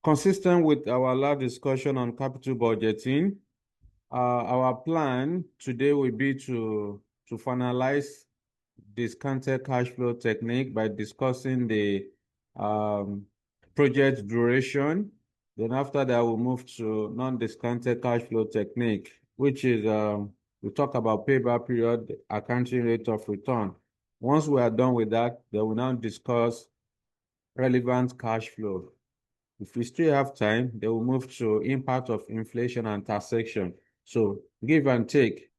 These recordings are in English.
Consistent with our last discussion on capital budgeting, our plan today will be to finalize discounted cash flow technique by discussing the um, project duration. Then after that, we'll move to non-discounted cash flow technique, which is we talk about payback period, accounting rate of return. Once we are done with that, then we'll now discuss relevant cash flow. If we still have time, then we'll move to impact of inflation and taxation. So give and take.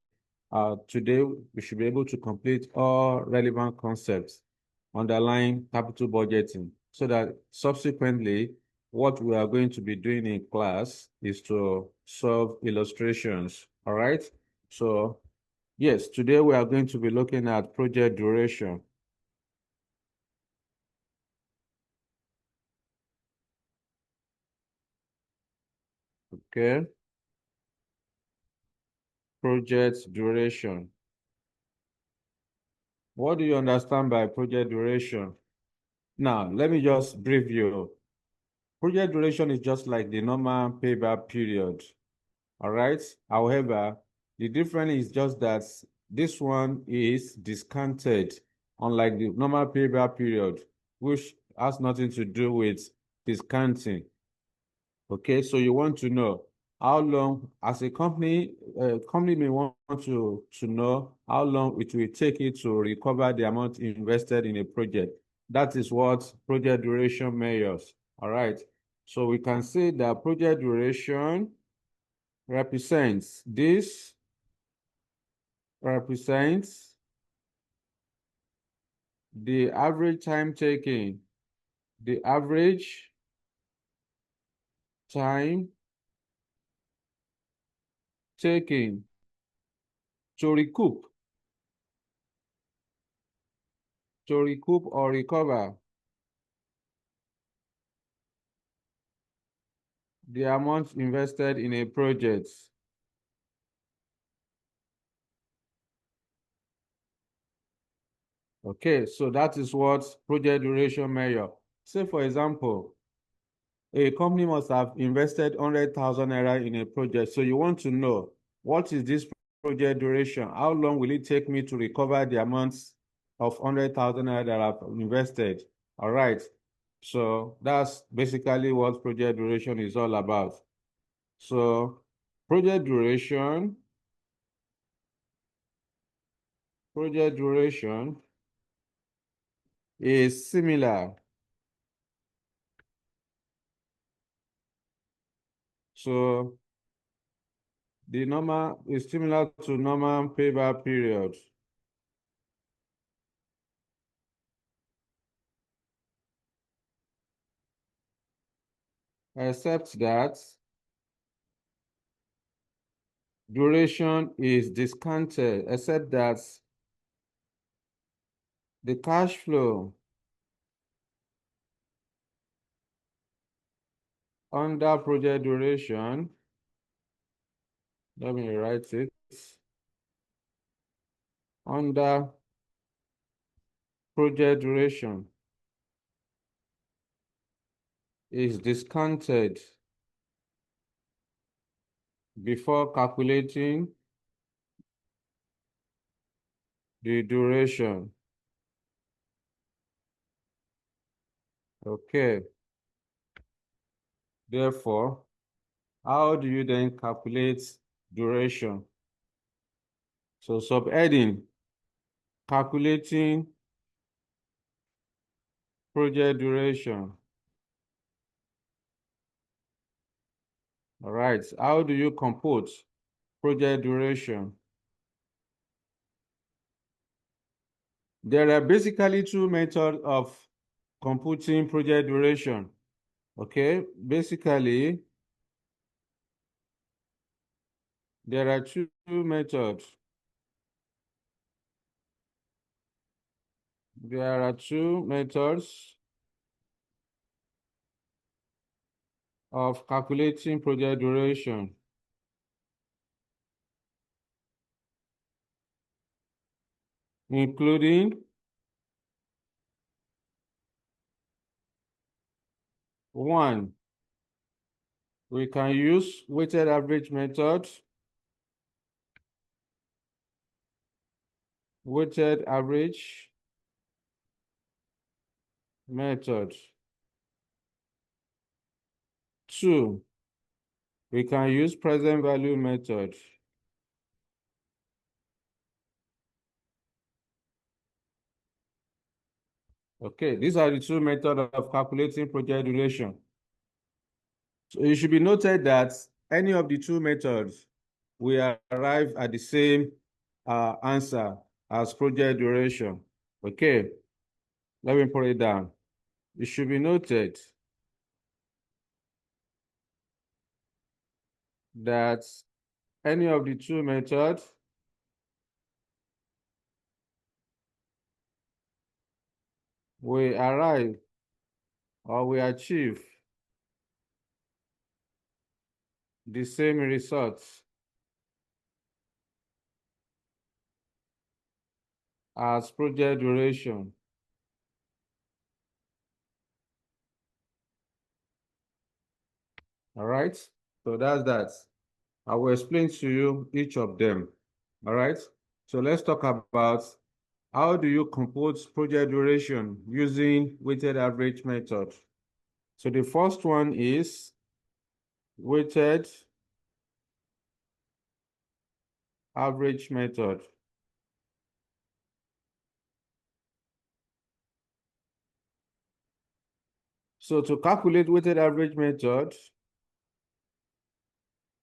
Today, we should be able to complete all relevant concepts underlying capital budgeting so that subsequently, what we are going to be doing in class is to solve illustrations. All right. So yes, today we are going to be looking at project duration. Okay. Project duration. What do you understand by project duration? Now, let me just brief you. Project duration is just like the normal payback period. All right. However, the difference is just that this one is discounted, unlike the normal payback period, which has nothing to do with discounting. Okay, so you want to know how long, as a company, company may want to know how long it will take it to recover the amount invested in a project. That is what project duration measures. All right. So we can say that project duration represents the average time taken, the average time taken to recoup or recover the amount invested in a project. Okay, so that is what project duration measure. Say, for example, a company must have invested 100,000 naira in a project. So you want to know, what is this project duration? How long will it take me to recover the amounts of 100,000 naira that I've invested? All right. So that's basically what project duration is all about. So project duration is similar. So the normal is similar to normal payback period. Except that duration is discounted, except that the cash flow under project duration, let me write it, under project duration is discounted before calculating the duration. Okay. Therefore, how do you then calculate duration? So subheading, calculating project duration. All right. How do you compute project duration? There are basically two methods of computing project duration. Okay. Basically, there are two methods. There are two methods of calculating project duration. Including one, We can use weighted average method. Weighted average method. 2, we can use present value method. Okay, these are the two methods of calculating project duration. So it should be noted that any of the two methods will arrive at the same answer as project duration. Okay, let me put it down. It should be noted that any of the two methods will arrive or will achieve the same results as project duration. All right, so that's that. I will explain to you each of them. All right, so let's talk about how do you compute project duration using weighted average method. So the first one is weighted average method. So to calculate weighted average method,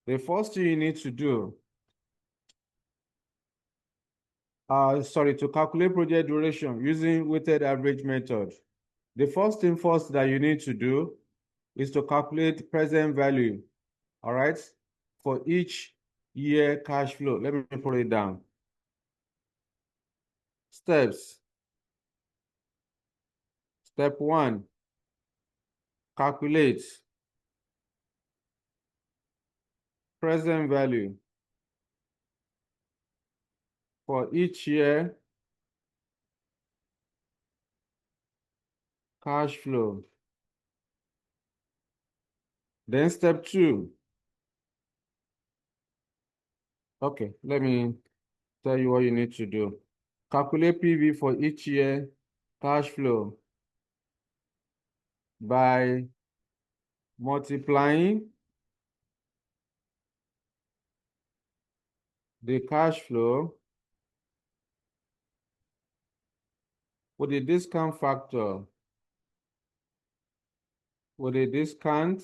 the first thing you need to do, to calculate project duration using weighted average method, the first thing first that you need to do is to calculate present value, all right, for each year cash flow. Let me put it down. Steps. Step 1, calculate present value for each year cash flow. Then step 2, okay, let me tell you what you need to do. Calculate PV for each year cash flow by multiplying the cash flow with the discount factor, with the discount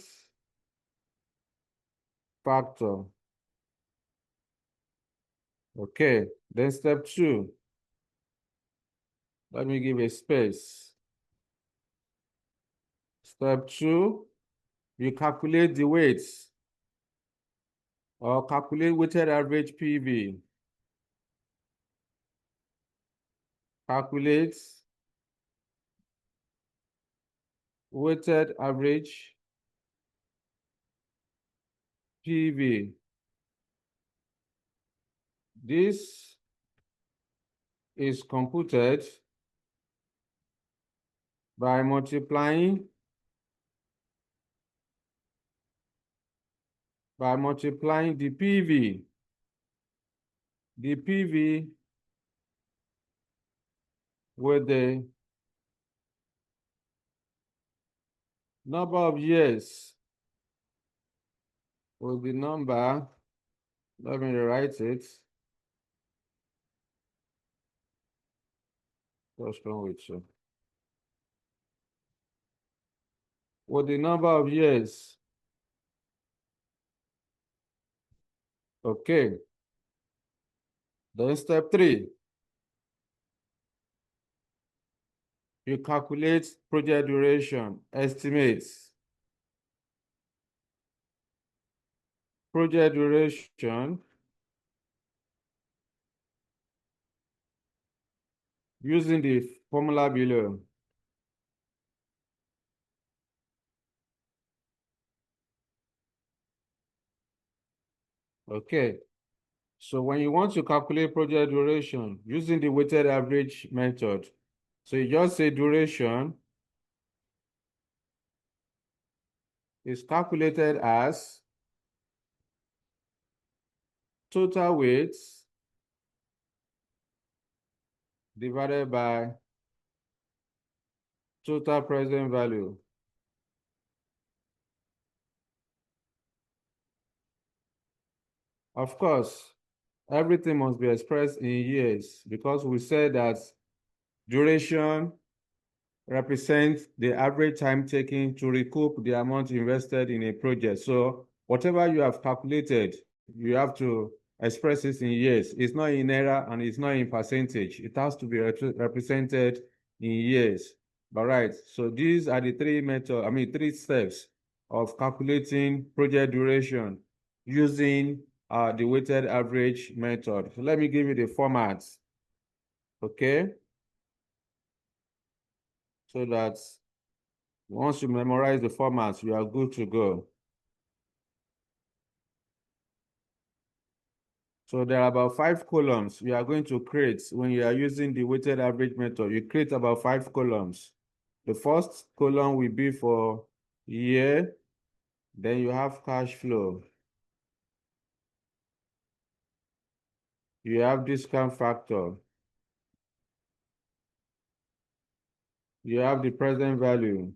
factor. Okay, then step 2, let me give a space. Step 2, you calculate the weights or calculate weighted average PV. Calculate weighted average PV. This is computed by multiplying the PV. The PV with the number of years, with the number, let me write it. What's wrong with you? With the number of years. Okay. Then step 3, you calculate project duration, estimates. Project duration using the formula below. Okay, so when you want to calculate project duration using the weighted average method, so you just say duration is calculated as total weight divided by total present value. Of course, everything must be expressed in years because we said that duration represents the average time taken to recoup the amount invested in a project. So whatever you have calculated, you have to express it in years. It's not in error and it's not in percentage. It has to be represented in years. All right. So these are the three steps of calculating project duration using the weighted average method. So let me give you the format. Okay. So that once you memorize the formats, you are good to go. So there are about 5 columns you are going to create when you are using the weighted average method. You create about 5 columns. The first column will be for year, then you have cash flow. You have discount factor. You have the present value.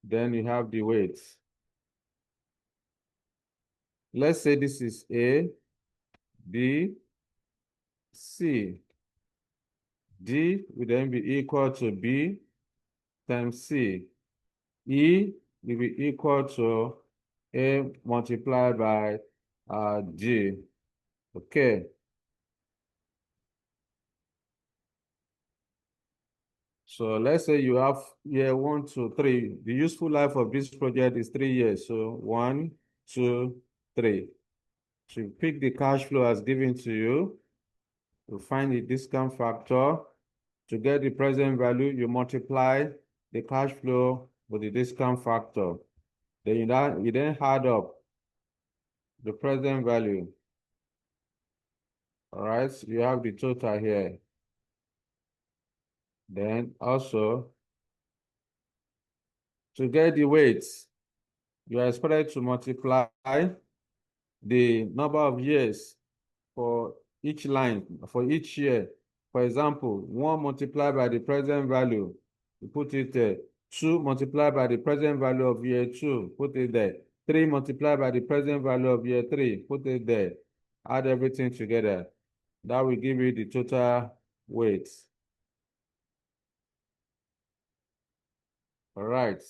Then you have the weights. Let's say this is A, B, C. D will then be equal to B times C. E will be equal to A multiplied by G. Okay. So let's say you have year 1 to 3. The useful life of this project is 3 years. So 1, 2, 3. So you pick the cash flow as given to you. You find the discount factor. To get the present value, you multiply the cash flow with the discount factor. Then you then add up the present value. All right, so you have the total here. Then also, to get the weights, you are expected to multiply the number of years for each line, for each year. For example, 1 multiplied by the present value, you put it there. 2 multiplied by the present value of year 2, put it there. 3 multiplied by the present value of year 3, put it there. Add everything together. That will give you the total weights. All right.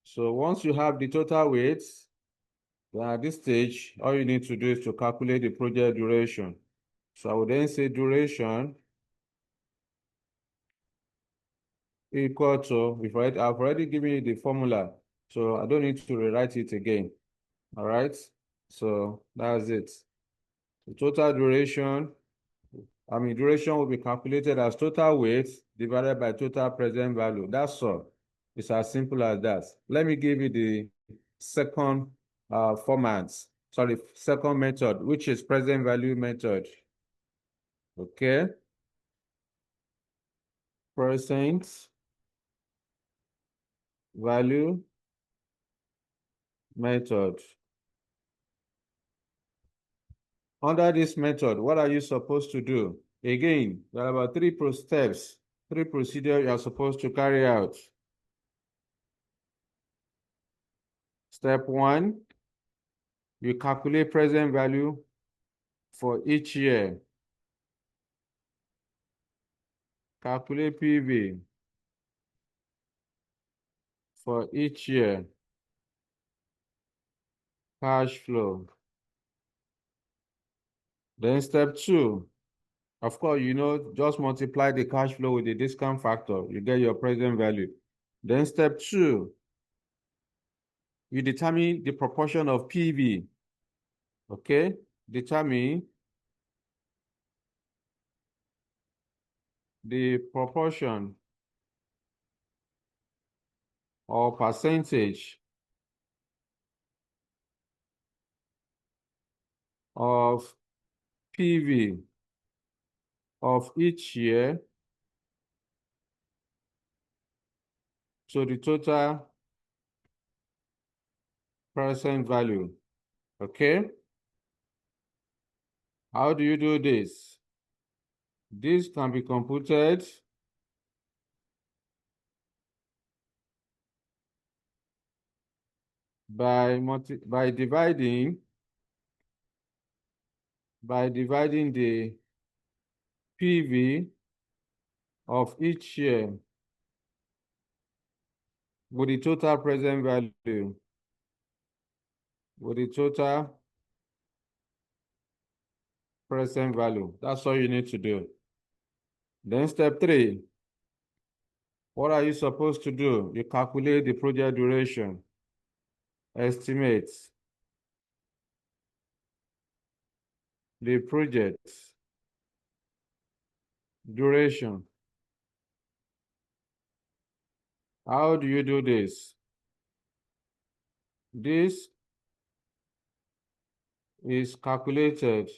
So once you have the total weights, then at this stage, all you need to do is to calculate the project duration. So I would then say duration equal to, I've already given you the formula, so I don't need to rewrite it again. All right. So that's it. The total duration, duration will be calculated as total weight divided by total present value. That's all. It's as simple as that. Let me give you the second second method, which is present value method. Okay. Present value method. Under this method, what are you supposed to do? Again, there are about 3 steps, 3 procedures you are supposed to carry out. Step 1, you calculate present value for each year. Calculate PV for each year. Cash flow. Then step 2, of course, just multiply the cash flow with the discount factor. You get your present value. Then step 2, you determine the proportion of PV. Okay? Determine the proportion or percentage of PV of each year to the total present value. Okay? How do you do this? This can be computed by dividing the PV of each year with the total present value. With the total present value. That's all you need to do. Then step 3. What are you supposed to do? You calculate the project duration. Estimate the project duration. How do you do this? This is calculated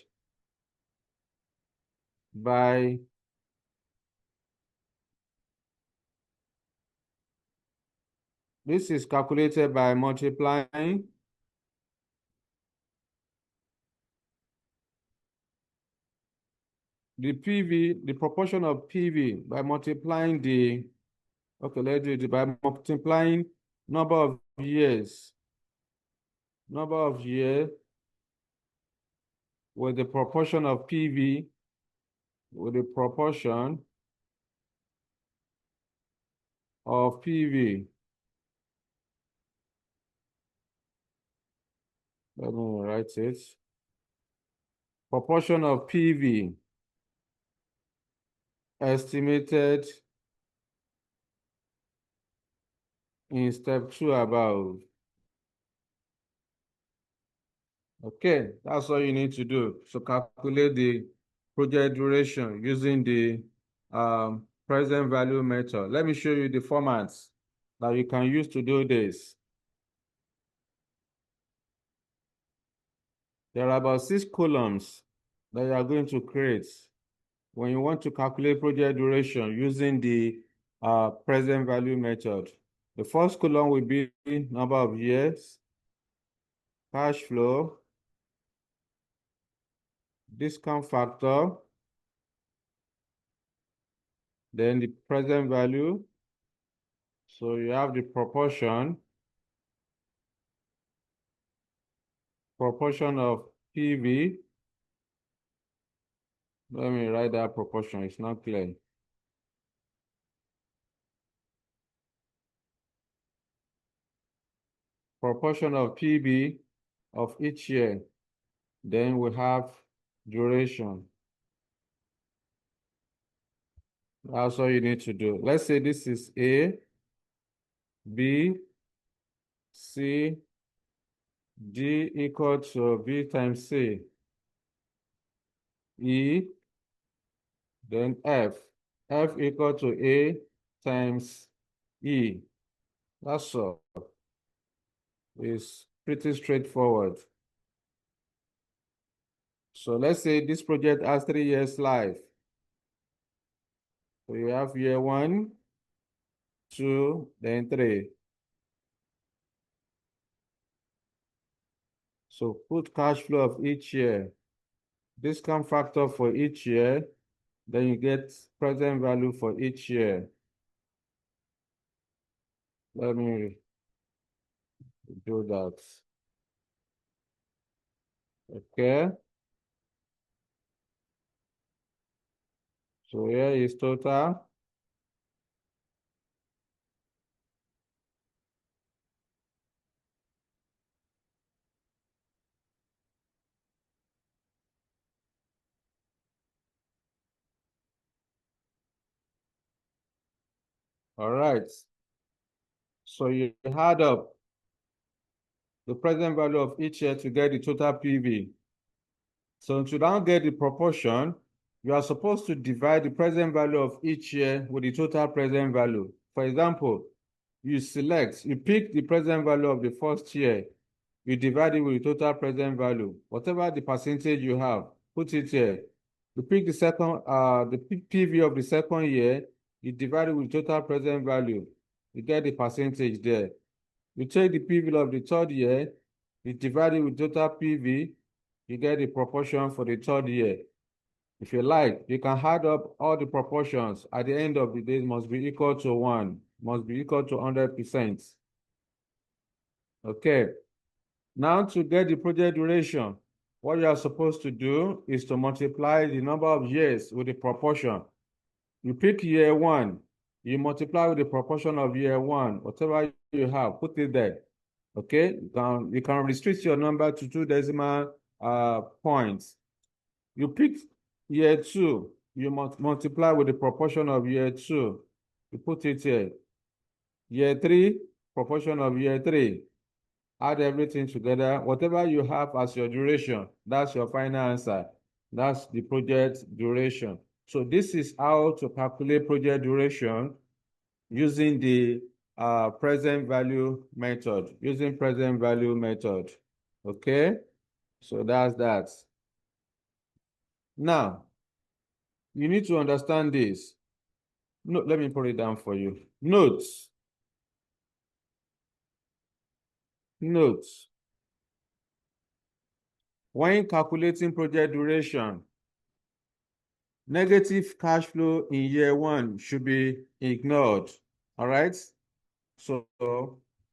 by multiplying the PV, the proportion of PV by multiplying let's do it by multiplying number of years with the proportion of PV with the proportion of PV. Let me write it. Proportion of PV estimated in step 2 above. Okay, that's all you need to do. So calculate the project duration using the present value method. Let me show you the formats that you can use to do this. There are about 6 columns that you are going to create when you want to calculate project duration using the present value method. The first column will be number of years, cash flow, discount factor, then the present value. So you have the proportion of PV. Let me write that proportion, it's not clear. Proportion of PV of each year. Then we have duration. That's all you need to do. Let's say this is A, B, C, D equal to B times C, E, then F equal to A times E. That's all. It's pretty straightforward. So let's say this project has 3 years life. So you have year 1, 2, then 3. So put cash flow of each year, discount factor for each year, then you get present value for each year. Let me do that. Okay. So here is total. All right. So you add up the present value of each year to get the total PV. So to now get the proportion, you are supposed to divide the present value of each year with the total present value. For example, you pick the present value of the first year, you divide it with the total present value. Whatever the percentage you have, put it here. You pick the PV of the second year, you divide it with total present value. You get the percentage there. You take the PV of the third year, you divide it with total PV, you get the proportion for the third year. If you like, you can add up all the proportions. At the end of the day, it must be equal to 1, must be equal to 100%. Okay. Now to get the project duration, what you are supposed to do is to multiply the number of years with the proportion. You pick year 1, you multiply with the proportion of year 1, whatever you have, put it there. Okay, you can restrict your number to 2 decimal points. You pick year 2, you multiply with the proportion of year 2. You put it here. Year 3, proportion of year 3. Add everything together. Whatever you have as your duration, that's your final answer. That's the project duration. So this is how to calculate project duration using the present value method. Using present value method. Okay? So that's that. Now, you need to understand this. No, let me put it down for you. Notes. Notes. When calculating project duration, negative cash flow in year 1 should be ignored. All right? So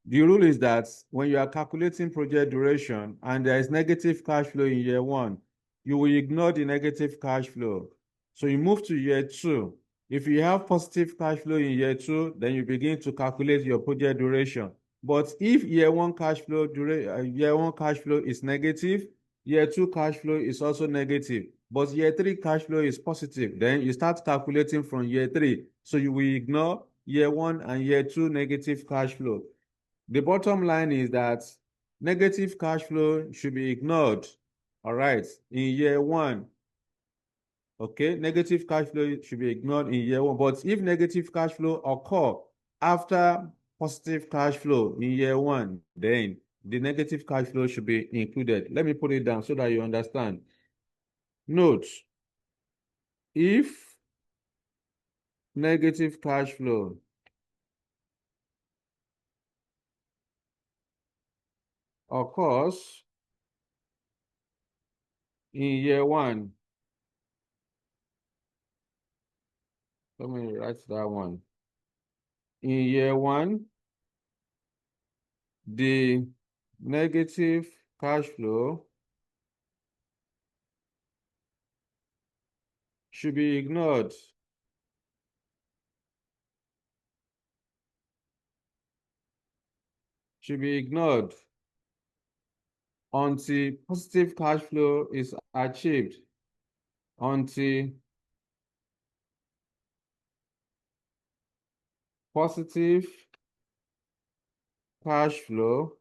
the rule is that when you are calculating project duration and there is negative cash flow in year 1, you will ignore the negative cash flow. So you move to year 2. If you have positive cash flow in year 2, then you begin to calculate your project duration. But if year 1 cash flow is negative, year 2 cash flow is also negative, but year 3 cash flow is positive, then you start calculating from year 3. So you will ignore year 1 and year 2 negative cash flow. The bottom line is that negative cash flow should be ignored. All right, in year 1. Okay, negative cash flow should be ignored in year 1. But if negative cash flow occur after positive cash flow in year 1, then the negative cash flow should be included. Let me put it down so that you understand. Note, if negative cash flow occurs in year 1, let me write that one. In year 1, the negative cash flow should be ignored. Should be ignored until positive cash flow is achieved. Until positive cash flow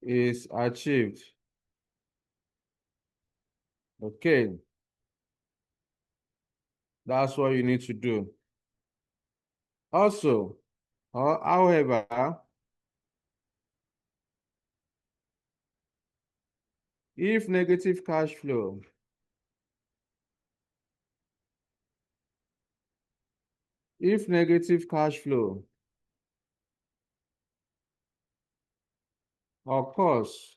is achieved. Okay. That's what you need to do. Also, however, if negative cash flow occurs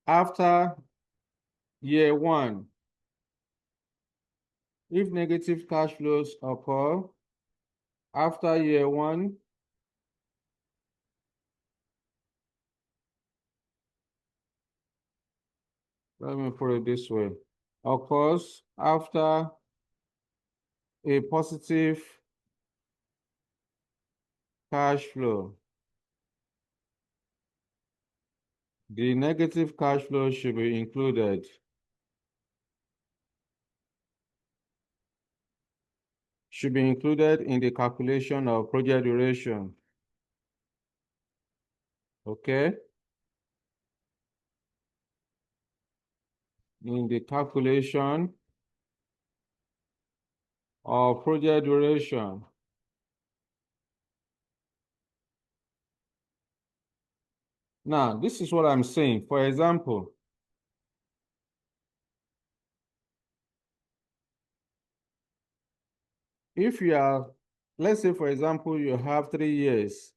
after year 1, if negative cash flows occur after year 1, let me put it this way, occurs after a positive cash flow, the negative cash flow should be included. Should be included in the calculation of project duration. Okay? In the calculation of project duration. Now, this is what I'm saying. For example, if you are, let's say, for example, you have 3 years,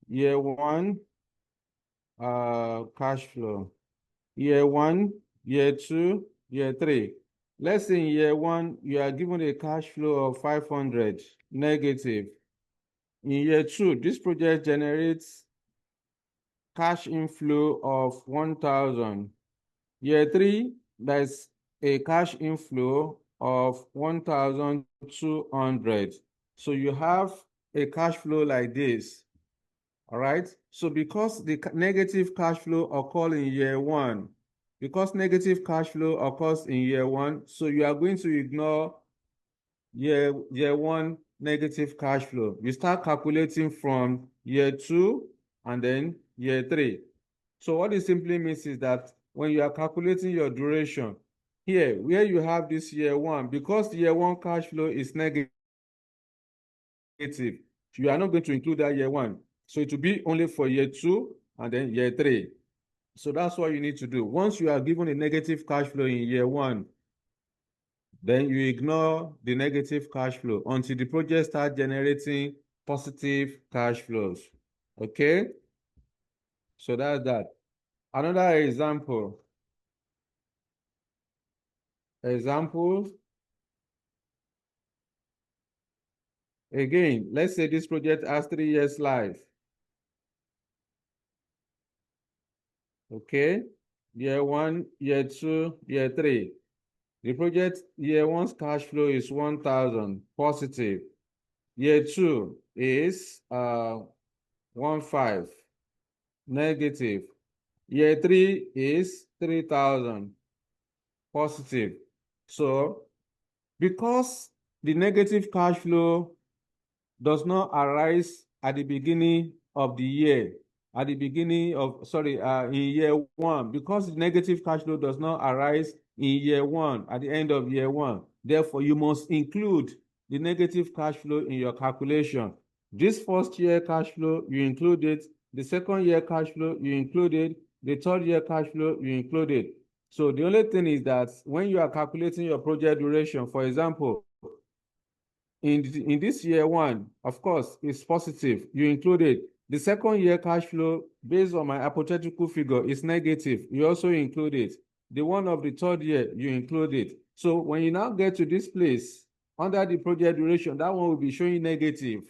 year one, cash flow, year one, year two, year three. Let's say in year one, you are given a cash flow of 500 negative. In year two, this project generates cash inflow of 1,000. Year three, there's a cash inflow of 1,200. So you have a cash flow like this. All right. So because the negative cash flow occurs in year one, because negative cash flow occurs in year one, so you are going to ignore year one negative cash flow. You start calculating from year two and then year three. So what it simply means is that when you are calculating your duration, here where you have this year one, because year one cash flow is negative, you are not going to include that year one. So it will be only for year two and then year three. So that's what you need to do. Once you are given a negative cash flow in year one, then you ignore the negative cash flow until the project starts generating positive cash flows. Okay? So that's that. Another example. Again, let's say this project has 3 years life. Okay? Year one, year two, year three. The project year one's cash flow is 1,000 positive. Year two is 1,500 negative. Year three is 3,000 positive. So because the negative cash flow does not arise at the beginning of the year, in year one, because the negative cash flow does not arise in year one, at the end of year one. Therefore, you must include the negative cash flow in your calculation. This first year cash flow, you include it. The second year cash flow, you include it. The third year cash flow, you include it. So the only thing is that when you are calculating your project duration, for example, in this year one, of course, it's positive. You include it. The second year cash flow, based on my hypothetical figure, is negative. You also include it. The one of the third year, you include it. So when you now get to this place, under the project duration, that one will be showing negative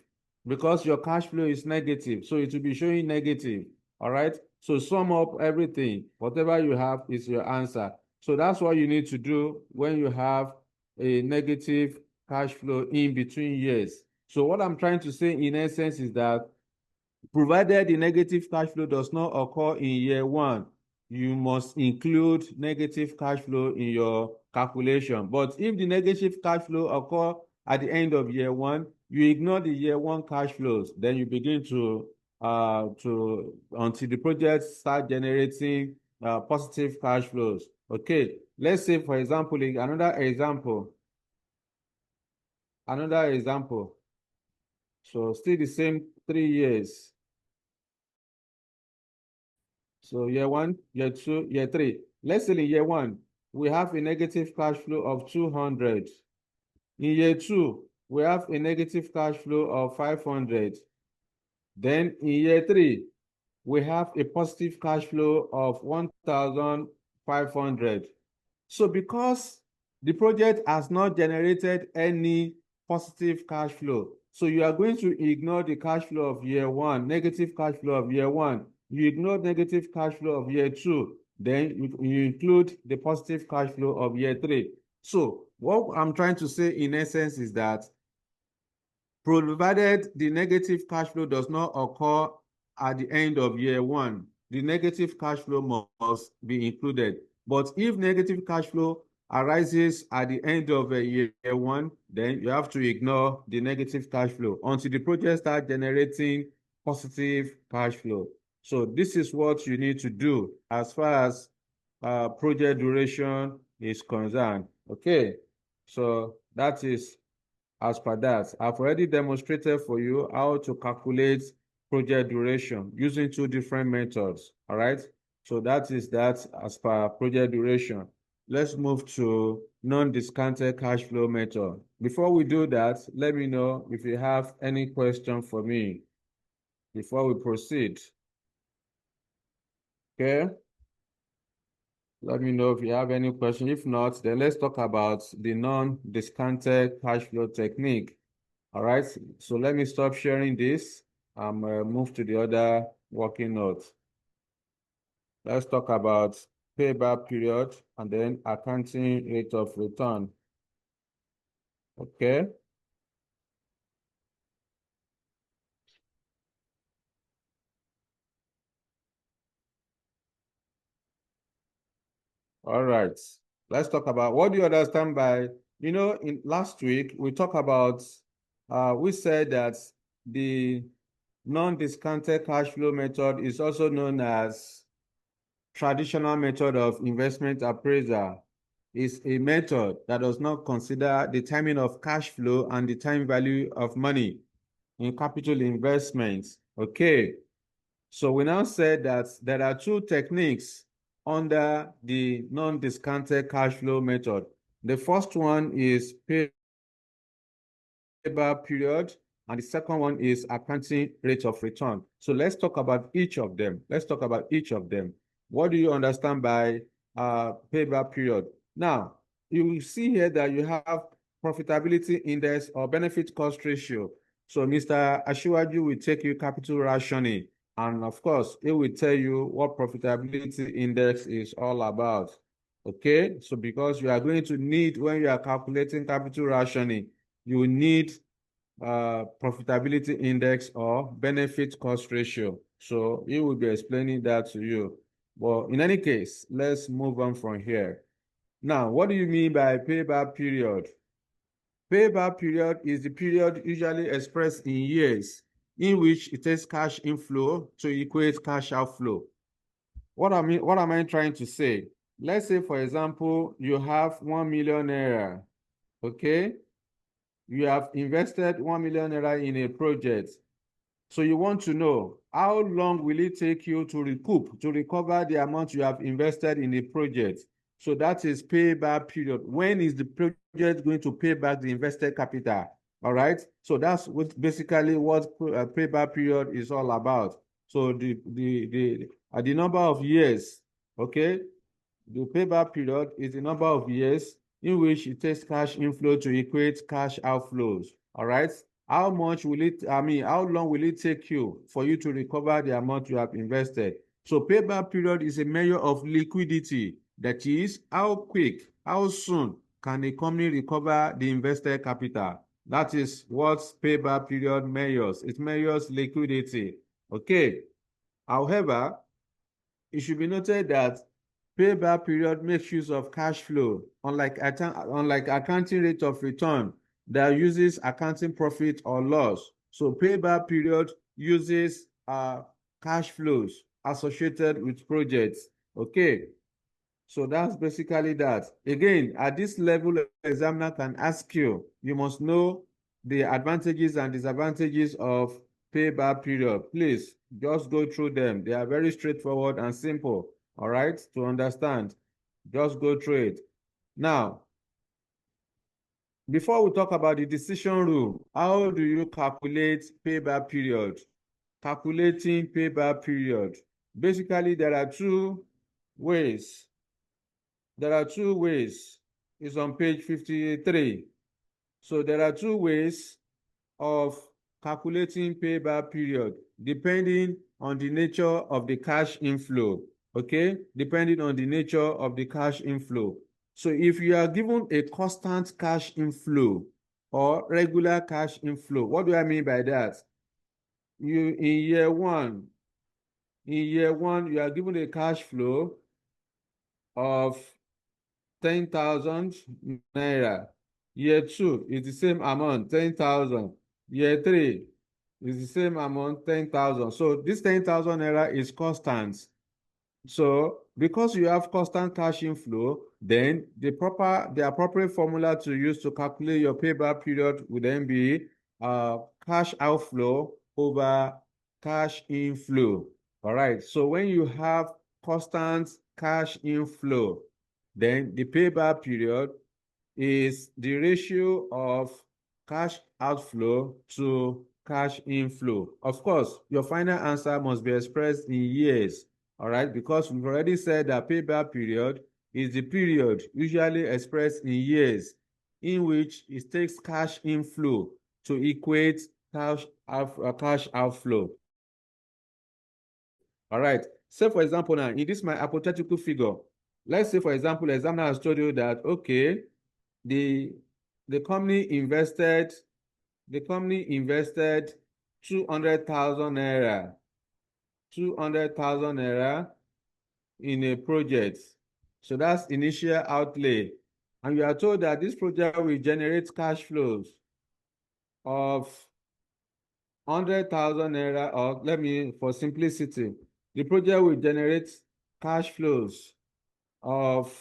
because your cash flow is negative. So it will be showing negative. All right. So sum up everything. Whatever you have is your answer. So that's what you need to do when you have a negative cash flow in between years. So what I'm trying to say in essence is that provided the negative cash flow does not occur in year one, you must include negative cash flow in your calculation. But if the negative cash flow occur at the end of year one, you ignore the year one cash flows. Then you begin to until the project start generating positive cash flows. Okay, let's say for example, another example. So still the same 3 years. So year one, year two, year three. Let's say in year one, we have a negative cash flow of 200. In year two, we have a negative cash flow of 500. Then in year three, we have a positive cash flow of 1,500. So because the project has not generated any positive cash flow, so you are going to ignore the cash flow of year one, negative cash flow of year one. You ignore negative cash flow of year two, then you include the positive cash flow of year three. So what I'm trying to say in essence is that provided the negative cash flow does not occur at the end of year one, the negative cash flow must be included. But if negative cash flow arises at the end of year one, then you have to ignore the negative cash flow until the project starts generating positive cash flow. So this is what you need to do as far as project duration is concerned. Okay, so that is as per that. I've already demonstrated for you how to calculate project duration using 2 different methods. All right. So that is that as per project duration. let's move to non-discounted cash flow method. Before we do that, let me know if you have any question for me before we proceed. Okay? Let me know if you have any question. If not, then let's talk about the non-discounted cash flow technique. All right, so let me stop sharing this and move to the other working note. Let's talk about payback period and then accounting rate of return. Okay. All right. Let's talk about what do you understand by, in last week, we talked about, we said that the non-discounted cash flow method is also known as traditional method of investment appraisal. Is a method that does not consider the timing of cash flow and the time value of money in capital investments. Okay. So we now said that there are two techniques under the non-discounted cash flow method. The first one is payback period, and the second one is accounting rate of return. So let's talk about each of them. Let's talk about each of them. What do you understand by payback period? Now, you will see here that you have profitability index or benefit cost ratio. So Mr. Ashiwaju will take you capital rationing. And of course, it will tell you what profitability index is all about. Okay, so because you are going to need, when you are calculating capital rationing, you need profitability index or benefit cost ratio. So he will be explaining that to you. But in any case, let's move on from here. Now, what do you mean by payback period? Payback period is the period usually expressed in years in which it takes cash inflow to equate cash outflow. What am I trying to say? Let's say, for example, you have 1 million naira, okay? You have invested 1 million naira in a project. So you want to know how long will it take you to recover the amount you have invested in a project? So that is payback period. When is the project going to pay back the invested capital? All right. So that's basically what payback period is all about. So the number of years, okay, the payback period is the number of years in which it takes cash inflow to equate cash outflows. All right. How long will it take you for you to recover the amount you have invested? So payback period is a measure of liquidity. That is, how quick, how soon can a company recover the invested capital? That is what payback period measures. It measures liquidity. Okay. However, it should be noted that payback period makes use of cash flow, unlike accounting rate of return that uses accounting profit or loss. So payback period uses cash flows associated with projects. Okay, so that's basically that. Again, at this level, examiner can ask you, you must know the advantages and disadvantages of payback period. Please just go through them. They are very straightforward and simple, all right, to understand. Just go through it. Now, before we talk about the decision rule, how do you calculate payback period? Calculating payback period. Basically, there are two ways. There are two ways. It's on page 53. So there are two ways of calculating payback period depending on the nature of the cash inflow. Okay, depending on the nature of the cash inflow. So if you are given a constant cash inflow or regular cash inflow, what do I mean by that? In year one, you are given a cash flow of 10,000 naira. Year two is the same amount, 10,000. Year three is the same amount, 10,000. So this 10,000 naira is constant. So because you have constant cash inflow, then the appropriate formula to use to calculate your payback period would then be cash outflow over cash inflow. All right. So when you have constant cash inflow, Then the payback period is the ratio of cash outflow to cash inflow. Of course, your final answer must be expressed in years, all right? Because we've already said that payback period is the period usually expressed in years in which it takes cash inflow to equate cash outflow. All right. Say, for example, now, in this my hypothetical figure, let's say, for example, the examiner has told you that, okay, the company invested 200,000 naira 200,000 naira in a project. So that's initial outlay. And you are told that this project will generate cash flows of 100,000 naira, or let me, for simplicity, the project will generate cash flows of,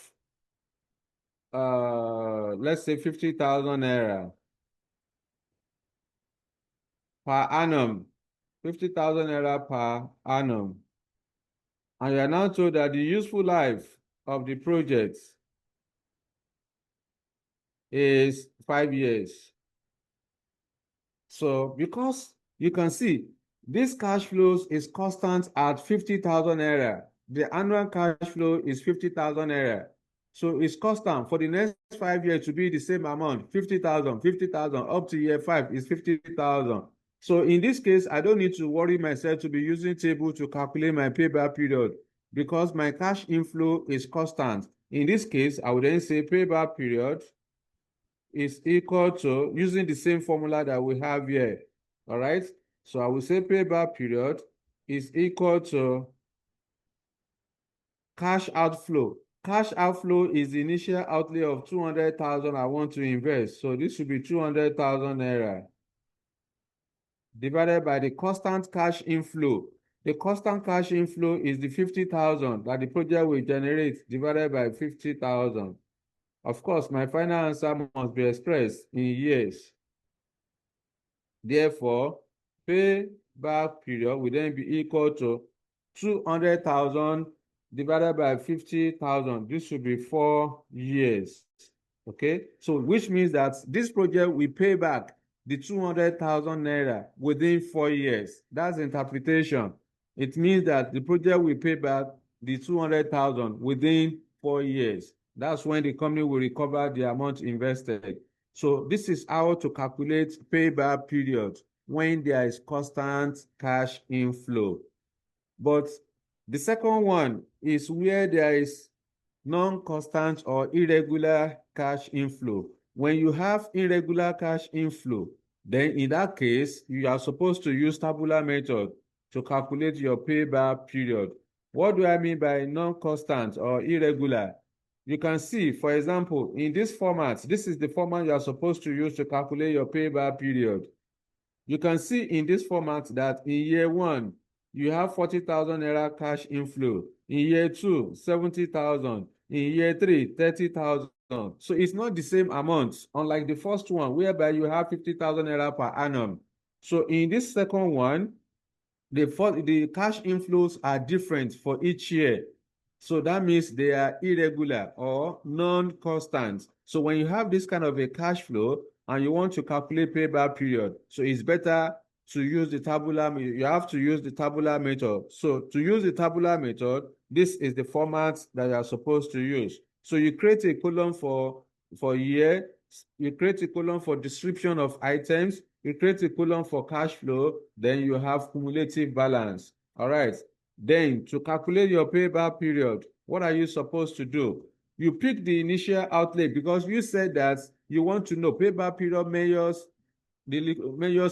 let's say 50,000 naira per annum, 50,000 naira per annum. And you are now told that the useful life of the project is 5 years. So because you can see this cash flows is constant at 50,000 naira. The annual cash flow is 50,000 naira. So it's constant for the next 5 years to be the same amount, 50,000, 50,000, up to year 5 is 50,000. So in this case, I don't need to worry myself to be using table to calculate my payback period because my cash inflow is constant. In this case, I would then say payback period is equal to, using the same formula that we have here, all right? So I will say payback period is equal to cash outflow. Cash outflow is the initial outlay of 200,000 I want to invest. So this should be 200,000 naira divided by the constant cash inflow. The constant cash inflow is the 50,000 that the project will generate divided by 50,000. Of course, my final answer must be expressed in years. Therefore, payback period will then be equal to 200,000 divided by 50,000. This should be 4 years. Okay, so which means that this project will pay back the 200,000 naira within 4 years. That's interpretation. It means that the project will pay back the 200,000 within 4 years. That's when the company will recover the amount invested. So this is how to calculate payback period when there is constant cash inflow. But the second one is where there is non-constant or irregular cash inflow. When you have irregular cash inflow, then in that case, you are supposed to use tabular method to calculate your payback period. What do I mean by non-constant or irregular? You can see, for example, in this format, this is the format you are supposed to use to calculate your payback period. You can see in this format that in year 1, you have 40,000 naira cash inflow. In year 2, 70,000. In year 3, 30,000. So it's not the same amount, unlike the first one, whereby you have 50,000 naira per annum. So in this second one, the cash inflows are different for each year. So that means they are irregular or non-constant. So when you have this kind of a cash flow and you want to calculate payback period, so it's better to use the tabular, you have to use the tabular method. So to use the tabular method, this is the format that you are supposed to use. So you create a column for year, you create a column for description of items, you create a column for cash flow, then you have cumulative balance. All right. Then to calculate your payback period, what are you supposed to do? You pick the initial outlay because you said that you want to know payback period measures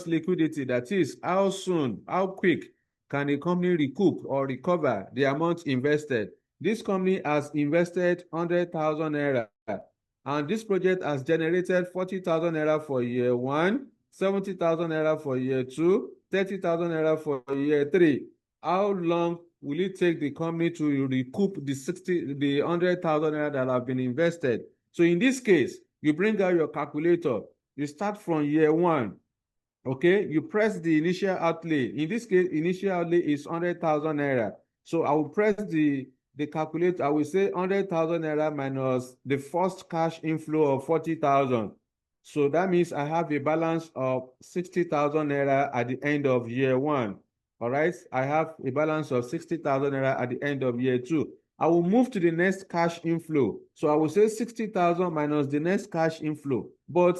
liquidity. That is, how soon, how quick can a company recoup or recover the amount invested? This company has invested 100,000 naira and this project has generated 40,000 naira for year 1, 70,000 naira for year 2, 30,000 naira for year 3. How long will it take the company to recoup the 100,000 naira that have been invested? So in this case, you bring out your calculator. You start from year 1. Okay, you press the initial outlay. In this case, initial outlay is 100,000 naira. So I will press the the calculator, I will say 100,000 naira minus the first cash inflow of 40,000. So that means I have a balance of 60,000 naira at the end of year one. All right, I have a balance of 60,000 naira at the end of year two. I will move to the next cash inflow. So I will say 60,000 minus the next cash inflow. But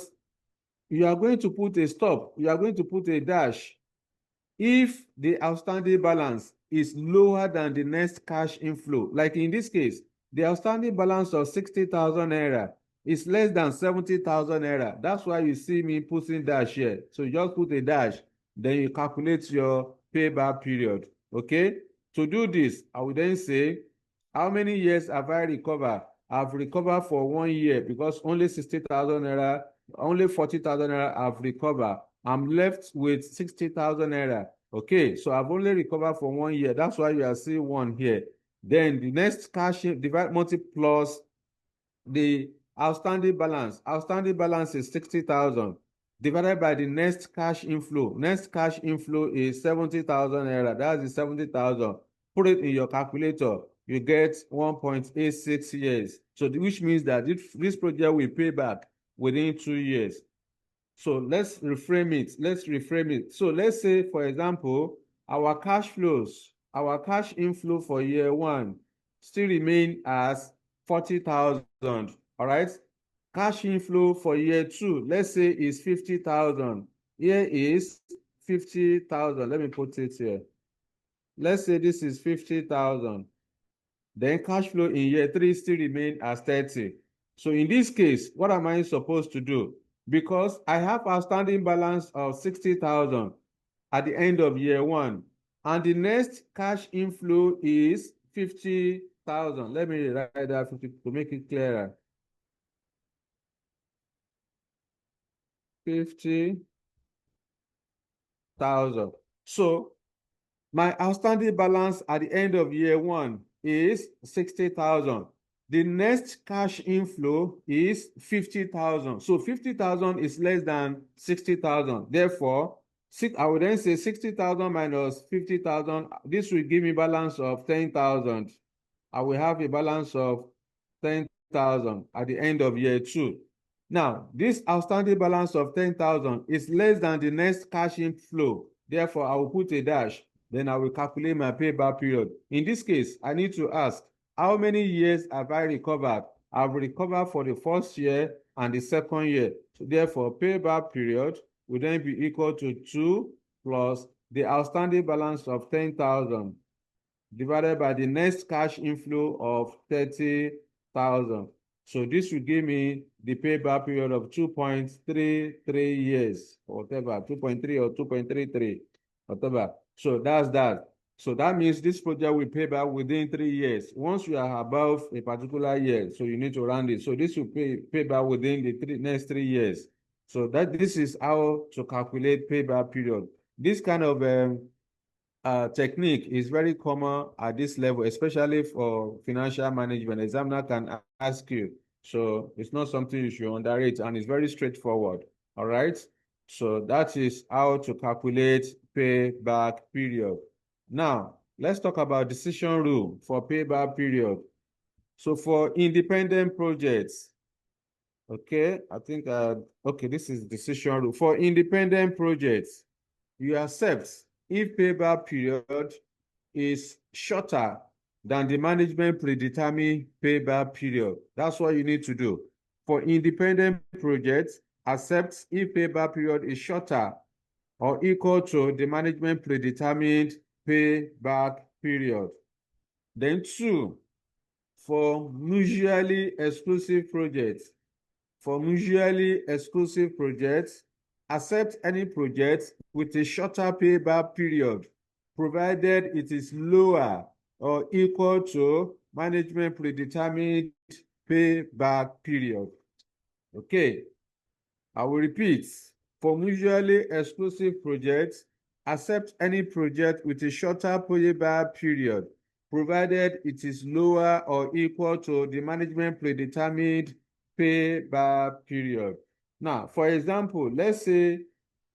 you are going to put a stop. You are going to put a dash if the outstanding balance is lower than the next cash inflow. Like in this case, the outstanding balance of 60,000 naira is less than 70,000 naira. That's why you see me putting dash here. So you just put a dash, then you calculate your payback period. Okay? To do this, I will then say, how many years have I recovered? I've recovered for 1 year because only 60,000 naira, only 40,000 naira I've recovered. I'm left with 60,000 naira. Okay, so I've only recovered for 1 year. That's why you are seeing 1 here. Then the next cash divide plus the outstanding balance. Outstanding balance is 60,000 divided by the next cash inflow. Next cash inflow is 70,000 naira. That's the 70,000. Put it in your calculator. You get 1.86 years. So which means that this project will pay back within 2 years. So let's reframe it. Let's reframe it. So let's say, for example, our cash flows, our cash inflow for year one still remain as 40,000. All right. Cash inflow for year two, let's say is 50,000. Here is 50,000. Let me put it here. Let's say this is 50,000. Then cash flow in year three still remain as 30. So in this case, what am I supposed to do? Because I have outstanding balance of 60,000 at the end of year one, and the next cash inflow is 50,000. Let me write that 50 to make it clearer. 50,000. So my outstanding balance at the end of year one is 60,000. The next cash inflow is 50,000. So 50,000 is less than 60,000. Therefore, I would then say 60,000 minus 50,000. This will give me balance of 10,000. I will have a balance of 10,000 at the end of year two. Now, this outstanding balance of 10,000 is less than the next cash inflow. Therefore, I will put a dash. Then I will calculate my payback period. In this case, I need to ask, how many years have I recovered? I've recovered for the first year and the second year. So therefore, payback period will then be equal to 2 plus the outstanding balance of 10,000 divided by the next cash inflow of 30,000. So this will give me the payback period of 2.33 years, or whatever, 2.3 or 2.33, whatever. So that's that. So that means this project will pay back within 3 years. Once you are above a particular year, so you need to round it. So this will pay back within the next 3 years. So this is how to calculate payback period. This kind of technique is very common at this level, especially for financial management. Examiner can ask you. So it's not something you should underrate, and it's very straightforward. All right. So that is how to calculate payback period. Now, let's talk about decision rule for payback period. So for independent projects, okay, I think, okay, this is decision rule. For independent projects, you accept if payback period is shorter than the management predetermined payback period. That's what you need to do. For independent projects, accept if payback period is shorter or equal to the management predetermined payback period. Then 2, for mutually exclusive projects, accept any project with a shorter payback period, provided it is lower or equal to management predetermined payback period. Okay, I will repeat. For mutually exclusive projects, accept any project with a shorter payback period, provided it is lower or equal to the management predetermined payback period. Now, for example, let's say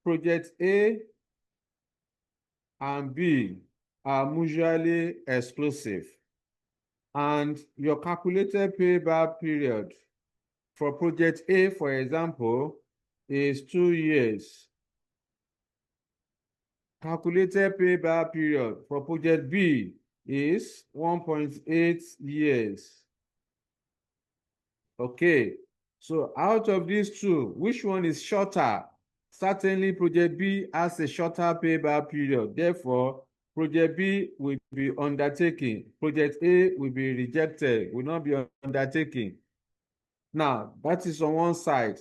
project A and B are mutually exclusive. And your calculated payback period for project A, for example, is 2 years. Calculated payback period for project B is 1.8 years. Okay, so out of these two, which one is shorter? Certainly, project B has a shorter payback period. Therefore, project B will be undertaken. Project A will be rejected, will not be undertaken. Now, that is on one side.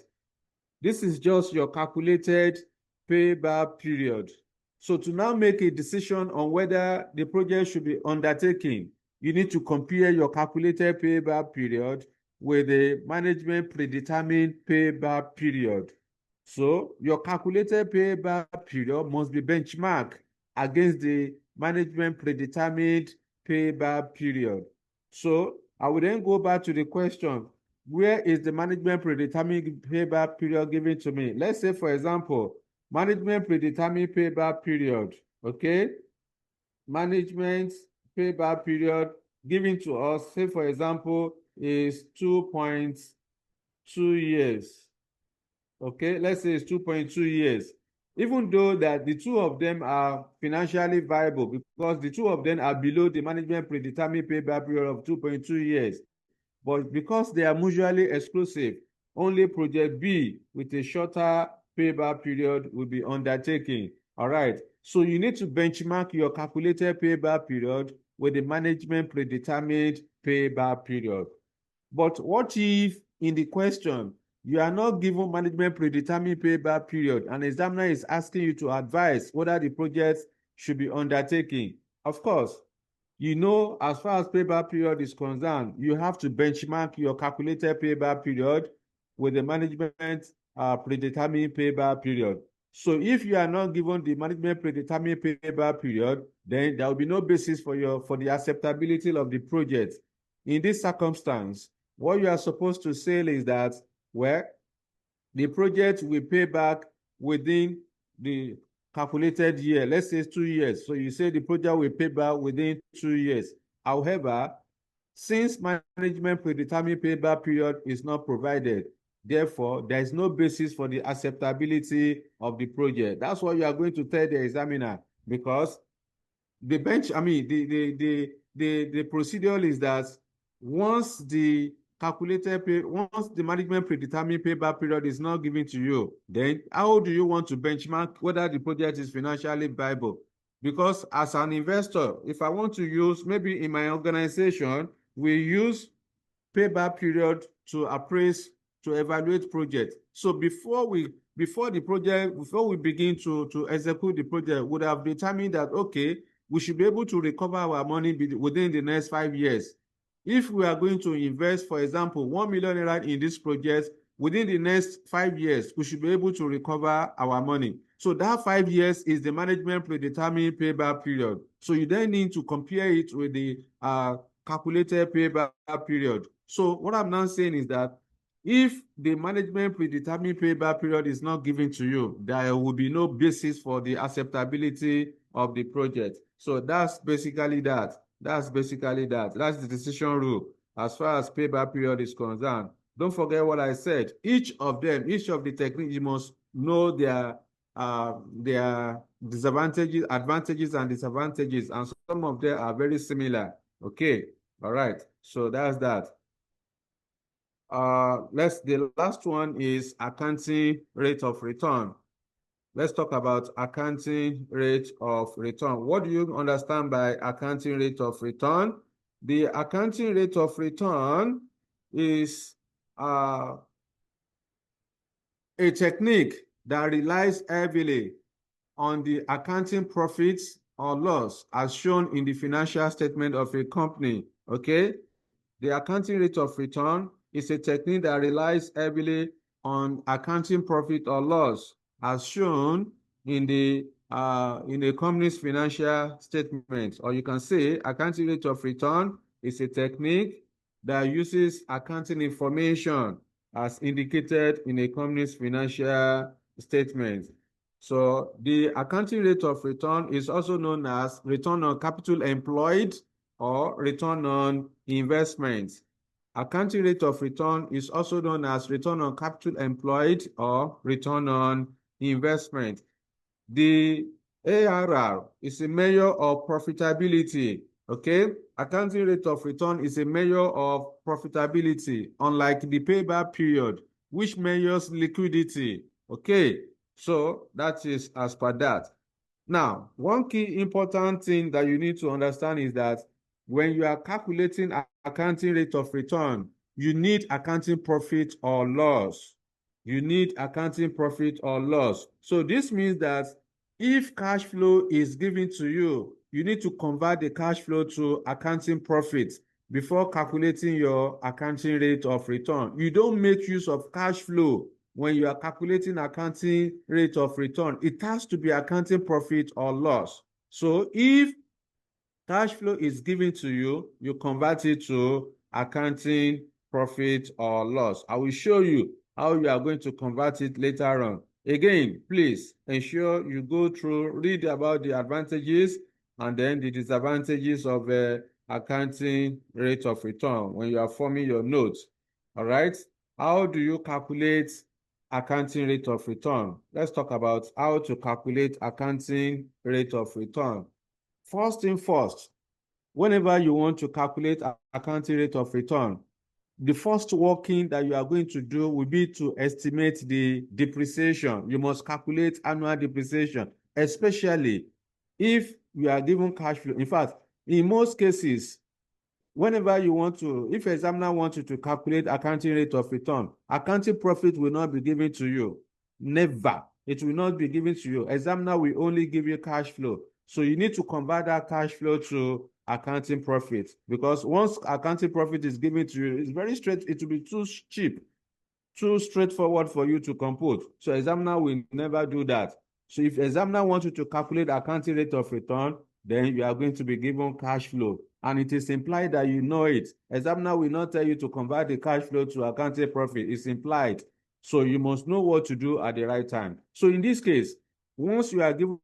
This is just your calculated payback period. So to now make a decision on whether the project should be undertaken, you need to compare your calculated payback period with the management predetermined payback period. So your calculated payback period must be benchmarked against the management predetermined payback period. So I will then go back to the question, where is the management predetermined payback period given to me? Let's say, for example, management predetermined payback period, okay? Management payback period given to us, say, for example, is 2.2 years, okay? Let's say it's 2.2 years. Even though that the two of them are financially viable because the two of them are below the management predetermined payback period of 2.2 years, but because they are mutually exclusive, only project B with a shorter payback period will be undertaken. All right. So you need to benchmark your calculated payback period with the management predetermined payback period. But what if in the question you are not given management predetermined payback period and the examiner is asking you to advise whether the project should be undertaken? Of course, you know, as far as payback period is concerned, you have to benchmark your calculated payback period with the management predetermined payback period. So if you are not given the management predetermined payback period, then there will be no basis for the acceptability of the project. In this circumstance, what you are supposed to say is that, well, the project will pay back within the calculated year. Let's say it's 2 years. So you say the project will pay back within 2 years. However, since management predetermined payback period is not provided, therefore, there is no basis for the acceptability of the project. That's what you are going to tell the examiner, because the procedure is that once the once the management predetermined payback period is not given to you, then how do you want to benchmark whether the project is financially viable? Because as an investor, if I want to use, maybe in my organization, we use payback period to appraise, to evaluate project. So before we begin to execute the project, we would have determined that, okay, we should be able to recover our money within the next 5 years. If we are going to invest, for example, 1 million naira in this project, within the next 5 years, we should be able to recover our money. So that 5 years is the management predetermined payback period. So you then need to compare it with the calculated payback period. So what I'm now saying is that if the management predetermined payback period is not given to you, there will be no basis for the acceptability of the project. So that's basically that. That's the decision rule as far as payback period is concerned. Don't forget what I said. Each of the techniques, you must know their disadvantages, advantages, and disadvantages, and some of them are very similar. Okay, all right. So that's that. The last one is accounting rate of return. Let's talk about accounting rate of return. What do you understand by accounting rate of return? The accounting rate of return is a technique that relies heavily on the accounting profits or loss as shown in the financial statement of a company, okay? The accounting rate of return is a technique that relies heavily on accounting profit or loss as shown in the company's financial statement. Or you can say accounting rate of return is a technique that uses accounting information as indicated in a company's financial statement. So the accounting rate of return is also known as return on capital employed, or return on investment. Accounting rate of return is also known as return on capital employed or return on investment. The ARR is a measure of profitability, okay? Accounting rate of return is a measure of profitability, unlike the payback period, which measures liquidity, okay? So that is as per that. Now, one key important thing that you need to understand is that when you are calculating accounting rate of return, you need accounting profit or loss. You need accounting profit or loss. So this means that if cash flow is given to you, you need to convert the cash flow to accounting profit before calculating your accounting rate of return. You don't make use of cash flow when you are calculating accounting rate of return. It has to be accounting profit or loss. So if cash flow is given to you, you convert it to accounting profit or loss. I will show you how you are going to convert it later on. Again, please ensure you go through, read about the advantages and then the disadvantages of accounting rate of return when you are forming your notes. All right. How do you calculate accounting rate of return? Let's talk about how to calculate accounting rate of return. First thing first, whenever you want to calculate accounting rate of return, the first working that you are going to do will be to estimate the depreciation. You must calculate annual depreciation, especially if you are given cash flow. In fact, in most cases, whenever you want to, if examiner wants you to calculate accounting rate of return, accounting profit will not be given to you. Never. It will not be given to you. Examiner will only give you cash flow. So you need to convert that cash flow to accounting profit, because once accounting profit is given to you, it's very straight. It will be too cheap, too straightforward for you to compute. So examiner will never do that. So if examiner wants you to calculate accounting rate of return, then you are going to be given cash flow. And it is implied that you know it. Examiner will not tell you to convert the cash flow to accounting profit. It's implied. So you must know what to do at the right time. So in this case, once you are given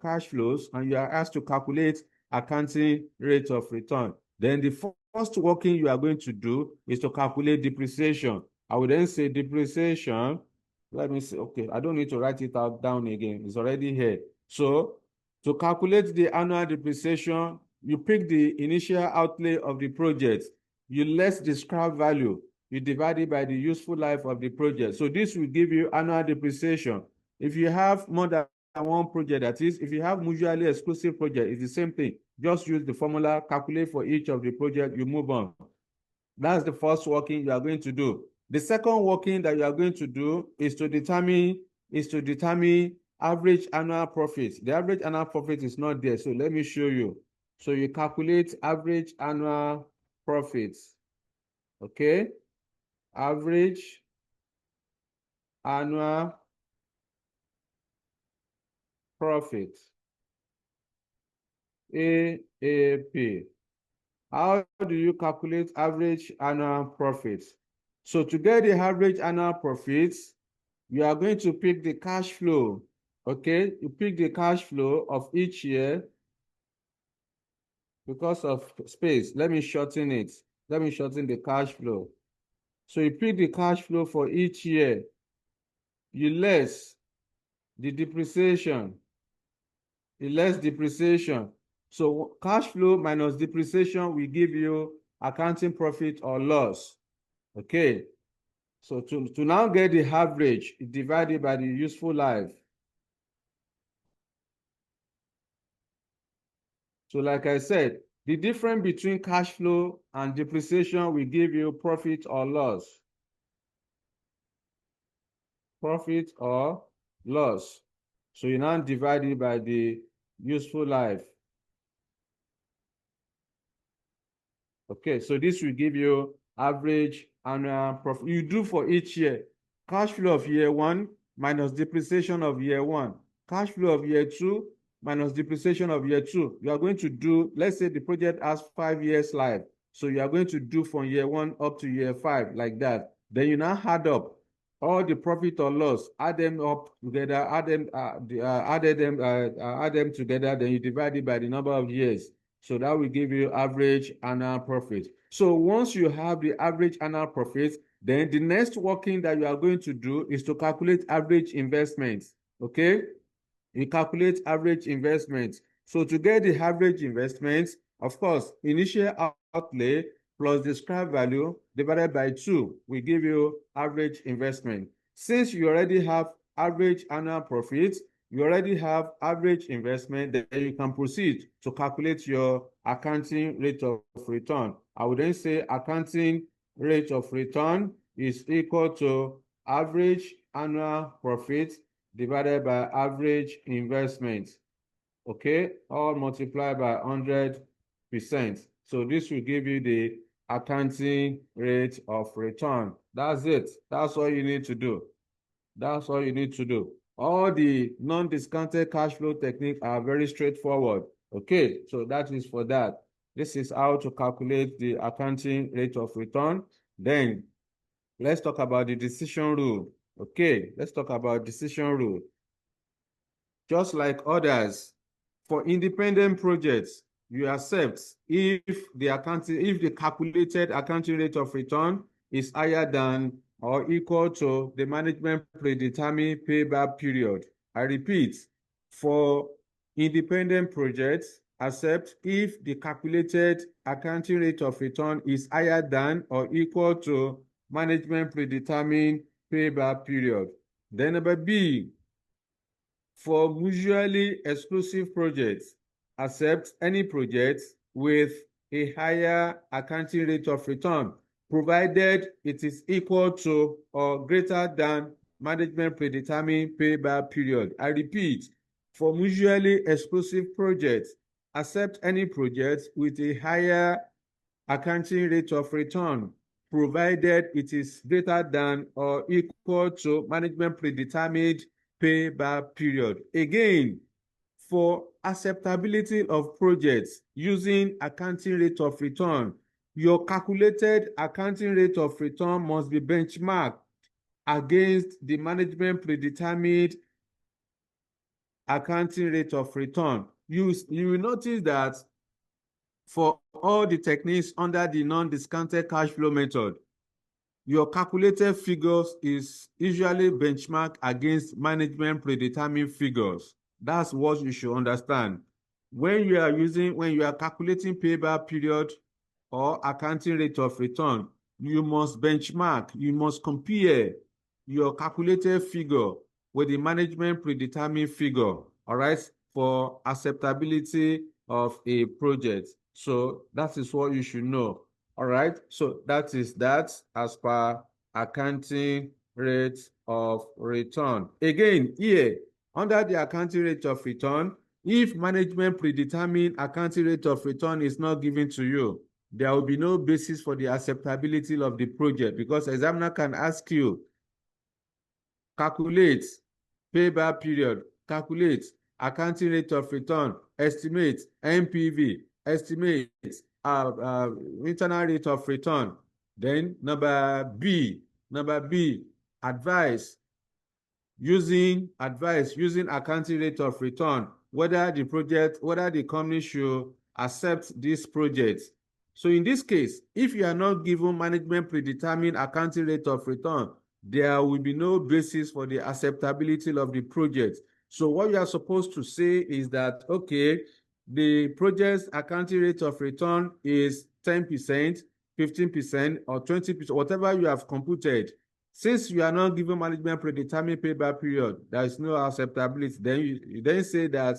cash flows and you are asked to calculate accounting rate of return, then the first working you are going to do is to calculate depreciation. I will then say depreciation. Let me see. Okay, I don't need to write it out down again. It's already here. So to calculate the annual depreciation, you pick the initial outlay of the project. You less the scrap value. You divide it by the useful life of the project. So this will give you annual depreciation. If you have more than one project, that is, if you have mutually exclusive project, it's the same thing. Just use the formula, calculate for each of the project, you move on. That's the first working you are going to do. The second working that you are going to do is to determine average annual profit. The average annual profit is not there, so let me show you. So you calculate average annual profit. Okay? Average annual profit. AAP. How do you calculate average annual profit? So to get the average annual profits, you are going to pick the cash flow. Okay, you pick the cash flow of each year. Because of space, let me shorten it. Let me shorten the cash flow. So you pick the cash flow for each year. You less the depreciation. You less depreciation. So cash flow minus depreciation will give you accounting profit or loss. Okay. So to now get the average, divided by the useful life. So like I said, the difference between cash flow and depreciation will give you profit or loss. Profit or loss. So you now divide it by the useful life. Okay, so this will give you average annual profit. You do for each year. Cash flow of year one minus depreciation of year one. Cash flow of year two minus depreciation of year two. You are going to do, let's say the project has 5 years life. So you are going to do from year one up to year 5 like that. Then you now add up all the profit or loss, add them up together, add them together, then you divide it by the number of years. So that will give you average annual profit. So once you have the average annual profit, then the next working that you are going to do is to calculate average investments. Okay? You calculate average investments. So to get the average investments, of course, initial outlay plus the scrap value divided by 2 will give you average investment. Since you already have average annual profits, you already have average investment, then you can proceed to calculate your accounting rate of return. I would then say accounting rate of return is equal to average annual profit divided by average investment. Okay, all multiplied by 100%. So this will give you the accounting rate of return. That's it. That's all you need to do. That's all you need to do. All the non-discounted cash flow techniques are very straightforward. Okay, so that is for that. This is how to calculate the accounting rate of return. Then let's talk about the decision rule. Okay, let's talk about decision rule. Just like others, for independent projects, you accept if the calculated accounting rate of return is higher than or equal to the management predetermined payback period. I repeat, for independent projects, accept if the calculated accounting rate of return is higher than or equal to management predetermined payback period. Then number B, for mutually exclusive projects, accept any project with a higher accounting rate of return, provided it is equal to or greater than management predetermined payback period. I repeat, for mutually exclusive projects, accept any project with a higher accounting rate of return, provided it is greater than or equal to management predetermined payback period. Again, for acceptability of projects using accounting rate of return, your calculated accounting rate of return must be benchmarked against the management predetermined accounting rate of return. You will notice that for all the techniques under the non-discounted cash flow method, your calculated figures is usually benchmarked against management predetermined figures. That's what you should understand. When you are calculating payback period or accounting rate of return, you must benchmark, you must compare your calculated figure with the management predetermined figure, all right, for acceptability of a project. So that is what you should know. All right, so that is that as per accounting rate of return. Again, here, under the accounting rate of return, if management predetermined accounting rate of return is not given to you, there will be no basis for the acceptability of the project, because examiner can ask you, calculate payback period, calculate accounting rate of return, estimate NPV, estimate internal rate of return. Then number B, advice using accounting rate of return, whether the company should accept this project. So in this case, if you are not given management predetermined accounting rate of return, there will be no basis for the acceptability of the project. So what you are supposed to say is that, okay, the project's accounting rate of return is 10%, 15%, or 20%, whatever you have computed. Since you are not given management predetermined payback period, there is no acceptability. Then you then say that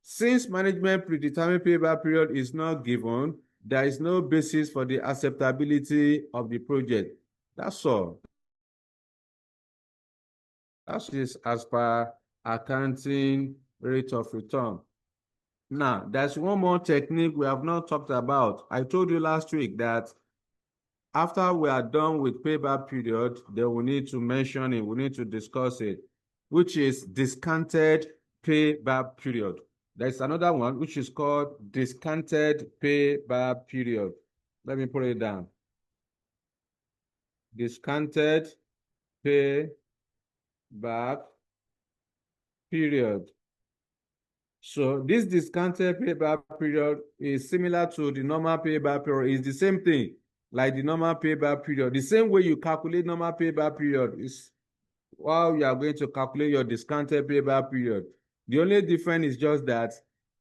since management predetermined payback period is not given, there is no basis for the acceptability of the project. That's all. That is as per accounting rate of return. Now, there's one more technique we have not talked about. I told you last week that after we are done with payback period, then we need to mention it, we need to discuss it, which is discounted payback period. There's another one which is called discounted payback period. Let me put it down. Discounted payback period. So this discounted payback period is similar to the normal payback period. It's the same thing like the normal payback period. The same way you calculate normal payback period is while you are going to calculate your discounted payback period. The only difference is just that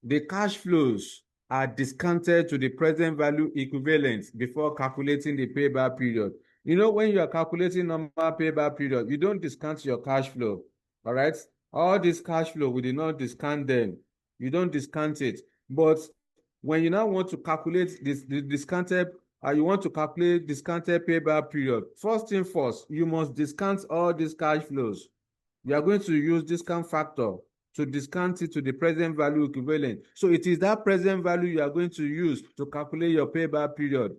the cash flows are discounted to the present value equivalent before calculating the payback period. You know, when you are calculating normal payback period, you don't discount your cash flow. All right. All this cash flow, we did not discount them. You don't discount it. But when you now want to calculate the discounted, you want to calculate discounted payback period, first thing first, you must discount all these cash flows. You are going to use discount factor to discount it to the present value equivalent. So it is that present value you are going to use to calculate your payback period.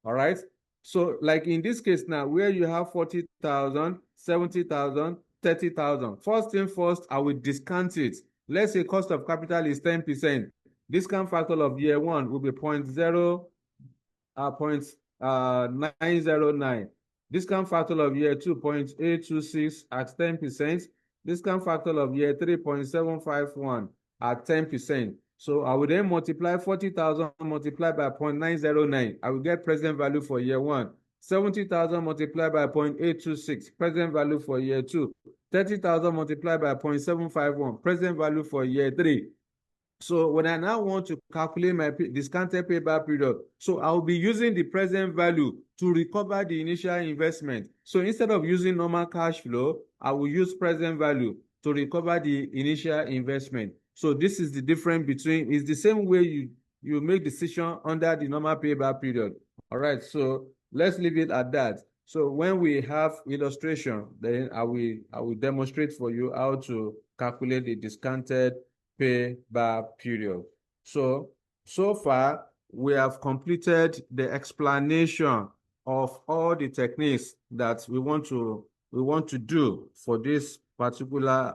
All right. So like in this case now, where you have 40,000, 70,000, 30,000. First thing first, I will discount it. Let's say cost of capital is 10%. Discount factor of year one will be 0.909. Discount factor of year 2, 0.826 at 10%. Discount factor of year 3, 0.751 at 10%. So I will then multiply 40,000 multiplied by 0.909. I will get present value for year one. 70,000 multiplied by 0.826, present value for year two. 30,000 multiplied by 0.751, present value for year three. So when I now want to calculate my discounted payback period, so I'll be using the present value to recover the initial investment. So instead of using normal cash flow, I will use present value to recover the initial investment. So this is the difference between, it's the same way you make decision under the normal payback period. All right, so let's leave it at that. So when we have illustration, then I will demonstrate for you how to calculate the discounted payback period. So far, we have completed the explanation of all the techniques that we want to do for this particular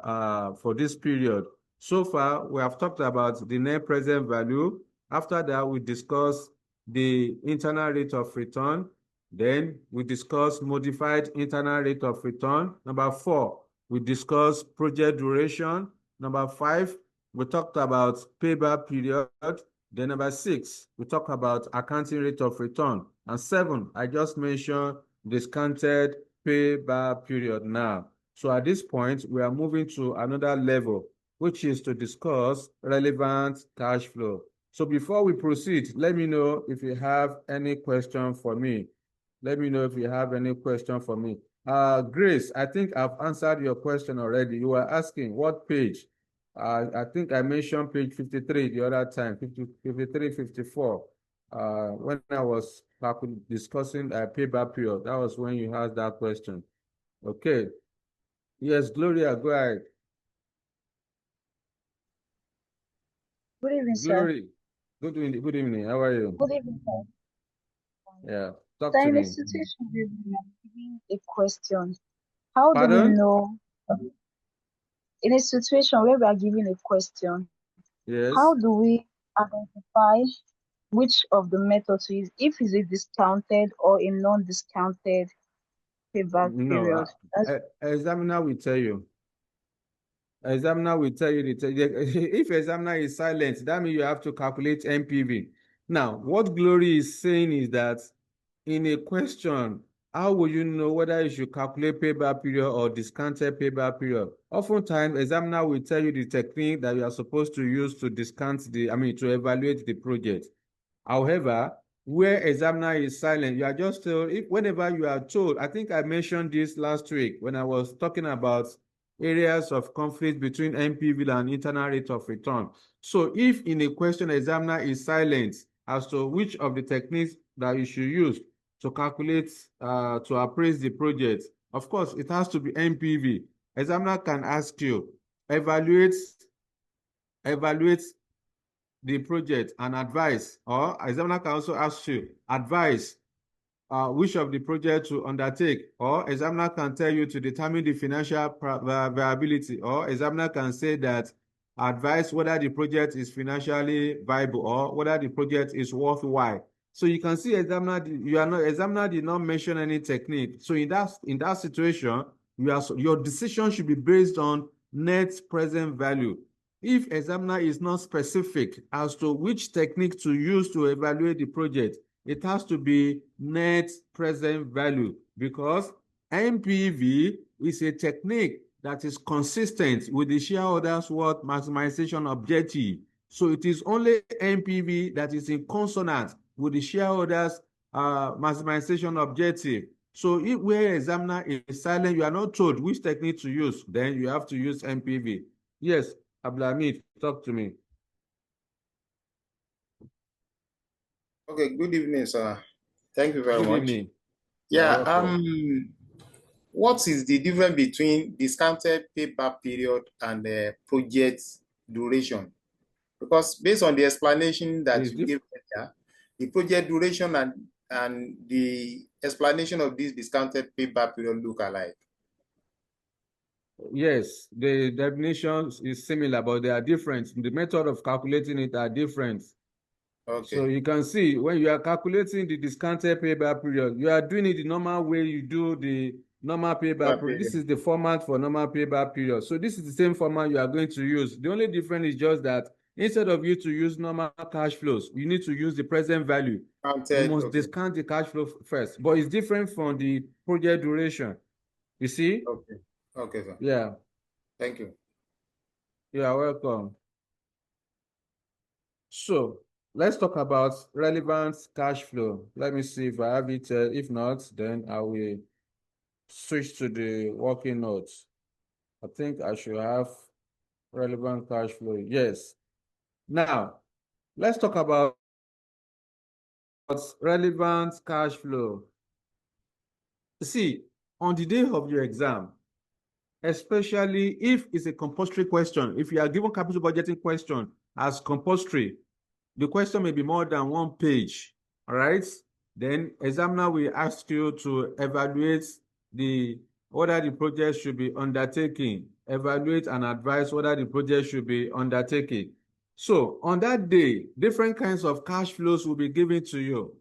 for this period. So far, we have talked about the net present value. After that, we discussed the internal rate of return. Then we discussed modified internal rate of return. Number 4, we discussed project duration. Number 5, we talked about payback period. Then number 6, we talked about accounting rate of return. And 7, I just mentioned discounted payback period now. So at this point, we are moving to another level, which is to discuss relevant cash flow. So before we proceed, let me know if you have any question for me. Let me know if you have any question for me. Grace, I think I've answered your question already. You were asking what page? I think I mentioned page 53 the other time, 53, 54. When I was discussing a payback period, that was when you asked that question. Okay. Yes, Gloria, go ahead. Good evening, sir. Glory, good evening. How are you? Good evening, sir. Yeah, talk So to in a me. situation where we are giving a question, how do we Pardon? know? In a situation where we are giving a question, Yes. how do we identify which of the methods to use, if it's a discounted or a non-discounted payback No, period? That's examiner will tell you. Examiner will tell you if examiner is silent, that means you have to calculate NPV. Now, what Glory is saying is that in a question, how will you know whether you should calculate payback period or discounted payback period? Oftentimes, examiner will tell you the technique that you are supposed to use to to evaluate the project. However, where examiner is silent, you are just told, whenever you are told, I think I mentioned this last week when I was talking about areas of conflict between NPV and internal rate of return. So if in a question examiner is silent as to which of the techniques that you should use to calculate, to appraise the project, of course, it has to be NPV. Examiner can ask you, evaluate the project and advise, or examiner can also ask you, advise which of the project to undertake, or examiner can tell you to determine the financial viability, or examiner can say that advise whether the project is financially viable or whether the project is worthwhile. So you can see examiner did not mention any technique. So in that situation, your decision should be based on net present value. if examiner is not specific as to which technique to use to evaluate the project, it has to be net present value, because NPV is a technique that is consistent with the shareholders' worth maximization objective. So it is only NPV that is in consonance with the shareholders' maximization objective. So if where examiner is silent, you are not told which technique to use, then you have to use NPV. Yes, Abdulhamid, talk to me. Okay, good evening, sir. Thank you very Good much. evening. Yeah, what is the difference between discounted payback period and project duration? Because based on the explanation that you gave earlier, the project duration and the explanation of this discounted payback period look alike. Yes, the definition is similar, but they are different. The method of calculating it are different. Okay. So you can see when you are calculating the discounted payback period, you are doing it the normal way you do the normal payback period. This is the format for normal payback period. So this is the same format you are going to use. The only difference is just that instead of you to use normal cash flows, you need to use the present value. You must discount the cash flow first, but it's different from the project duration. You see? Okay. Okay, sir. Yeah. Thank you. You are welcome. So let's talk about relevant cash flow. Let me see if I have it. If not, then I will switch to the working notes. I think I should have relevant cash flow. Yes. Now, let's talk about relevant cash flow. See, on the day of your exam, especially if it's a compulsory question, if you are given capital budgeting question as compulsory, the question may be more than one page, all right? Then examiner will ask you to evaluate whether the project should be undertaken, evaluate and advise whether the project should be undertaken. So on that day, different kinds of cash flows will be given to you.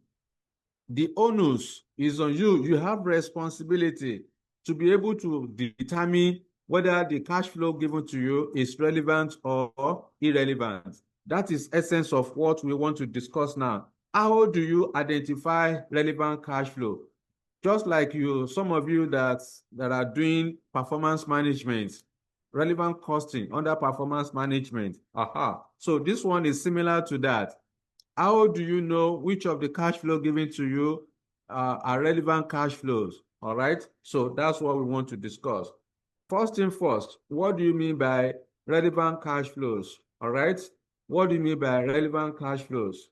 The onus is on you. You have responsibility to be able to determine whether the cash flow given to you is relevant or irrelevant. That is essence of what we want to discuss now. How do you identify relevant cash flow? Just like some of you that are doing performance management, relevant costing under performance management. So this one is similar to that. How do you know which of the cash flow given to you are relevant cash flows? All right. So that's what we want to discuss. First thing first, what do you mean by relevant cash flows? All right. What do you mean by relevant cash flows?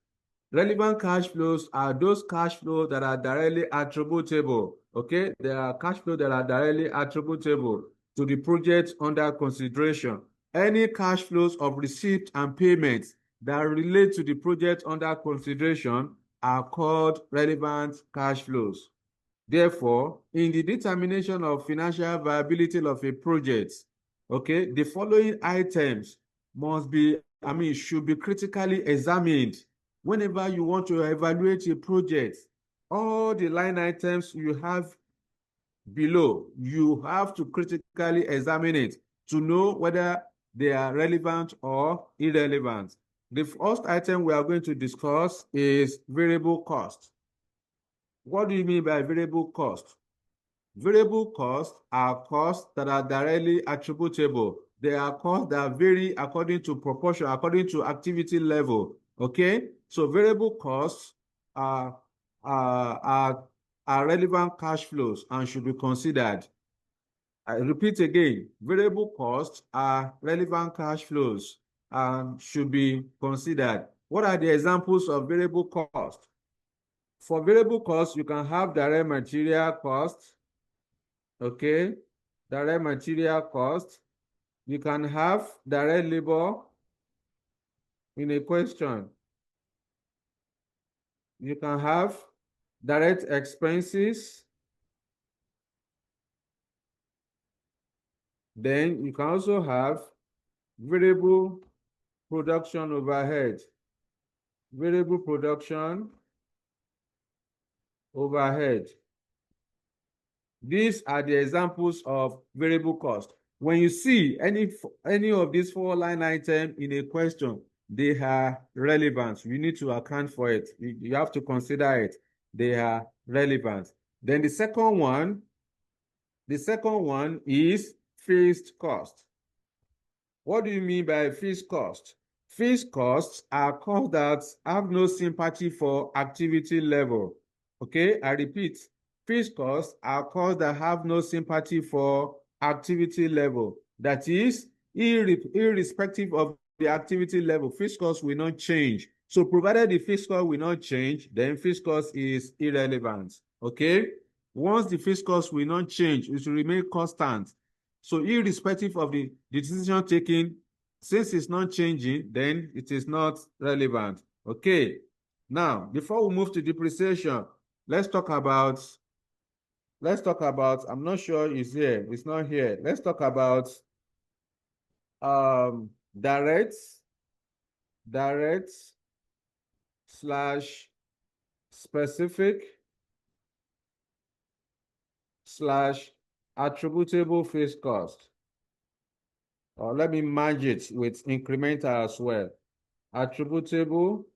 Relevant cash flows are those cash flows that are directly attributable. Okay. There are cash flows that are directly attributable to the project under consideration. Any cash flows of receipt and payments that relate to the project under consideration are called relevant cash flows. Therefore, in the determination of financial viability of a project, okay, the following items should be critically examined whenever you want to evaluate a project. All the line items you have below, you have to critically examine it to know whether they are relevant or irrelevant. The first item we are going to discuss is variable cost. What do you mean by variable cost? Variable costs are costs that are directly attributable. They are costs that vary according to proportion, according to activity level. Okay? So variable costs are relevant cash flows and should be considered. I repeat again, variable costs are relevant cash flows and should be considered. What are the examples of variable cost? For variable costs, you can have direct material cost, okay? Direct material cost. You can have direct labor in a question. You can have direct expenses. Then you can also have variable production overhead. Variable production overhead. These are the examples of variable cost. when you see any of these four line items in a question, they are relevant. You need to account for it. You have to consider it. They are relevant. Then the second one is fixed cost. What do you mean by fixed cost? Fixed costs are costs that have no sympathy for activity level. Okay, I repeat, fixed costs are costs that have no sympathy for activity level. That is, irrespective of the activity level, fixed costs will not change. So provided the fixed cost will not change, then fixed cost is irrelevant. Okay? Once the fixed cost will not change, it will remain constant. So irrespective of the decision taken, since it's not changing, then it is not relevant. Okay. Now, before we move to depreciation, let's talk about, I'm not sure it's here, it's not here. Let's talk about direct slash specific slash attributable fixed cost. Or let me merge it with incremental as well. Attributable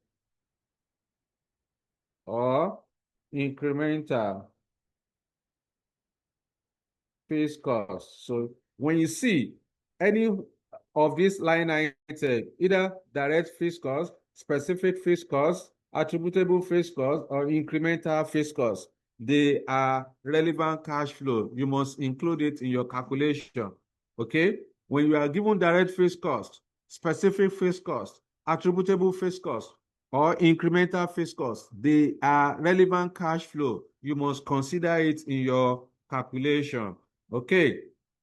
or incremental fixed cost. So when you see any of these line items, either direct fixed cost, specific fixed cost, attributable fixed cost, or incremental fixed cost, they are relevant cash flow. You must include it in your calculation. Okay? When you are given direct fixed cost, specific fixed cost, attributable fixed cost, or incremental fixed cost, they are relevant cash flow. You must consider it in your calculation. Okay,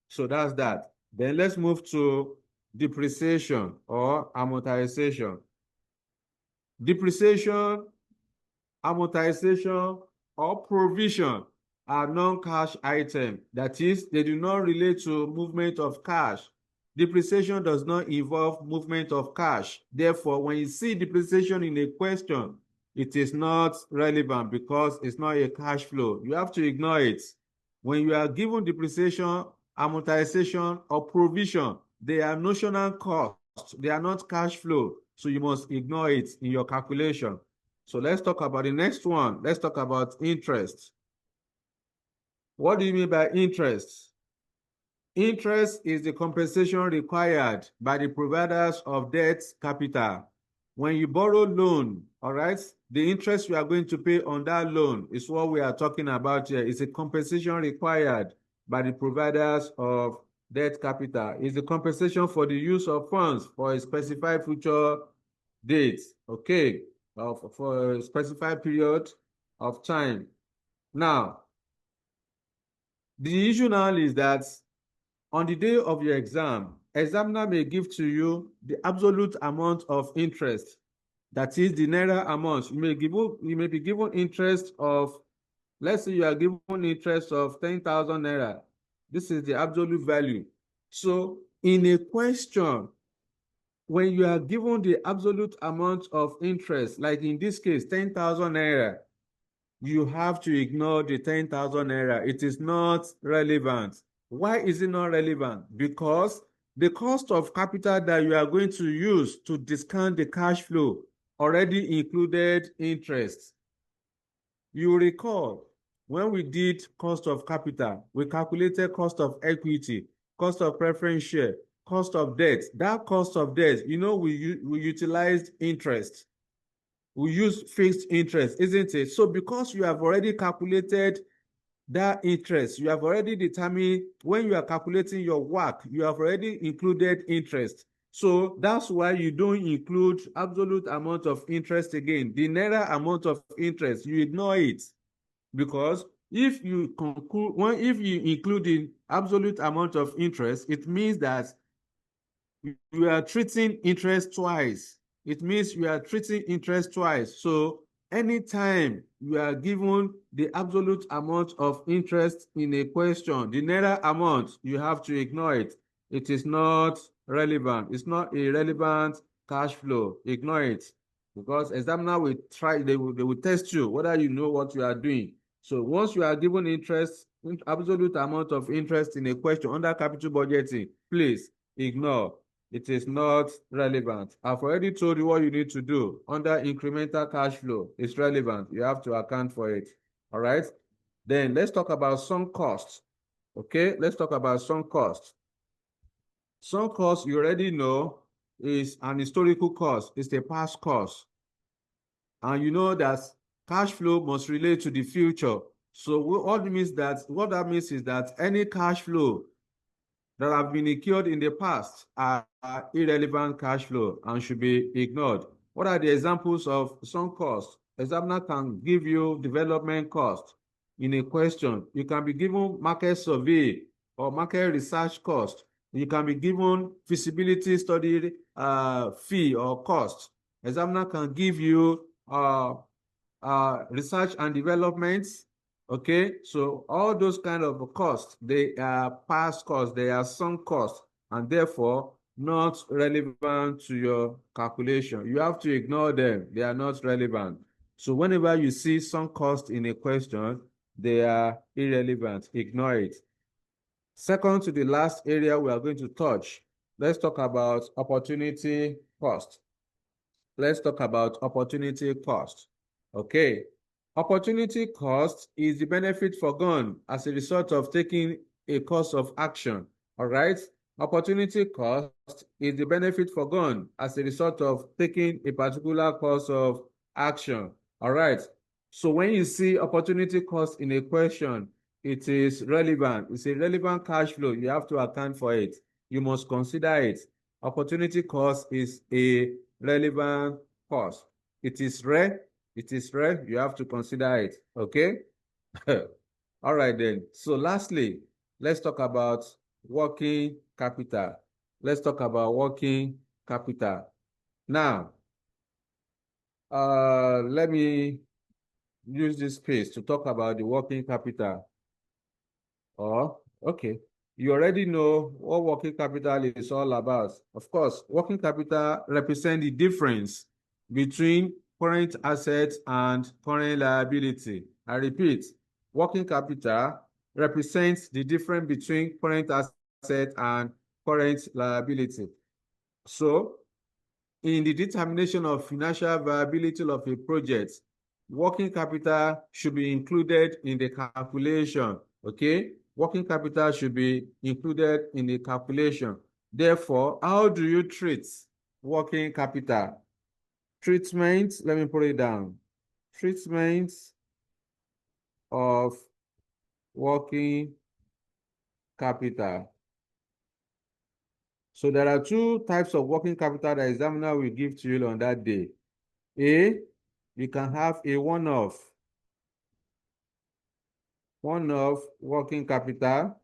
so that's that. Then let's move to depreciation or amortization. Depreciation, amortization, or provision are non-cash items. That is, they do not relate to movement of cash. Depreciation does not involve movement of cash. Therefore, when you see depreciation in a question, it is not relevant because it's not a cash flow. You have to ignore it. When you are given depreciation, amortization, or provision, they are notional costs. They are not cash flow. So you must ignore it in your calculation. So let's talk about the next one. Let's talk about interest. What do you mean by interest? Interest is the compensation required by the providers of debt capital. When you borrow loan, all right, the interest you are going to pay on that loan is what we are talking about here. It's a compensation required by the providers of debt capital. It's the compensation for the use of funds for a specified future date, okay, for a specified period of time. Now, the issue now is that on the day of your exam, examiner may give to you the absolute amount of interest. That is the naira amount. You may be given interest of, let's say you are given interest of 10,000 naira. This is the absolute value. So in a question, when you are given the absolute amount of interest, like in this case, 10,000 naira, you have to ignore the 10,000 naira. It is not relevant. Why is it not relevant? Because the cost of capital that you are going to use to discount the cash flow already included interest. You recall when we did cost of capital, we calculated cost of equity, cost of preference share, cost of debt. That cost of debt, you know, we utilized interest. We use fixed interest, isn't it? So because you have already calculated that interest, you have already determined when you are calculating your work, you have already included interest. So that's why you don't include absolute amount of interest again. The naira amount of interest, you ignore it. Because if you include the absolute amount of interest, it means that you are treating interest twice. It means you are treating interest twice. So anytime you are given the absolute amount of interest in a question, the naira amount, you have to ignore it. It is not relevant. It's not a relevant cash flow. Ignore it. Because examiner will try, they will test you whether you know what you are doing. So once you are given interest absolute amount of interest in a question under capital budgeting, please ignore. It is not relevant. I've already told you what you need to do under incremental cash flow. It's relevant. You have to account for it. All right. Then let's talk about sunk costs. Okay, let's talk about sunk costs. Sunk costs, you already know, is an historical cost. It's a past cost. And you know that cash flow must relate to the future. So what that means is that any cash flow that have been incurred in the past are irrelevant cash flow and should be ignored. What are the examples of sunk costs? Examiner can give you development cost in a question. You can be given market survey or market research cost. You can be given feasibility study fee or cost. Examiner can give you research and development. Okay, so all those kind of costs, they are past costs, they are sunk costs, and therefore not relevant to your calculation. You have to ignore them. They are not relevant. So whenever you see sunk cost in a question, they are irrelevant. Ignore it. Second to the last area we are going to touch, let's talk about opportunity cost. Let's talk about opportunity cost. Okay. Opportunity cost is the benefit forgone as a result of taking a course of action. All right. Opportunity cost is the benefit forgone as a result of taking a particular course of action. All right. So when you see opportunity cost in a question, it is relevant. It's a relevant cash flow. You have to account for it. You must consider it. Opportunity cost is a relevant cost. It is rare. It is rare. You have to consider it. Okay. All right then. So lastly, let's talk about working capital. Let's talk about working capital. Now, let me use this space to talk about the working capital. Oh, okay. You already know what working capital is all about. Of course, working capital represents the difference between current assets and current liability. I repeat, working capital represents the difference between current asset and current liability. So, in the determination of financial viability of a project, working capital should be included in the calculation, okay? Working capital should be included in the calculation. Therefore, how do you treat working capital? Treatment, let me put it down. Treatment of working capital. So there are two types of working capital that examiner will give to you on that day. A, you can have a one-off working capital.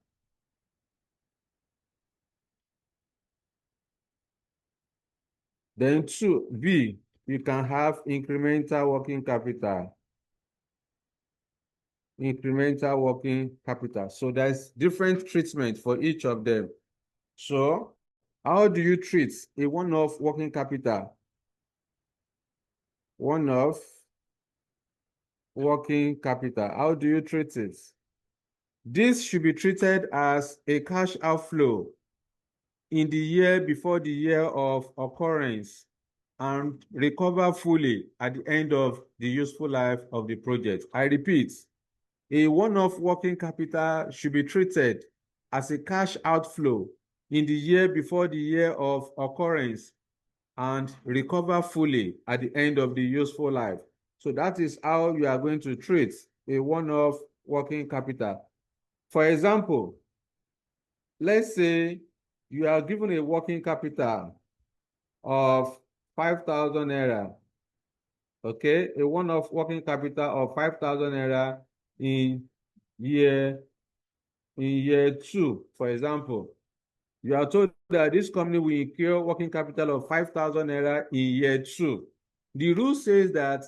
Then two, B, you can have incremental working capital. Incremental working capital. So there's different treatment for each of them. So how do you treat a one-off working capital? One-off working capital. How do you treat it? This should be treated as a cash outflow in the year before the year of occurrence and recover fully at the end of the useful life of the project. I repeat, a one-off working capital should be treated as a cash outflow in the year before the year of occurrence and recover fully at the end of the useful life. So that is how you are going to treat a one-off working capital. For example, let's say you are given a working capital of 5,000 naira. Okay, a one-off working capital of 5,000 naira in year 2, for example. You are told that this company will incur working capital of 5,000 naira in year 2. The rule says that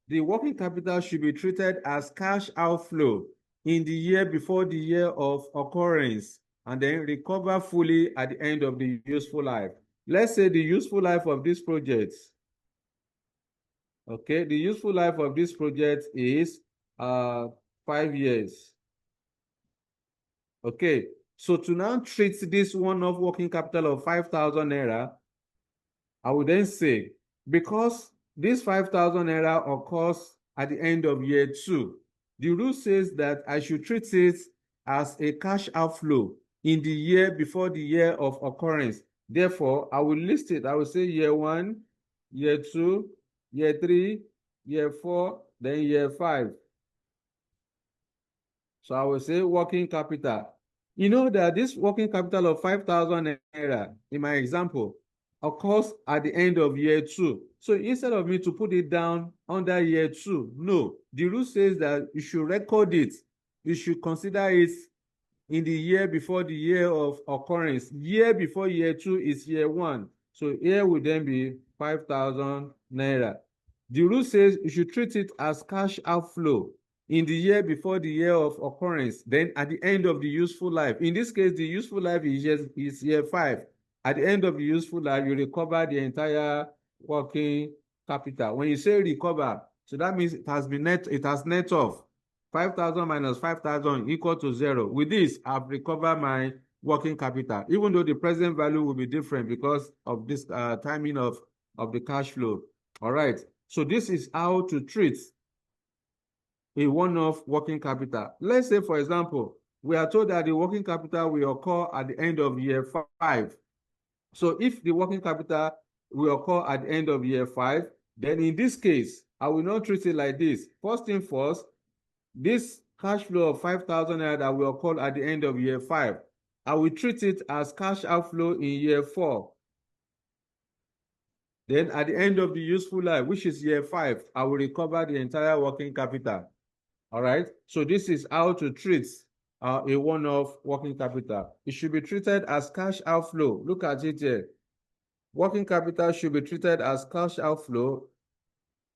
the working capital should be treated as cash outflow in the year before the year of occurrence and then recover fully at the end of the useful life. Let's say the useful life of this project. Okay, the useful life of this project is 5 years. Okay, so to now treat this one-off working capital of 5,000 naira, I would then say, because this 5,000 naira occurs at the end of year 2, the rule says that I should treat it as a cash outflow in the year before the year of occurrence. Therefore, I will list it. I will say year 1, year 2, year 3, year 4, then year 5. So I will say working capital. You know that this working capital of 5,000 naira in my example occurs at the end of year 2. So instead of me to put it down under year 2, no, the rule says that you should record it. You should consider it in the year before the year of occurrence. Year before year 2 is year 1. So here would then be 5,000 naira. The rule says you should treat it as cash outflow in the year before the year of occurrence, then at the end of the useful life. In this case, the useful life is year 5. At the end of the useful life, you recover the entire working capital. When you say recover, so that means it has net off. 5,000 minus 5,000 equal to 0. With this, I've recovered my working capital, even though the present value will be different because of this timing of the cash flow. All right. So this is how to treat a one-off working capital. Let's say, for example, we are told that the working capital will occur at the end of year 5. So if the working capital will occur at the end of year 5, then in this case, I will not treat it like this. First thing first, this cash flow of 5,000 naira that will occur at the end of year 5, I will treat it as cash outflow in year 4. Then at the end of the useful life, which is year 5, I will recover the entire working capital. All right. So this is how to treat a one-off working capital. It should be treated as cash outflow. Look at it here. Working capital should be treated as cash outflow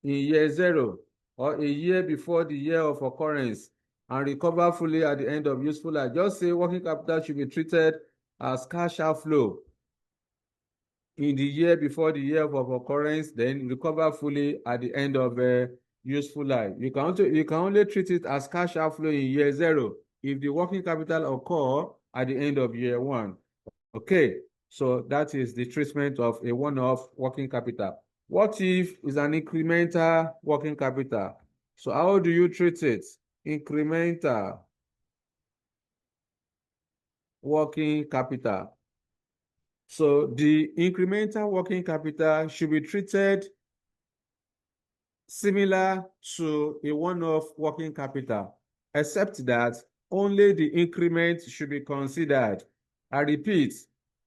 in year 0 or a year before the year of occurrence and recover fully at the end of useful life. Just say working capital should be treated as cash outflow in the year before the year of occurrence, then recover fully at the end of useful life. You can only treat it as cash outflow in year 0 if the working capital occur at the end of year 1. Okay, so that is the treatment of a one-off working capital. What if it's an incremental working capital? So how do you treat it? Incremental working capital. So the incremental working capital should be treated similar to a one-off working capital, except that only the increment should be considered. I repeat,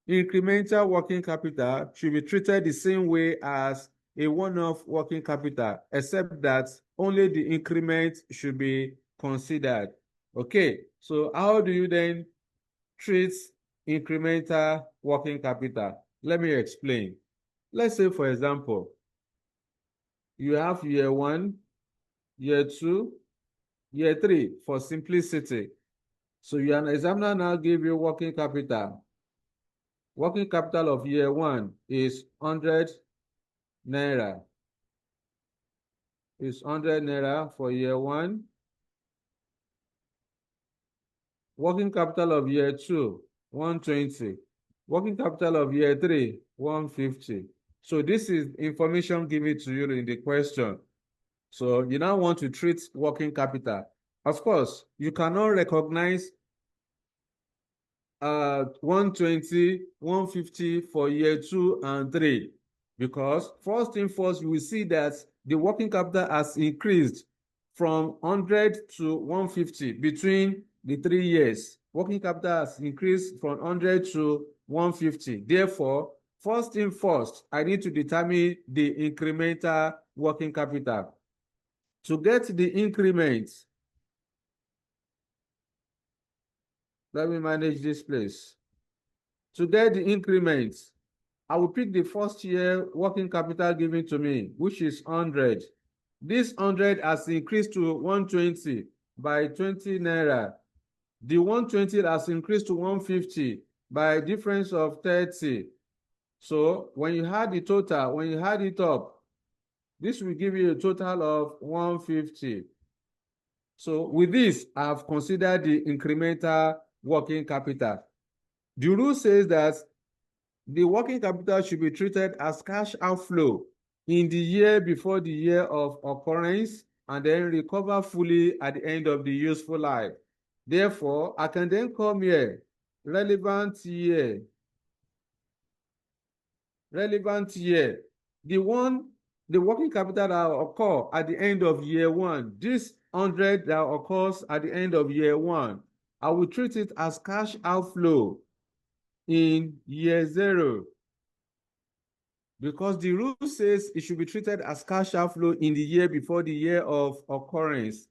incremental working capital should be treated the same way as a one-off working capital, except that only the increment should be considered. Okay, so how do you then treat incremental working capital? Let me explain. Let's say, for example, you have year 1, year 2, year 3 for simplicity. So your examiner now give you working capital. Working capital of year 1 is 100 naira. It's 100 naira for year 1. Working capital of year 2, 120. Working capital of year 3, 150. So this is information given to you in the question. So you now want to treat working capital. Of course, you cannot recognize 120, 150 for year 2 and 3 because first thing first, you will see that the working capital has increased from 100 to 150 between the 3 years. Working capital has increased from 100 to 150. Therefore, first thing first, I need to determine the incremental working capital. To get the increment, let me manage this place. To get the increment, I will pick the first year working capital given to me, which is 100. This 100 has increased to 120 by 20 naira. The 120 has increased to 150 by a difference of 30. So when you add the total, when you add it up, this will give you a total of 150. So with this, I've considered the incremental working capital. The rule says that the working capital should be treated as cash outflow in the year before the year of occurrence and then recover fully at the end of the useful life. Therefore, I can then come here, relevant year. The working capital that occur at the end of year one, this 100 that occurs at the end of year one, I will treat it as cash outflow in year 0. Because the rule says it should be treated as cash outflow in the year before the year of occurrence.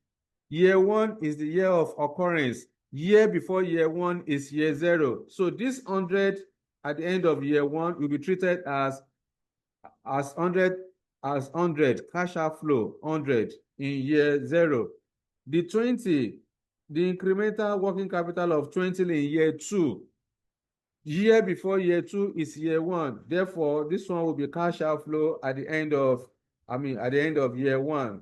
Year 1 is the year of occurrence. Year before year 1 is year 0. So this 100 at the end of year 1 will be treated as 100 cash outflow 100 in year 0. The 20, the incremental working capital of 20 in year 2. Year before year 2 is year 1. Therefore, this one will be cash outflow at the end of year 1.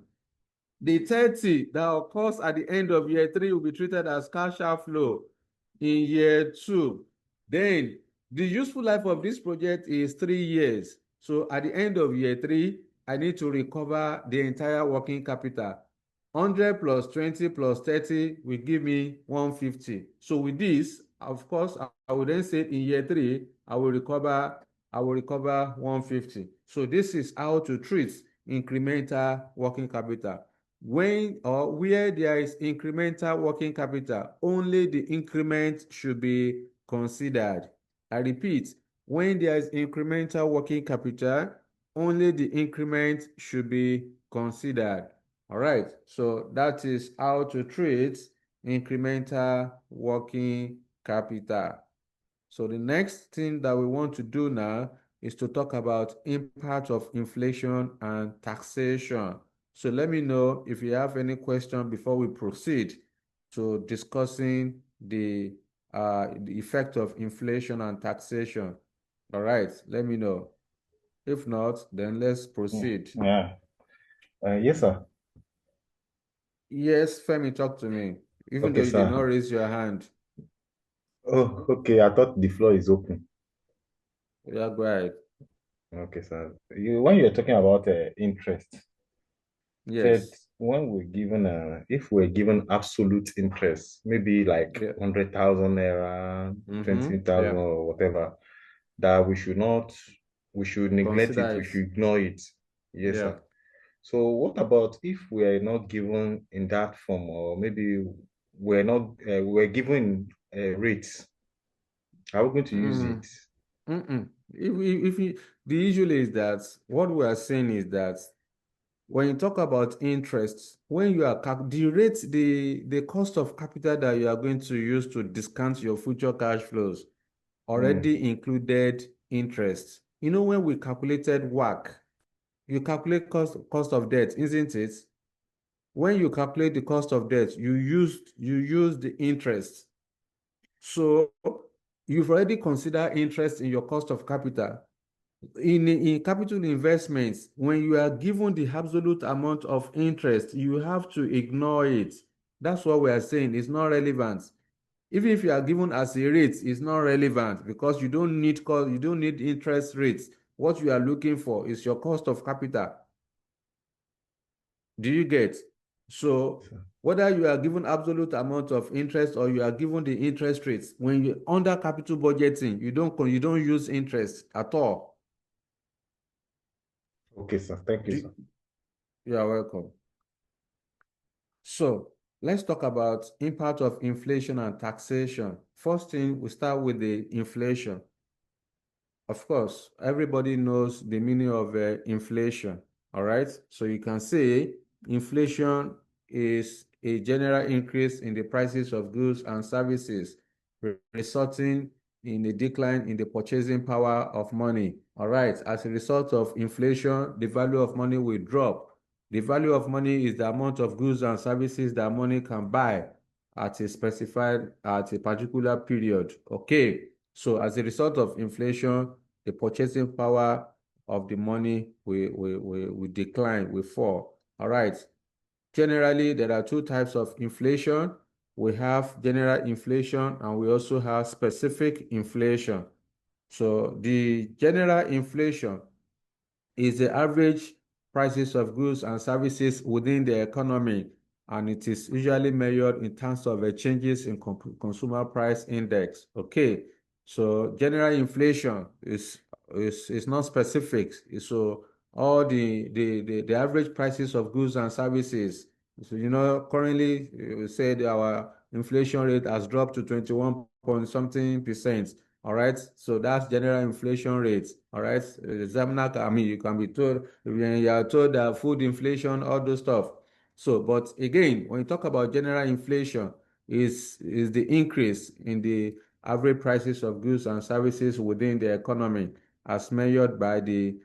The 30 that occurs at the end of year 3 will be treated as cash outflow in year 2. Then the useful life of this project is 3 years. So at the end of year 3, I need to recover the entire working capital. 100 plus 20 plus 30 will give me 150. So with this, of course, I will then say in year 3, I will recover 150. So this is how to treat incremental working capital. When or where there is incremental working capital, only the increment should be considered. I repeat, when there is incremental working capital, only the increment should be considered. All right, so that is how to treat incremental working capital. So the next thing that we want to do now is to talk about impact of inflation and taxation. So let me know if you have any question before we proceed to discussing the effect of inflation and taxation. All right, let me know. If not, then let's proceed. Yeah. Yes, sir. Yes, Femi, talk to me. Even though Okay, you did sir. not raise your hand. Oh, okay. I thought the floor is open. Yeah, go ahead. Okay, sir. When you're talking about interest, said Yes. when we're given if we're given absolute interest, maybe like Yeah. 100,000 naira, 20,000 Yeah. or whatever, that we should neglect Consider it, we it. should ignore it. Yes, Yeah. sir. So what about if we are not given in that form, or maybe we're not we're given rates? Are we going to use Mm. it? The issue is that what we are saying is that when you talk about interest, when you are the cost of capital that you are going to use to discount your future cash flows already included interest. You know, when we calculated WACC, you calculate cost of debt, isn't it? When you calculate the cost of debt, you use the interest. So you've already considered interest in your cost of capital. In capital investments, when you are given the absolute amount of interest, you have to ignore it. That's what we are saying. It's not relevant. Even if you are given as a rate, it's not relevant because you don't need interest rates. What you are looking for is your cost of capital. Do you get? So whether you are given absolute amount of interest or you are given the interest rates, when you under capital budgeting, you don't use interest at all. Okay, sir. Thank you, sir. You are welcome. So let's talk about impact of inflation and taxation. First thing, we start with the inflation. Of course, everybody knows the meaning of inflation, all right? So you can say inflation is a general increase in the prices of goods and services, resulting in a decline in the purchasing power of money, all right? As a result of inflation, the value of money will drop. The value of money is the amount of goods and services that money can buy at a particular period, okay? So as a result of inflation, the purchasing power of the money will decline, will fall. All right. Generally, there are two types of inflation. we have general inflation, and we also have specific inflation. So the general inflation is the average prices of goods and services within the economy, and it is usually measured in terms of changes in consumer price index. Okay, so general inflation is not specific. So all the average prices of goods and services. So currently we said our inflation rate has dropped to 21 point something percent. All right, so that's general inflation rate. All right, examiner, I mean, you can be told when you are told that food inflation, all those stuff. So, but again, when you talk about general inflation, is the increase in the average prices of goods and services within the economy as measured by the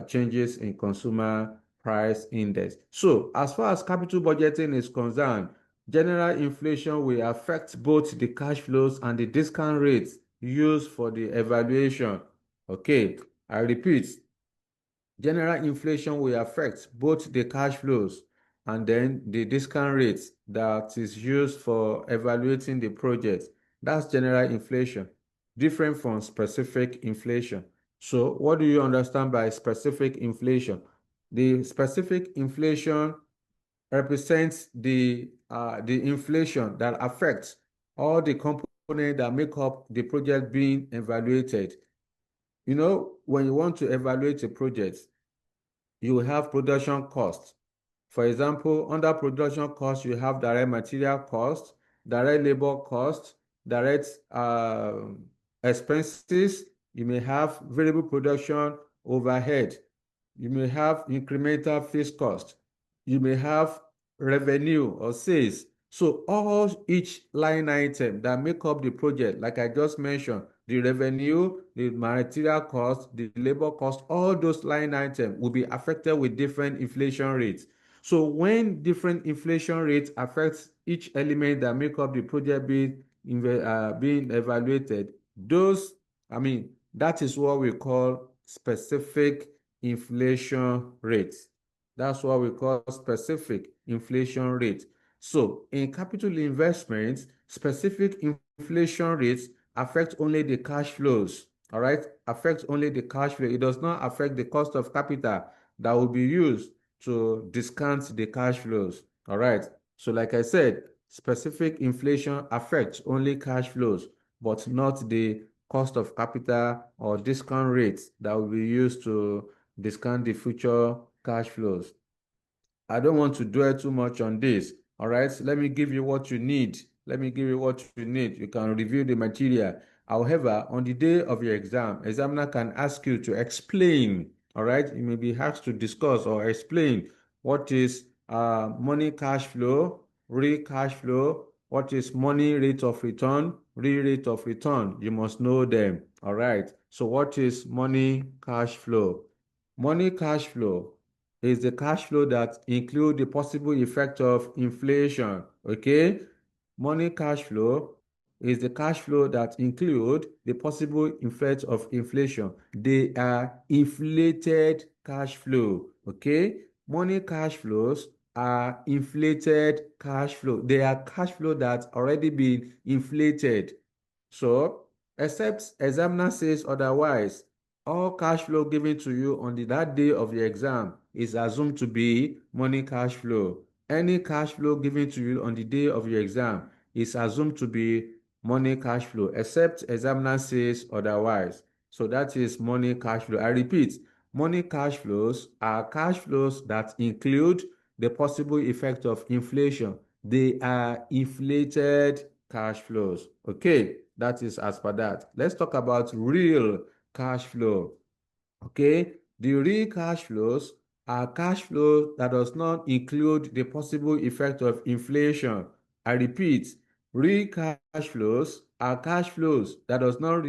changes in consumer price index. So, as far as capital budgeting is concerned, general inflation will affect both the cash flows and the discount rates used for the evaluation. Okay, I repeat, general inflation will affect both the cash flows and then the discount rates that is used for evaluating the project. That's general inflation, different from specific inflation. So, what do you understand by specific inflation? The specific inflation represents the inflation that affects all the components that make up the project being evaluated. When you want to evaluate a project, you have production costs. For example, under production cost, you have direct material cost, direct labor cost, direct expenses. You may have variable production overhead. You may have incremental fixed cost. You may have revenue or sales. So each line item that make up the project, like I just mentioned, the revenue, the material cost, the labor cost, all those line items will be affected with different inflation rates. So when different inflation rates affect each element that make up the project being evaluated, that is what we call specific inflation rates. That's what we call specific inflation rate. So in capital investments, specific inflation rates affect only the cash flows. All right, affects only the cash flow. It does not affect the cost of capital that will be used to discount the cash flows. All right, so like I said, specific inflation affects only cash flows, but not the cost of capital or discount rates that will be used to discount the future cash flows. I don't want to dwell too much on this. All right, so let me give you what you need. Let me give you what you need. You can review the material. However, on the day of your exam, examiner can ask you to explain. All right, you may be asked to discuss or explain what is money cash flow, real cash flow, what is money rate of return, real rate of return. You must know them. All right, so what is money cash flow? Money cash flow is the cash flow that include the possible effect of inflation. Okay, money cash flow is the cash flow that include the possible effect of inflation. They are inflated cash flow. Okay, money cash flows are inflated cash flow. They are cash flow that already been inflated. So, except examiner says otherwise, all cash flow given to you on that day of your exam is assumed to be money cash flow. Any cash flow given to you on the day of your exam is assumed to be money cash flow, except examiner says otherwise. So that is money cash flow. I repeat, money cash flows are cash flows that include the possible effect of inflation. They are inflated cash flows. Okay, that is as per that. Let's talk about real cash flow. Okay, the real cash flows are cash flow that does not include the possible effect of inflation. I repeat, real cash flows are cash flows that does not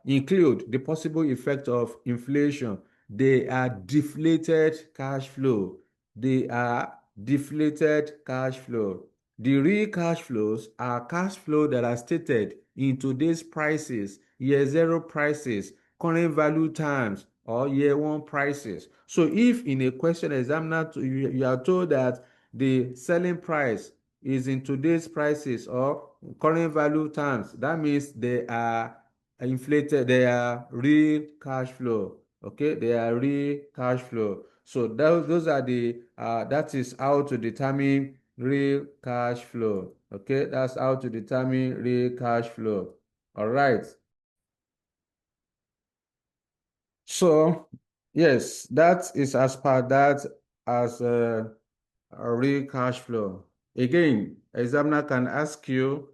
include the possible effect of inflation. They are deflated cash flow. They are deflated cash flow. The real cash flows are cash flow that are stated in today's prices, year zero prices, current value terms, or year one prices. So if in a question examiner you are told that the selling price is in today's prices or current value terms. That means they are inflated, they are real cash flow. Okay, they are real cash flow. So those are the that is how to determine real cash flow. Okay, that's how to determine real cash flow. All right. So yes, that is as per that as a real cash flow. Again, examiner can ask you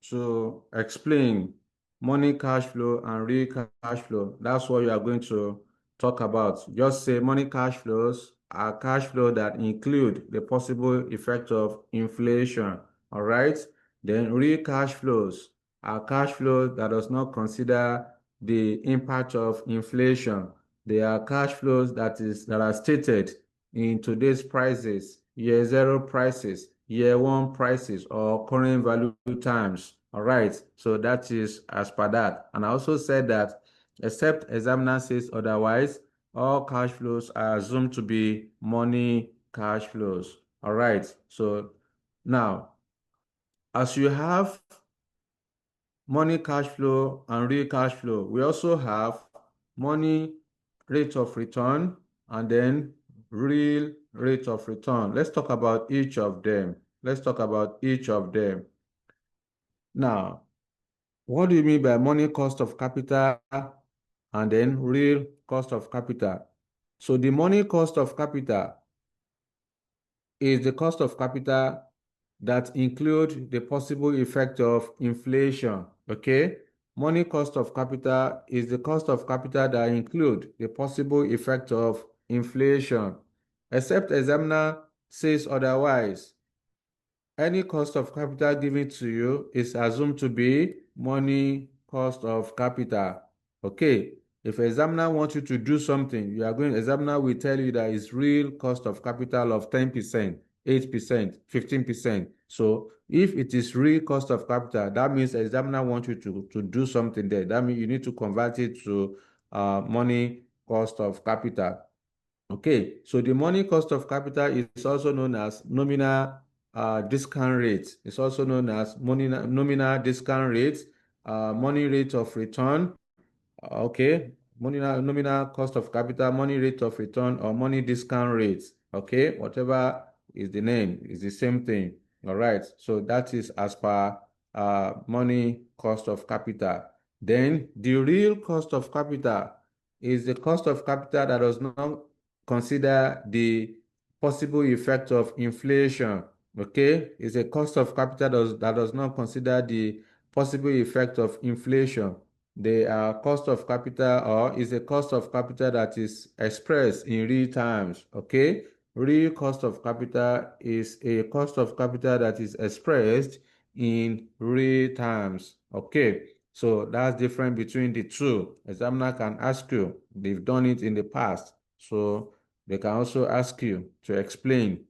to explain money cash flow and real cash flow. That's what you are going to talk about. Just say money cash flows are cash flow that include the possible effect of inflation. All right. Then real cash flows are cash flow that does not consider the impact of inflation. They are cash flows that are stated in today's prices, year zero prices, year one prices, or current value times. All right, so that is as per that. And I also said that except examiner says otherwise, all cash flows are assumed to be money cash flows. All right, so now as you have money cash flow and real cash flow, we also have money rate of return and then real rate of return. Let's talk about each of them. Let's talk about each of them. Now, what do you mean by money cost of capital and then real cost of capital? So the money cost of capital is the cost of capital that include the possible effect of inflation. Okay, money cost of capital is the cost of capital that include the possible effect of inflation, except examiner says otherwise. Any cost of capital given to you is assumed to be money cost of capital. Okay, if examiner wants you to do something, examiner will tell you that it's real cost of capital of 10%, 8%, 15%. So if it is real cost of capital, that means examiner wants you to do something there. That means you need to convert it to money cost of capital. Okay, so the money cost of capital is also known as nominal discount rate. It's also known as nominal discount rate, money rate of return. Okay, nominal cost of capital, money rate of return, or money discount rate. Okay, whatever is the name, is the same thing. All right, so that is as per money cost of capital. Then the real cost of capital is the cost of capital that does not consider the possible effect of inflation. Okay, it's a cost of capital that does not consider the possible effect of inflation. The cost of capital or is a cost of capital that is expressed in real terms. Okay, real cost of capital is a cost of capital that is expressed in real terms. Okay, so that's different between the two. Examiner can ask you, they've done it in the past, so they can also ask you to explain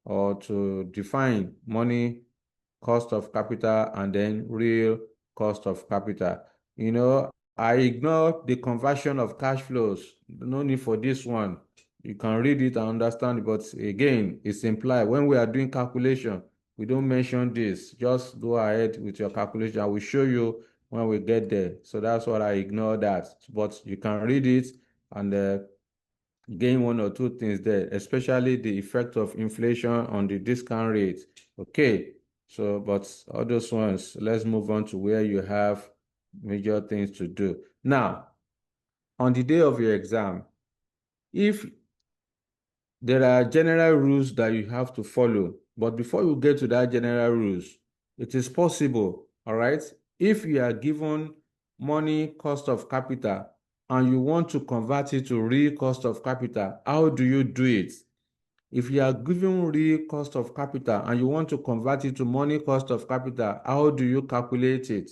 or to define money cost of capital and then real cost of capital. I ignore the conversion of cash flows. No need for this one. You can read it and understand, but again, it's implied. When we are doing calculation, we don't mention this. Just go ahead with your calculation. I will show you when we get there. So that's what I ignore that. But you can read it and gain one or two things there, especially the effect of inflation on the discount rate. Okay, so but all those ones, let's move on to where you have major things to do. Now, on the day of your exam, if there are general rules that you have to follow, but before you get to that general rules, it is possible, all right, if you are given money cost of capital and you want to convert it to real cost of capital, how do you do it? If you are given real cost of capital and you want to convert it to money cost of capital, how do you calculate it?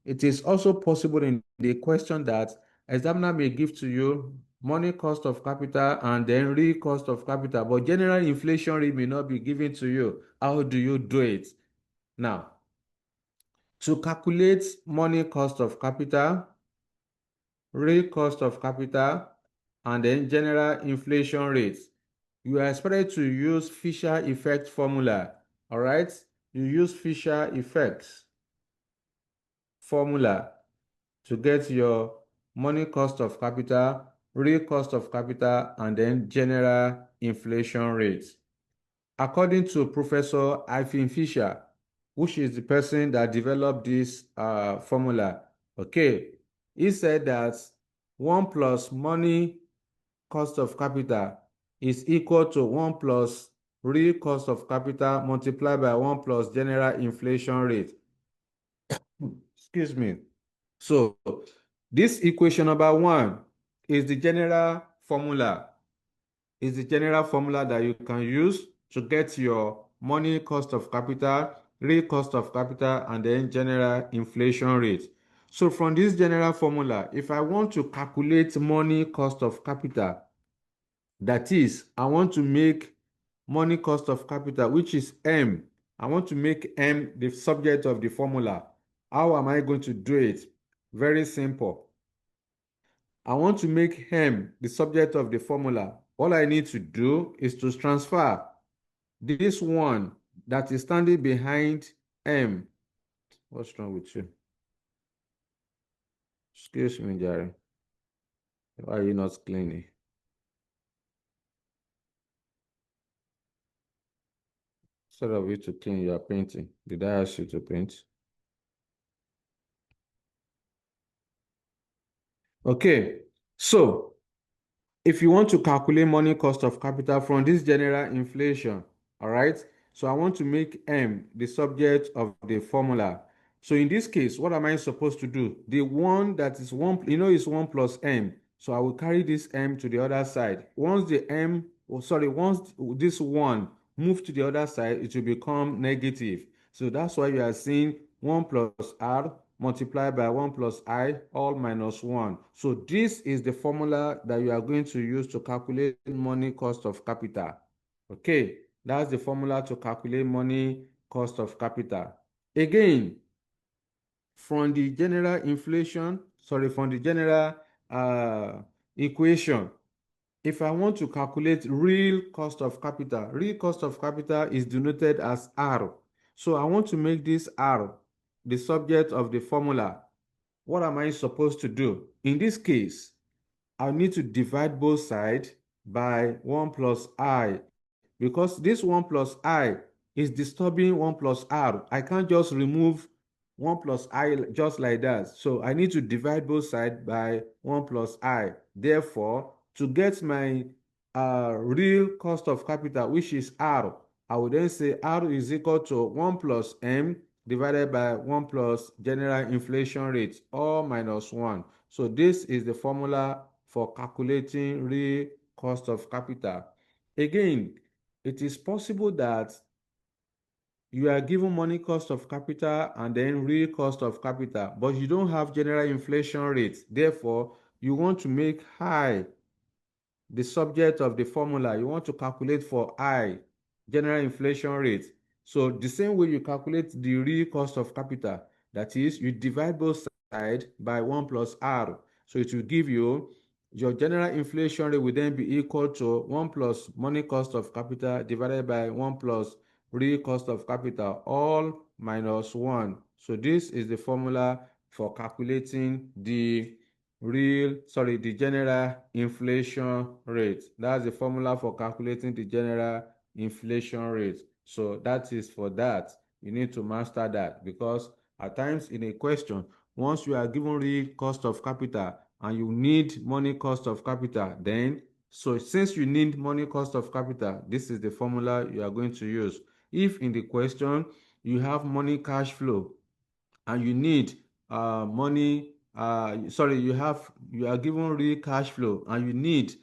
It is also possible in the question that examiner may give to you money cost of capital and then real cost of capital, but general inflation rate may not be given to you. How do you do it? Now, to calculate money cost of capital, real cost of capital, and then general inflation rates, you are expected to use Fisher effect formula. All right. you use Fisher effects formula to get your money cost of capital, real cost of capital, and then general inflation rate. According to Professor Ivan Fisher, which is the person that developed this formula, okay, he said that 1 plus money cost of capital is equal to 1 plus real cost of capital multiplied by 1 plus general inflation rate. Excuse me. So this equation number 1 is the general formula. Is the general formula that you can use to get your money cost of capital, real cost of capital, and then general inflation rate. So from this general formula, if I want to calculate money cost of capital, that is, I want to make money cost of capital, which is M. I want to make M the subject of the formula. How am I going to do it? Very simple. I want to make M the subject of the formula. All I need to do is to transfer this one that is standing behind M. What's wrong with you? Excuse me, Jerry. Why are you not cleaning? Instead of you to clean, you are painting. Did I ask you to paint? Okay, so if you want to calculate money cost of capital from this general inflation, all right? So I want to make M the subject of the formula. So in this case, what am I supposed to do? The one that is 1, is 1 plus M. So I will carry this M to the other side. Once the M, once this 1 move to the other side, it will become negative. So that's why you are seeing 1 plus R multiplied by 1 plus I all minus 1. So this is the formula that you are going to use to calculate money cost of capital. Okay, that's the formula to calculate money cost of capital. Again, from the general equation, if I want to calculate real cost of capital is denoted as R. So I want to make this R the subject of the formula. What am I supposed to do? In this case, I need to divide both sides by 1 plus I, because this 1 plus I is disturbing 1 plus R. I can't just remove 1 plus I just like that. So I need to divide both sides by 1 plus I. Therefore, to get my real cost of capital, which is R, I would then say R is equal to 1 plus M divided by 1 plus general inflation rate, all minus 1. So this is the formula for calculating real cost of capital. Again, it is possible that you are given money cost of capital and then real cost of capital, but you don't have general inflation rate. Therefore, you want to make high the subject of the formula. You want to calculate for I, general inflation rate. So the same way you calculate the real cost of capital, that is, you divide both sides by 1 plus R. So it will give you your general inflation rate will then be equal to 1 plus money cost of capital divided by 1 plus real cost of capital, all minus 1. So this is the formula for calculating the general inflation rate. That's the formula for calculating the general inflation rate. So that is for that. You need to master that, because at times in a question, once you are given real cost of capital and you need money cost of capital, then so since you need money cost of capital, this is the formula you are going to use. If in the question you have money cash flow and you need you are given real cash flow and you need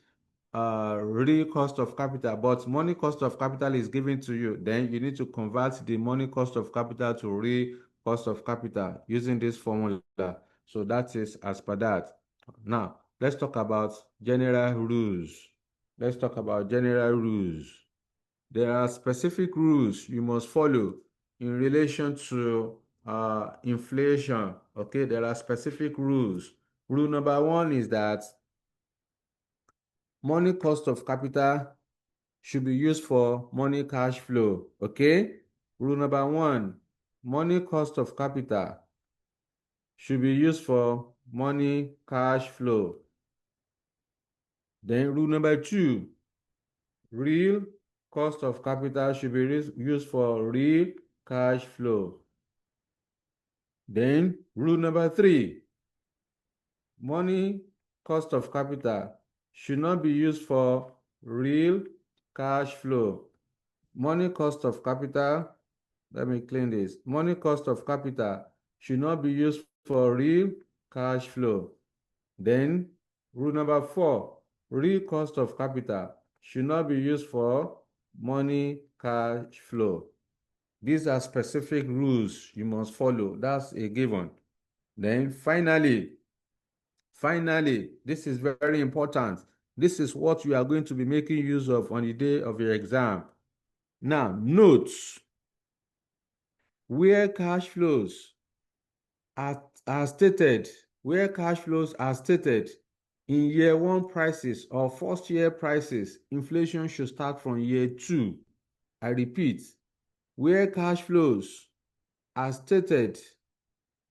real cost of capital, but money cost of capital is given to you, then you need to convert the money cost of capital to real cost of capital using this formula. So that is as per that. Now let's talk about general rules. There are specific rules you must follow in relation to inflation. Okay, there are specific rules. Rule number 1 is that money cost of capital should be used for money cash flow. Okay, Rule number one, money cost of capital should be used for money cash flow. Then rule number two, real cost of capital should be used for real cash flow. Then rule number three, money cost of capital should not be used for real cash flow. Money cost of capital, let me clean this. Money cost of capital should not be used for real cash flow. Then rule number four, real cost of capital should not be used for money cash flow. These are specific rules you must follow. That's a given. Then finally, this is very important. This is what you are going to be making use of on the day of your exam. Now, notes where cash flows are stated, where cash flows are stated in year one prices or first year prices, inflation should start from year two. I repeat, where cash flows are stated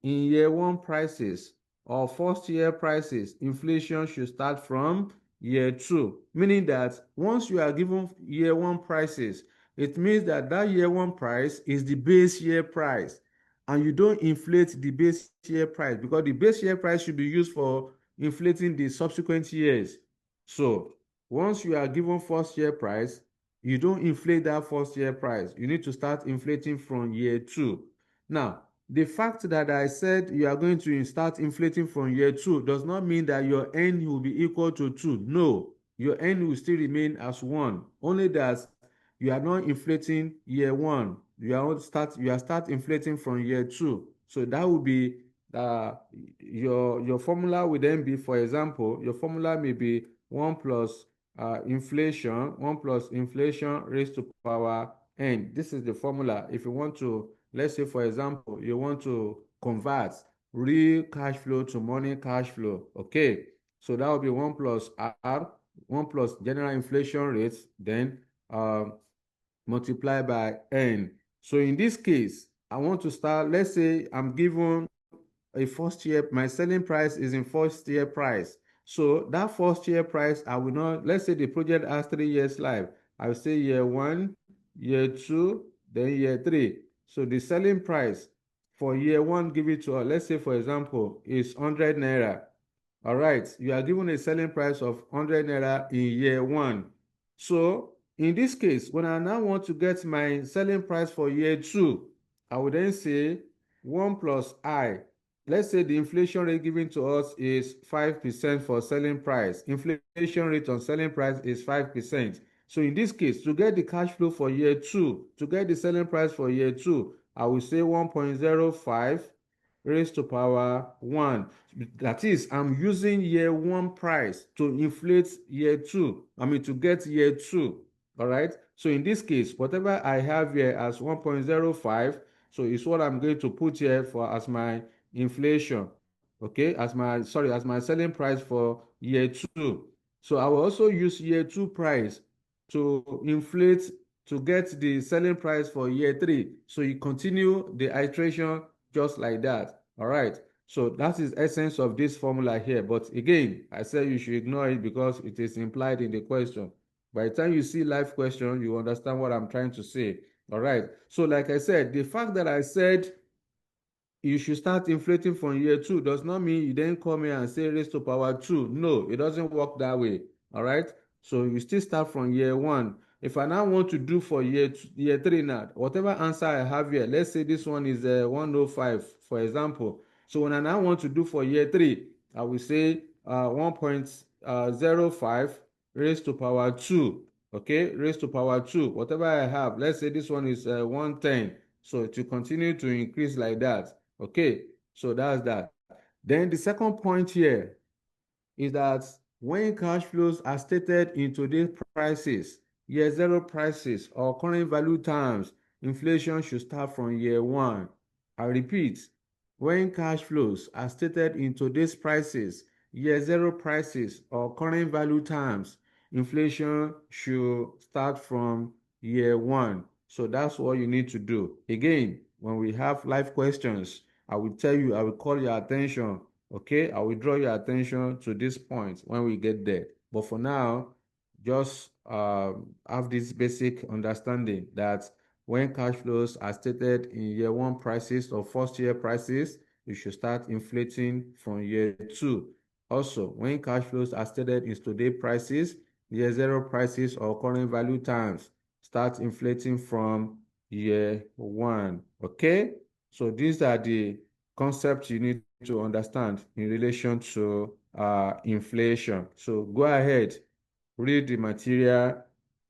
in year one prices or first year prices, inflation should start from year two. Meaning that once you are given year one prices, it means that that year one price is the base year price. And you don't inflate the base year price because the base year price should be used for inflating the subsequent years. So once you are given first year price, you don't inflate that first year price. You need to start inflating from year two. Now, the fact that I said you are going to start inflating from year two does not mean that your N will be equal to 2. No, your N will still remain as 1. Only that you are not inflating year 1. You are start inflating from year 2. So that will be your formula will then be, for example, your formula may be 1 plus inflation raised to power N. This is the formula if you want to. Let's say, for example, you want to convert real cash flow to money cash flow. Okay, so that will be 1 plus R, 1 plus general inflation rates, then multiply by N. So in this case, I want to start, let's say I'm given a first year, my selling price is in first year price. So that first year price, I will not, let's say the project has 3 years life. I will say year 1, year 2, then year 3. So the selling price for year 1, give it to us. Let's say, for example, is 100 naira. All right, you are given a selling price of 100 naira in year 1. So in this case, when I now want to get my selling price for year 2, I would then say 1 plus I. Let's say the inflation rate given to us is 5% for selling price. Inflation rate on selling price is 5%. So in this case, to get the cash flow for year 2, to get the selling price for year 2, I will say 1.05 raised to power 1. That is, I'm using year 1 price to inflate year 2. To get year 2. All right. So in this case, whatever I have here as 1.05, so it's what I'm going to put here for as my inflation. Okay, as my selling price for year 2. So I will also use year 2 price to inflate to get the selling price for year 3. So you continue the iteration just like that. All right. So that is essence of this formula here. But again, I said you should ignore it because it is implied in the question. By the time you see live question, you understand what I'm trying to say. All right. So like I said, the fact that I said you should start inflating from year 2 does not mean you then come here and say raised to power 2. No, it doesn't work that way. All right. So you still start from year 1. If I now want to do for year 3 now, whatever answer I have here, let's say this one is 105, for example. So when I now want to do for year 3, I will say 1.05 raised to power 2. Okay, raised to power 2. Whatever I have, let's say this one is 110. So to continue to increase like that. Okay, so that's that. Then the second point here is that when cash flows are stated in today's prices, year 0 prices, or current value terms, inflation should start from year 1. I repeat, when cash flows are stated in today's prices, year 0 prices, or current value terms, inflation should start from year 1. So that's what you need to do. Again, when we have live questions, I will tell you, I will call your attention. Okay, I will draw your attention to this point when we get there. But for now, just have this basic understanding that when cash flows are stated in year one prices or first year prices, you should start inflating from year two. Also, when cash flows are stated in today prices, year zero prices or current value terms, start inflating from year one. Okay, so these are the concepts you need to understand in relation to inflation. So go ahead, read the material,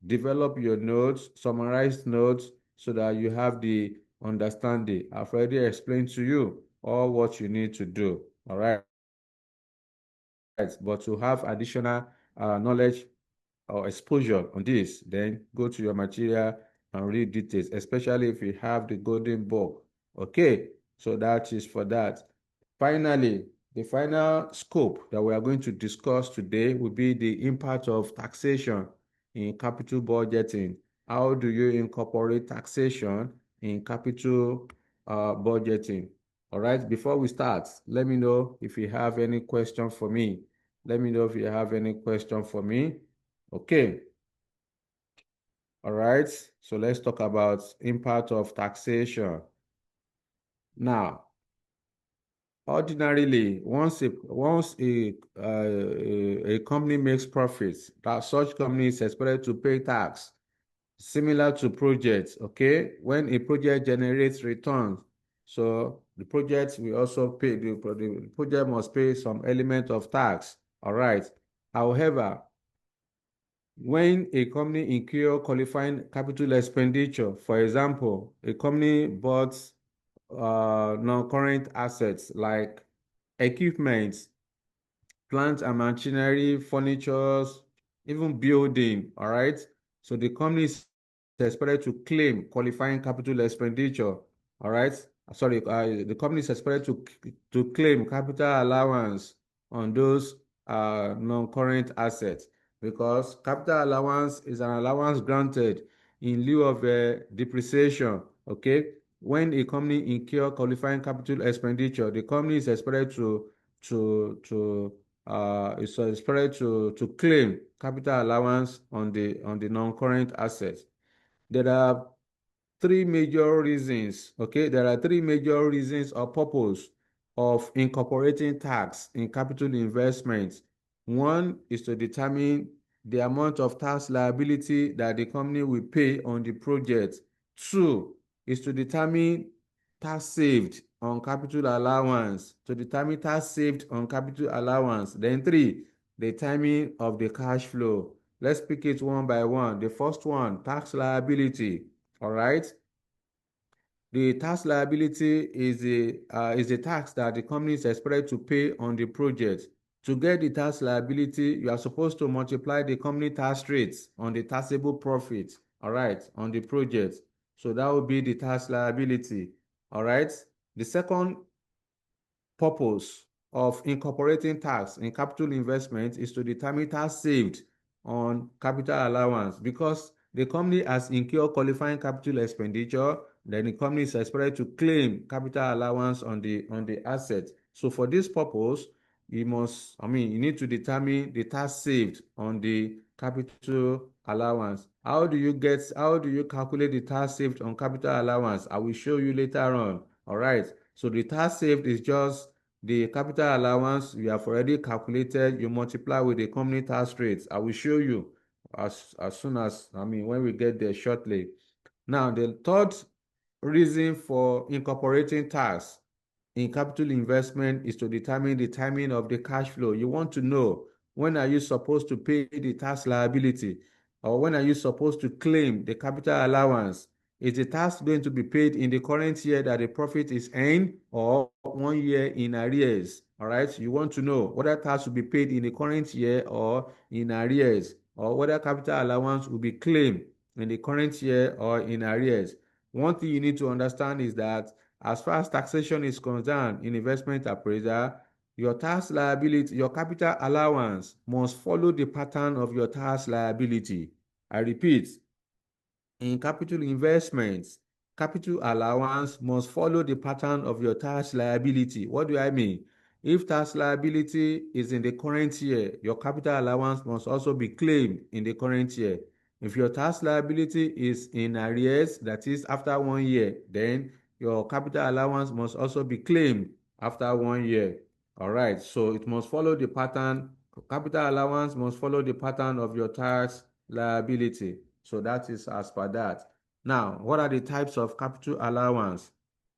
develop your notes, summarize notes so that you have the understanding. I've already explained to you all what you need to do. All right, but to have additional knowledge or exposure on this, then go to your material and read details, especially if you have the golden book. Okay, so that is for that. Finally, the final scope that we are going to discuss today will be the impact of taxation in capital budgeting. How do you incorporate taxation in capital budgeting? All right, before we start, let me know if you have any question for me. Let me know if you have any question for me. Okay. All right. So let's talk about impact of taxation. Now, ordinarily, once a company makes profits, that such company is expected to pay tax, similar to projects. Okay, when a project generates returns, so the project will also pay. The project must pay some element of tax. All right. However, when a company incur qualifying capital expenditure, for example, a company bought non-current assets like equipment, plant and machinery, furnitures, even building, all right? So the company is expected to claim qualifying capital expenditure, all right? Sorry, the company is expected to claim capital allowance on those non-current assets because capital allowance is an allowance granted in lieu of depreciation, okay? When a company incur qualifying capital expenditure, the company is expected to is expected to claim capital allowance on the non-current assets. There are three major reasons. Okay, there are three major reasons or purpose of incorporating tax in capital investments. One is to determine the amount of tax liability that the company will pay on the project. Two is to determine tax saved on capital allowance. To determine tax saved on capital allowance. Then three, the timing of the cash flow. Let's pick it one by one. The first one, tax liability. All right. The tax liability is a tax that the company is expected to pay on the project. To get the tax liability, you are supposed to multiply the company tax rates on the taxable profit, all right, on the project. So that will be the tax liability, all right. The second purpose of incorporating tax in capital investment is to determine tax saved on capital allowance because the company has incurred qualifying capital expenditure, then the company is expected to claim capital allowance on the asset. So for this purpose, you need to determine the tax saved on the capital allowance. How do you calculate the tax saved on capital allowance? I will show you later on. All right. So the tax saved is just the capital allowance you have already calculated, you multiply with the company tax rates. I will show you as soon as, when we get there shortly. Now, the third reason for incorporating tax in capital investment is to determine the timing of the cash flow. You want to know when are you supposed to pay the tax liability or when are you supposed to claim the capital allowance. Is the tax going to be paid in the current year that the profit is earned or 1 year in arrears? All right. You want to know whether tax will be paid in the current year or in arrears, or whether capital allowance will be claimed in the current year or in arrears. One thing you need to understand is that as far as taxation is concerned in investment appraisal, your tax liability, your capital allowance must follow the pattern of your tax liability. I repeat, in capital investments, capital allowance must follow the pattern of your tax liability. What do I mean? If tax liability is in the current year, your capital allowance must also be claimed in the current year. If your tax liability is in arrears, that is after 1 year, then your capital allowance must also be claimed after 1 year. All right, so it must follow the pattern. Capital allowance must follow the pattern of your tax liability. So that is as per that. Now, what are the types of capital allowance?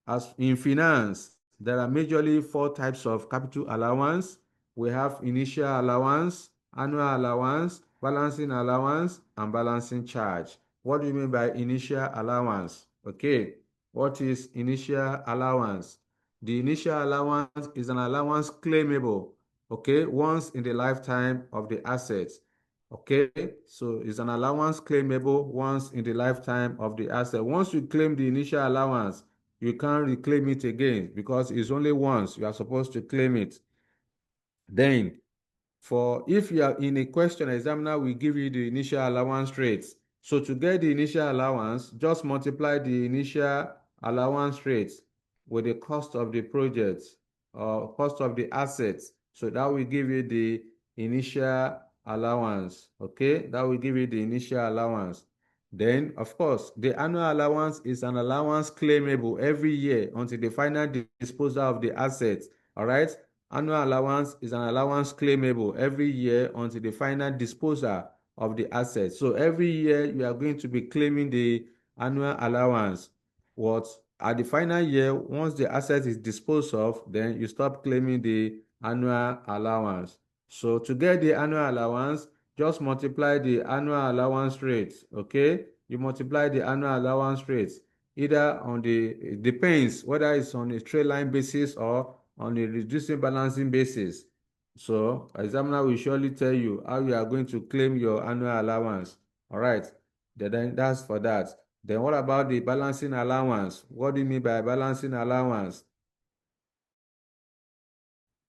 As in finance, there are majorly 4 types of capital allowance. We have initial allowance, annual allowance, balancing allowance, and balancing charge. What do you mean by initial allowance? Okay, what is initial allowance? The initial allowance is an allowance claimable, okay, once in the lifetime of the assets. Okay, so it's an allowance claimable once in the lifetime of the asset. Once you claim the initial allowance, you can't reclaim it again because it's only once you are supposed to claim it. Then, for if you are in a question, examiner will give you the initial allowance rates. So to get the initial allowance, just multiply the initial allowance rates with the cost of the project or cost of the assets. So that will give you the initial allowance. Okay, that will give you the initial allowance. Then, of course, the annual allowance is an allowance claimable every year until the final disposal of the assets. All right. Annual allowance is an allowance claimable every year until the final disposal of the assets. So every year you are going to be claiming the annual allowance. What at the final year, once the asset is disposed of, then you stop claiming the annual allowance. So to get the annual allowance, just multiply the annual allowance rate. Okay, you multiply the annual allowance rate either on the, it depends whether it's on a straight line basis or on a reducing balancing basis. So examiner will surely tell you how you are going to claim your annual allowance. All right, then that's for that. Then what about the balancing allowance? What do you mean by balancing allowance?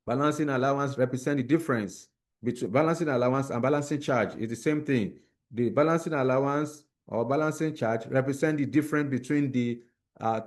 Balancing allowance represent the difference between balancing allowance and balancing charge. It's the same thing. The balancing allowance or balancing charge represent the difference between the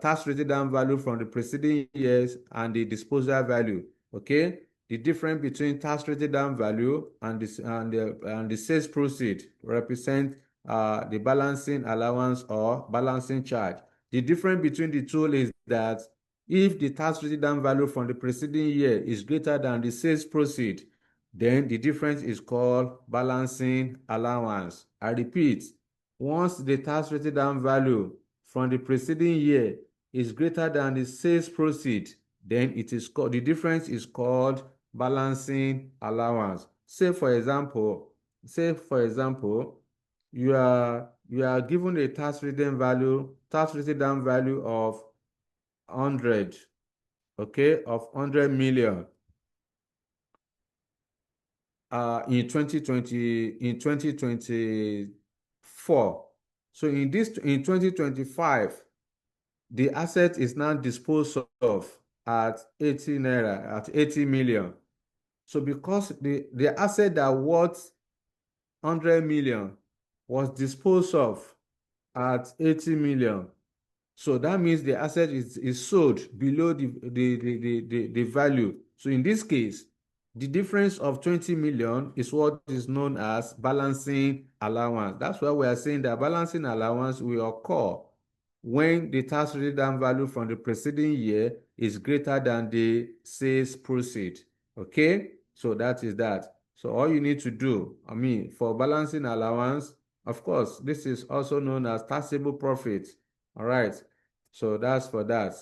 tax rated down value from the preceding years and the disposal value. Okay, the difference between tax rated down value and the sales proceed represent the balancing allowance or balancing charge. The difference between the two is that if the tax written down value from the preceding year is greater than the sales proceed, then the difference is called balancing allowance. I repeat, once the tax written down value from the preceding year is greater than the sales proceed, then it is called, the difference is called balancing allowance. Say for example, you are given a tax written down value of 100, okay, of 100 million in 2024. So in 2025, the asset is now disposed of at 80 naira, at 80 million. So because the asset that worth 100 million was disposed of at 80 million, so that means the asset is sold below the value. So in this case, the difference of 20 million is what is known as balancing allowance. That's why we are saying that balancing allowance will occur when the tax down value from the preceding year is greater than the sales proceed. Okay, so that is that. So all you need to do, for balancing allowance, of course, this is also known as taxable profit. All right, so that's for that.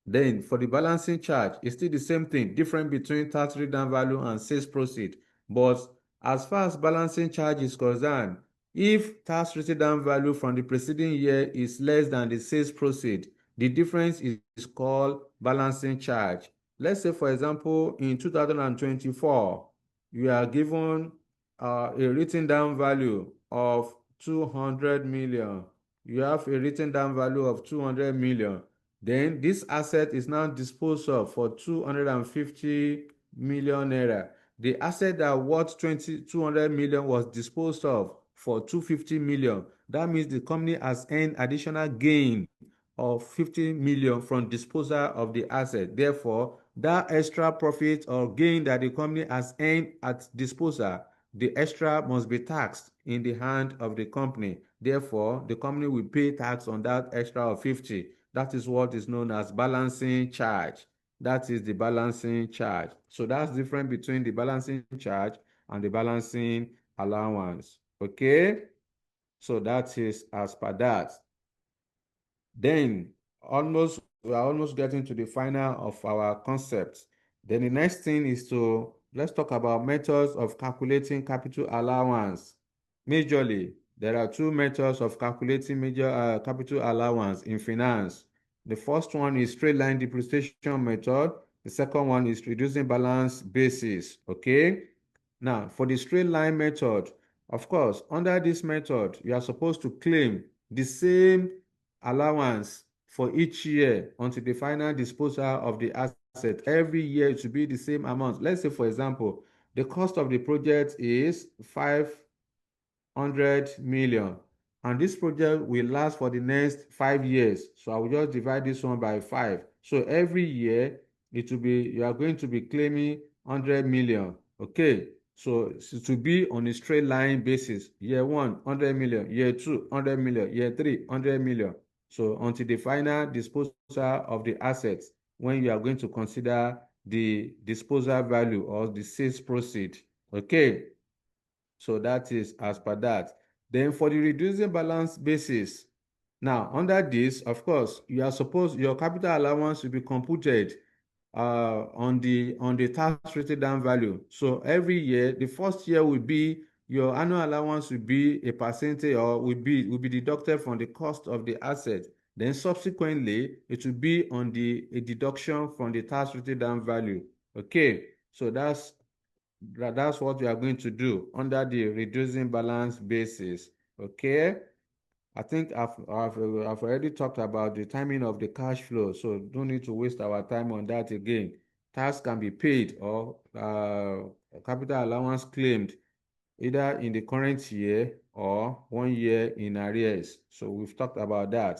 Then for the balancing charge, it's still the same thing, different between tax down value and sales proceed. But as far as balancing charge is concerned, if tax down value from the preceding year is less than the sales proceed, the difference is called balancing charge. Let's say, for example, in 2024, you are given a written down value of 200 million. You have a written down value of 200 million. Then this asset is now disposed of for 250 million naira. The asset that worth 200 million was disposed of for 250 million. That means the company has earned additional gain of 50 million from disposal of the asset. Therefore, that extra profit or gain that the company has earned at disposal, the extra must be taxed in the hand of the company. Therefore, the company will pay tax on that extra of 50. That is what is known as balancing charge. That is the balancing charge. So that's different between the balancing charge and the balancing allowance. Okay? So that is as per that. Then we are almost getting to the final of our concepts. Then the next thing is let's talk about methods of calculating capital allowance. Majorly, there are two methods of calculating major capital allowance in finance. The first one is straight line depreciation method. The second one is reducing balance basis. Okay. Now, for the straight line method, of course, under this method, you are supposed to claim the same allowance for each year until the final disposal of the asset. Every year it should be the same amount. Let's say, for example, the cost of the project is 500 million, and this project will last for the next 5 years. So I will just divide this one by 5. So every year you are going to be claiming 100 million. Okay. So to be on a straight line basis, year 1, 100 million, year 2, 100 million, year 3, 100 million. So until the final disposal of the assets, when you are going to consider the disposal value or the sales proceed. Okay. So that is as per that. Then for the reducing balance basis, now under this, of course, your capital allowance will be computed on the tax rated down value. So every year, the first year will be your annual allowance will be a percentage or will be deducted from the cost of the asset. Then subsequently, it will be on a deduction from the tax rated down value. Okay, so that's what we are going to do under the reducing balance basis. Okay. I think I've already talked about the timing of the cash flow, so don't need to waste our time on that again. Tax can be paid or capital allowance claimed either in the current year or 1 year in arrears. So we've talked about that.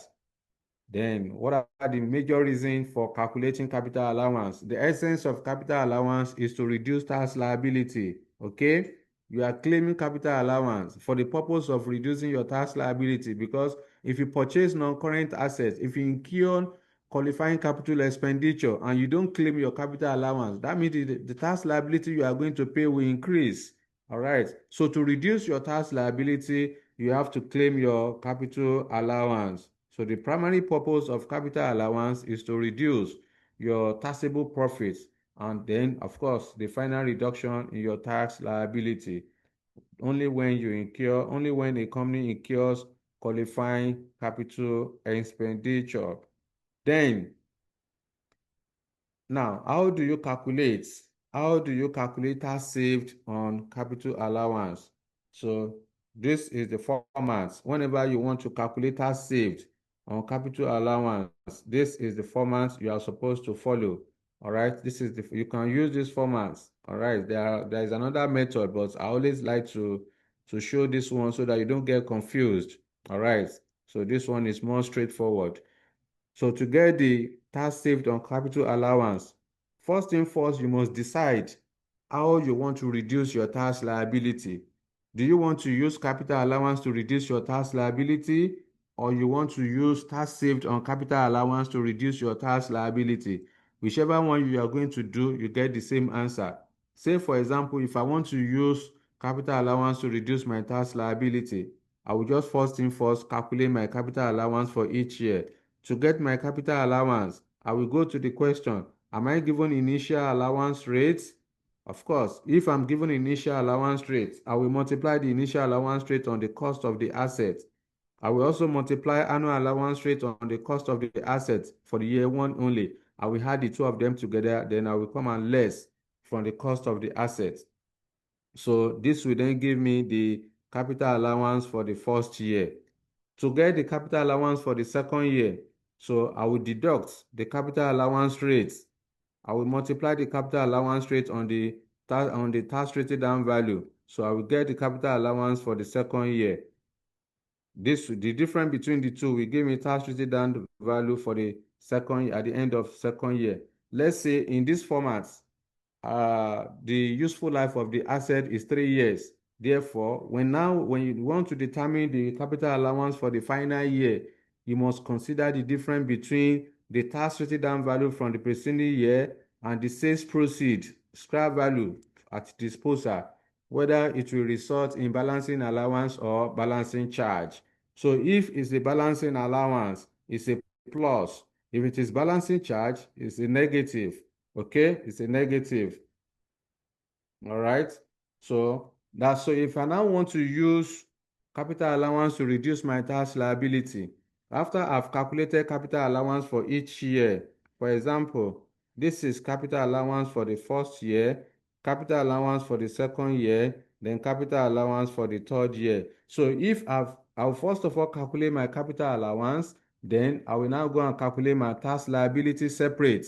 Then, what are the major reasons for calculating capital allowance? The essence of capital allowance is to reduce tax liability. Okay? You are claiming capital allowance for the purpose of reducing your tax liability, because if you purchase non-current assets, if you incur qualifying capital expenditure and you don't claim your capital allowance, that means the tax liability you are going to pay will increase. All right. So to reduce your tax liability, you have to claim your capital allowance. So the primary purpose of capital allowance is to reduce your taxable profits, and then, of course, the final reduction in your tax liability only when a company incurs qualifying capital expenditure. Then, now, how do you calculate tax saved on capital allowance? So this is the format. Whenever you want to calculate tax saved on capital allowance, this is the format you are supposed to follow. All right, you can use this format. All right, there is another method, but I always like to show this one so that you don't get confused. All right, so this one is more straightforward. So to get the tax saved on capital allowance, first thing first, you must decide how you want to reduce your tax liability. Do you want to use capital allowance to reduce your tax liability, or you want to use tax saved on capital allowance to reduce your tax liability? Whichever one you are going to do, you get the same answer. Say, for example, if I want to use capital allowance to reduce my tax liability, I will just first thing first calculate my capital allowance for each year. To get my capital allowance, I will go to the question, am I given initial allowance rates? Of course, if I'm given initial allowance rate, I will multiply the initial allowance rate on the cost of the asset. I will also multiply annual allowance rate on the cost of the asset for the year 1 only. I will add the two of them together, then I will come and less from the cost of the asset. So this will then give me the capital allowance for the first year. To get the capital allowance for the second year, so I will deduct the capital allowance rate. I will multiply the capital allowance rate on the tax rated down value. So I will get the capital allowance for the second year. The difference between the two will give me tax written down value for the second year at the end of second year. Let's say in this format, the useful life of the asset is 3 years. Therefore, when you want to determine the capital allowance for the final year, you must consider the difference between the tax written down value from the preceding year and the sales proceed scrap value at disposal, whether it will result in balancing allowance or balancing charge. So if it's a balancing allowance, it's a plus. If it is balancing charge, it's a negative. Okay, it's a negative. All right. So that's so if I now want to use capital allowance to reduce my tax liability, after I've calculated capital allowance for each year, for example, this is capital allowance for the first year, capital allowance for the second year, then capital allowance for the third year. So if I'll first of all calculate my capital allowance, then I will now go and calculate my tax liability separate.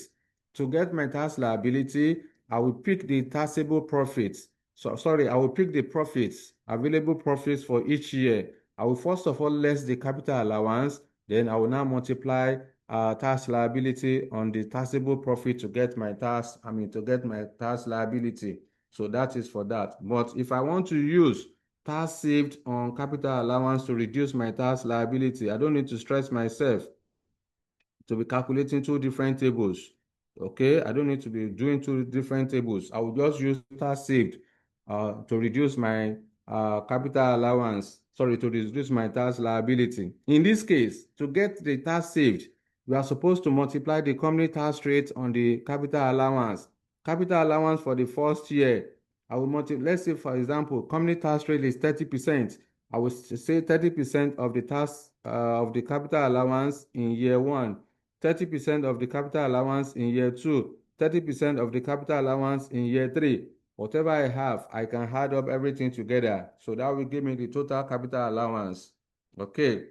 To get my tax liability, I will pick the taxable profits. So sorry, I will pick the profits, available profits for each year. I will first of all less the capital allowance, then I will now multiply tax liability on the taxable profit to get my tax liability. So that is for that. But if I want to use tax saved on capital allowance to reduce my tax liability, I don't need to stress myself to be calculating two different tables. Okay, I don't need to be doing two different tables. I will just use tax saved to reduce my capital allowance, sorry, to reduce my tax liability. In this case, to get the tax saved, we are supposed to multiply the company tax rate on the capital allowance. Capital allowance for the first year, I will multiply, let's say for example, company tax rate is 30%. I will say 30% of the tax of the capital allowance in year one, 30% of the capital allowance in year two, 30% of the capital allowance in year three. Whatever I have, I can add up everything together. So that will give me the total capital allowance. Okay,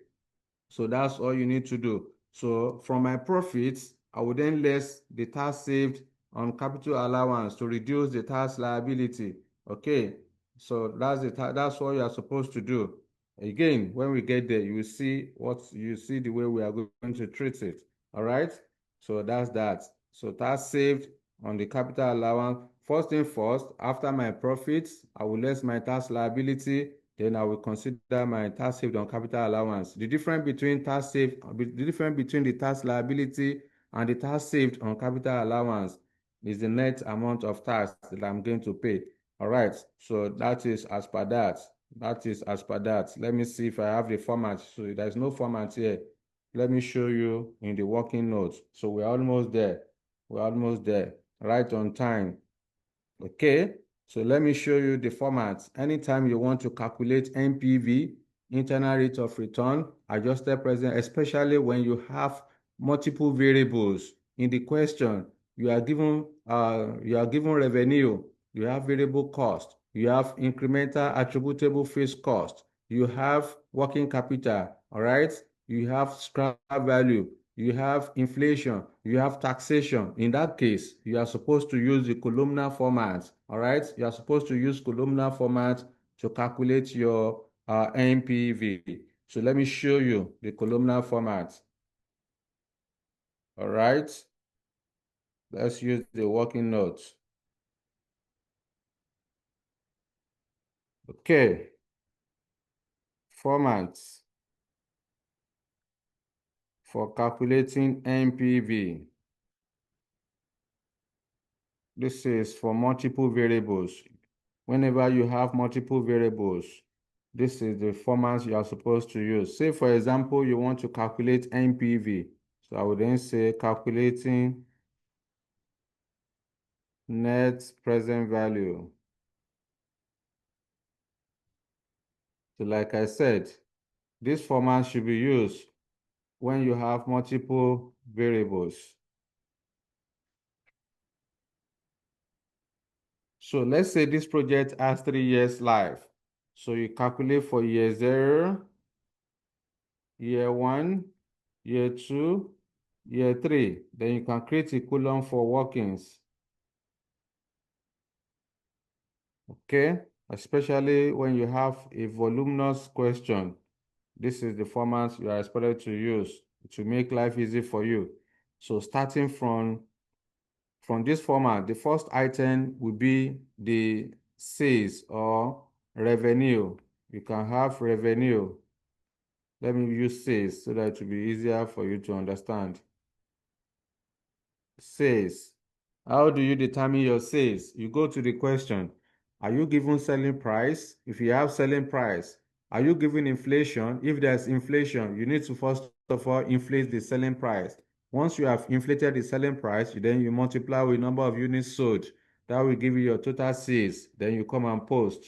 so that's all you need to do. So from my profits, I will then less the tax saved on capital allowance to reduce the tax liability. Okay, so that's what you are supposed to do. Again, when we get there, you see the way we are going to treat it. All right. So that's that. So tax saved on the capital allowance. First thing first, after my profits, I will less my tax liability. Then I will consider my tax saved on capital allowance. The difference between the tax liability and the tax saved on capital allowance is the net amount of tax that I'm going to pay. All right. So that is as per that. That is as per that. Let me see if I have the format. So there's no format here. Let me show you in the working notes. So we're almost there. We're almost there. Right on time. Okay. So let me show you the format. Anytime you want to calculate NPV, internal rate of return, adjusted present, especially when you have multiple variables in the question, you are given revenue, you have variable cost, you have incremental attributable fixed cost, you have working capital, all right? You have scrap value, you have inflation, you have taxation. In that case, you are supposed to use the columnar format, all right? You are supposed to use columnar format to calculate your NPV. So let me show you the columnar format. All right, let's use the working notes. Okay, formats for calculating NPV. This is for multiple variables. Whenever you have multiple variables, this is the format you are supposed to use. Say, for example, you want to calculate NPV. So I would then say calculating net present value. So like I said, this format should be used when you have multiple variables. So let's say this project has 3 years life. So you calculate for year 0, year 1, year 2, year 3. Then you can create a column for workings. Okay, especially when you have a voluminous question. This is the format you are expected to use to make life easy for you. So starting from this format, the first item will be the sales or revenue. You can have revenue. Let me use sales so that it will be easier for you to understand. Sales. How do you determine your sales? You go to the question. Are you given selling price? If you have selling price, are you given inflation? If there's inflation, you need to first of all inflate the selling price. Once you have inflated the selling price, then you multiply with number of units sold. That will give you your total sales. Then you come and post.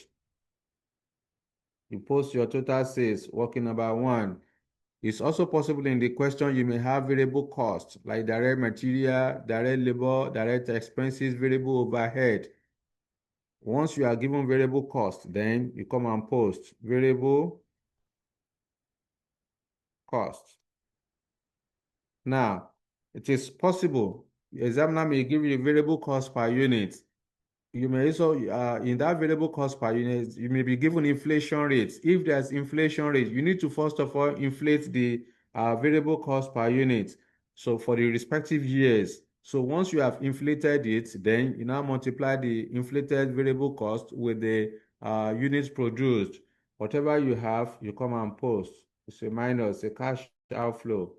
You post your total sales, working number one. It's also possible in the question you may have variable costs like direct material, direct labor, direct expenses, variable overhead. Once you are given variable cost, then you come and post variable cost. Now, it is possible the examiner may give you variable cost per unit. You may also, in that variable cost per unit, you may be given inflation rates. If there's inflation rate, you need to first of all inflate the variable cost per unit. So for the respective years. So once you have inflated it, then you now multiply the inflated variable cost with the units produced. Whatever you have, you come and post. It's a minus, a cash outflow.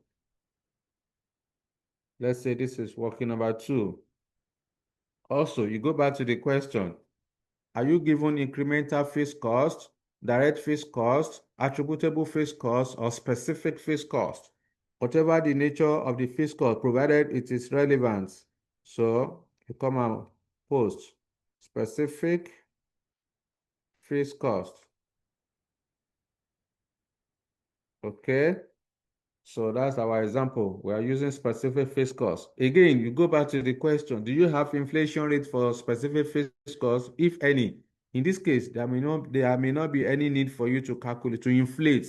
Let's say this is working number two. Also, you go back to the question. Are you given incremental fixed cost, direct fixed cost, attributable fixed cost, or specific fixed cost? Whatever the nature of the fixed cost, provided it is relevant. So you come and post specific fixed cost. Okay. So that's our example. We are using specific fixed cost. Again, you go back to the question, do you have inflation rate for specific fixed cost, if any? In this case, there may not be any need for you to calculate, to inflate,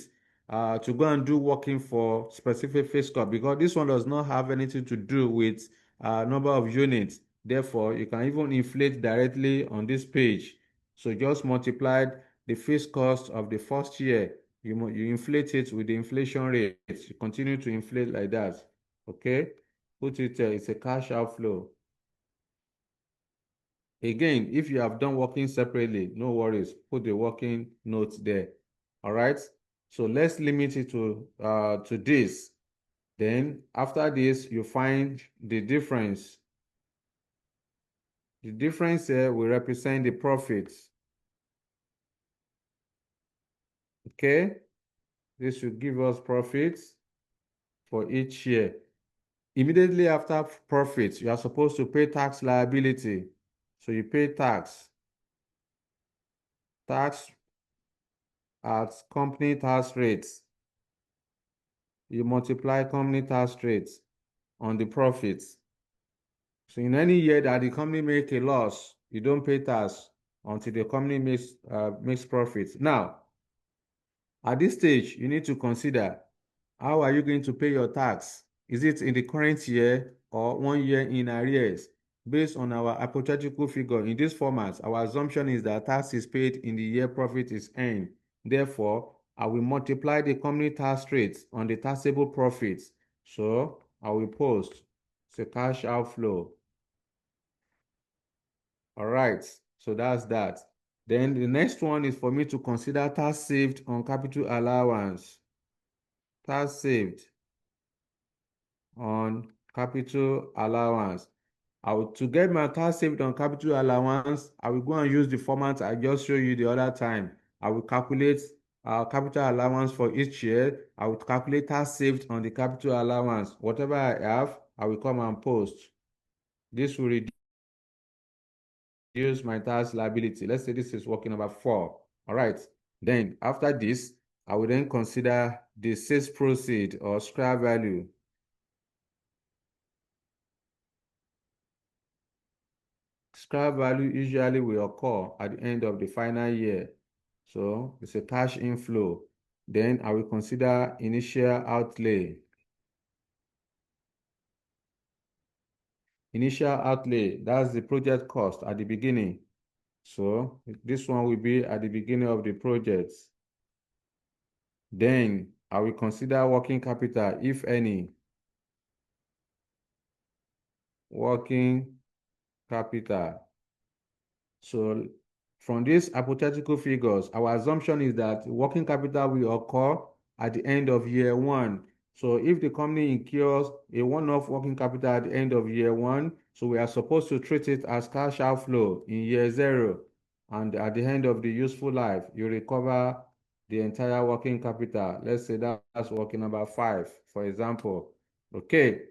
to go and do working for specific fixed cost, because this one does not have anything to do with number of units. Therefore, you can even inflate directly on this page. So just multiply the fixed cost of the first year. You inflate it with the inflation rate. You continue to inflate like that. Okay? Put it, it's a cash outflow. Again, if you have done working separately, no worries. Put the working note there. All right? So let's limit it to this. Then after this, you find the difference. The difference here will represent the profits. Okay? This will give us profits for each year. Immediately after profits, you are supposed to pay tax liability. So you pay tax at company tax rates. You multiply company tax rates on the profits. So in any year that the company make a loss, you don't pay tax until the company makes profits. Now, at this stage, you need to consider, how are you going to pay your tax? Is it in the current year or 1 year in arrears? Based on our hypothetical figure in this format, our assumption is that tax is paid in the year profit is earned. Therefore, I will multiply the company tax rate on the taxable profits. So I will post, it's a cash outflow. All right, so that's that. Then the next one is for me to consider tax saved on capital allowance. Tax saved on capital allowance. To get my tax saved on capital allowance, I will go and use the format I just showed you the other time. I will calculate capital allowance for each year. I will calculate tax saved on the capital allowance. Whatever I have, I will come and post. This will reduce my tax liability. Let's say this is working number 4. All right. Then after this, I will then consider the sales proceed or scrap value. Scrap value usually will occur at the end of the final year. So it's a cash inflow. Then I will consider initial outlay. Initial outlay, that's the project cost at the beginning. So this one will be at the beginning of the project. Then I will consider working capital, if any. Working capital. So from these hypothetical figures, our assumption is that working capital will occur at the end of year one. So if the company incurs a one-off working capital at the end of year one, so we are supposed to treat it as cash outflow in year zero. And at the end of the useful life, you recover the entire working capital. Let's say that's working number 5, for example. Okay.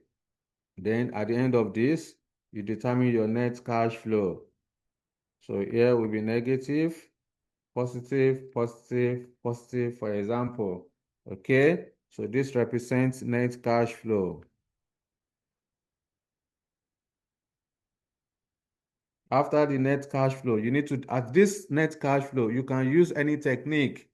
Then at the end of this, you determine your net cash flow. So here will be negative, positive, positive, positive, for example. Okay, so this represents net cash flow. After the net cash flow, you need to, at this net cash flow, you can use any technique.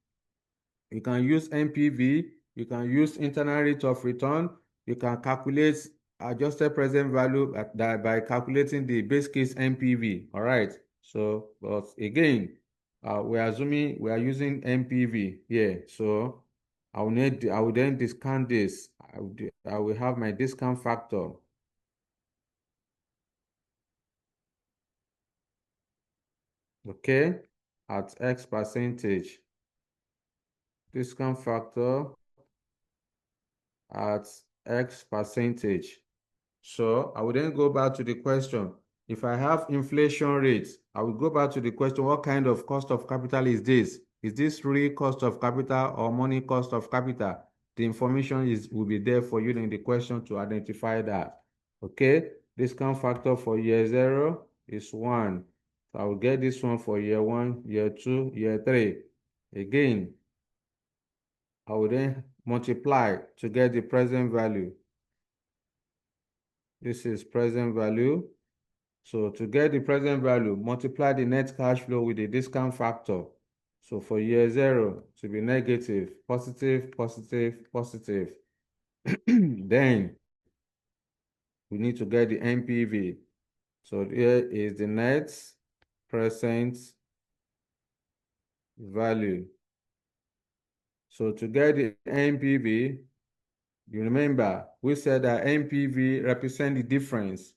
You can use NPV, you can use internal rate of return, you can calculate adjusted present value by calculating the base case NPV. All right. So, but again, we are using NPV here. So I will then discount this. I will have my discount factor. Okay, at X percentage. Discount factor at X percentage. So I will then go back to the question. If I have inflation rates, I will go back to the question, what kind of cost of capital is this? Is this real cost of capital or money cost of capital? The information will be there for you in the question to identify that. Okay, discount factor for year zero is 1. So I will get this one for year 1, year 2, year 3. Again, I will then multiply to get the present value. This is present value. So to get the present value, multiply the net cash flow with the discount factor. So for year zero to be negative, positive, positive, positive. Then we need to get the NPV. So here is the net present value. So to get the NPV, you remember we said that NPV represents the difference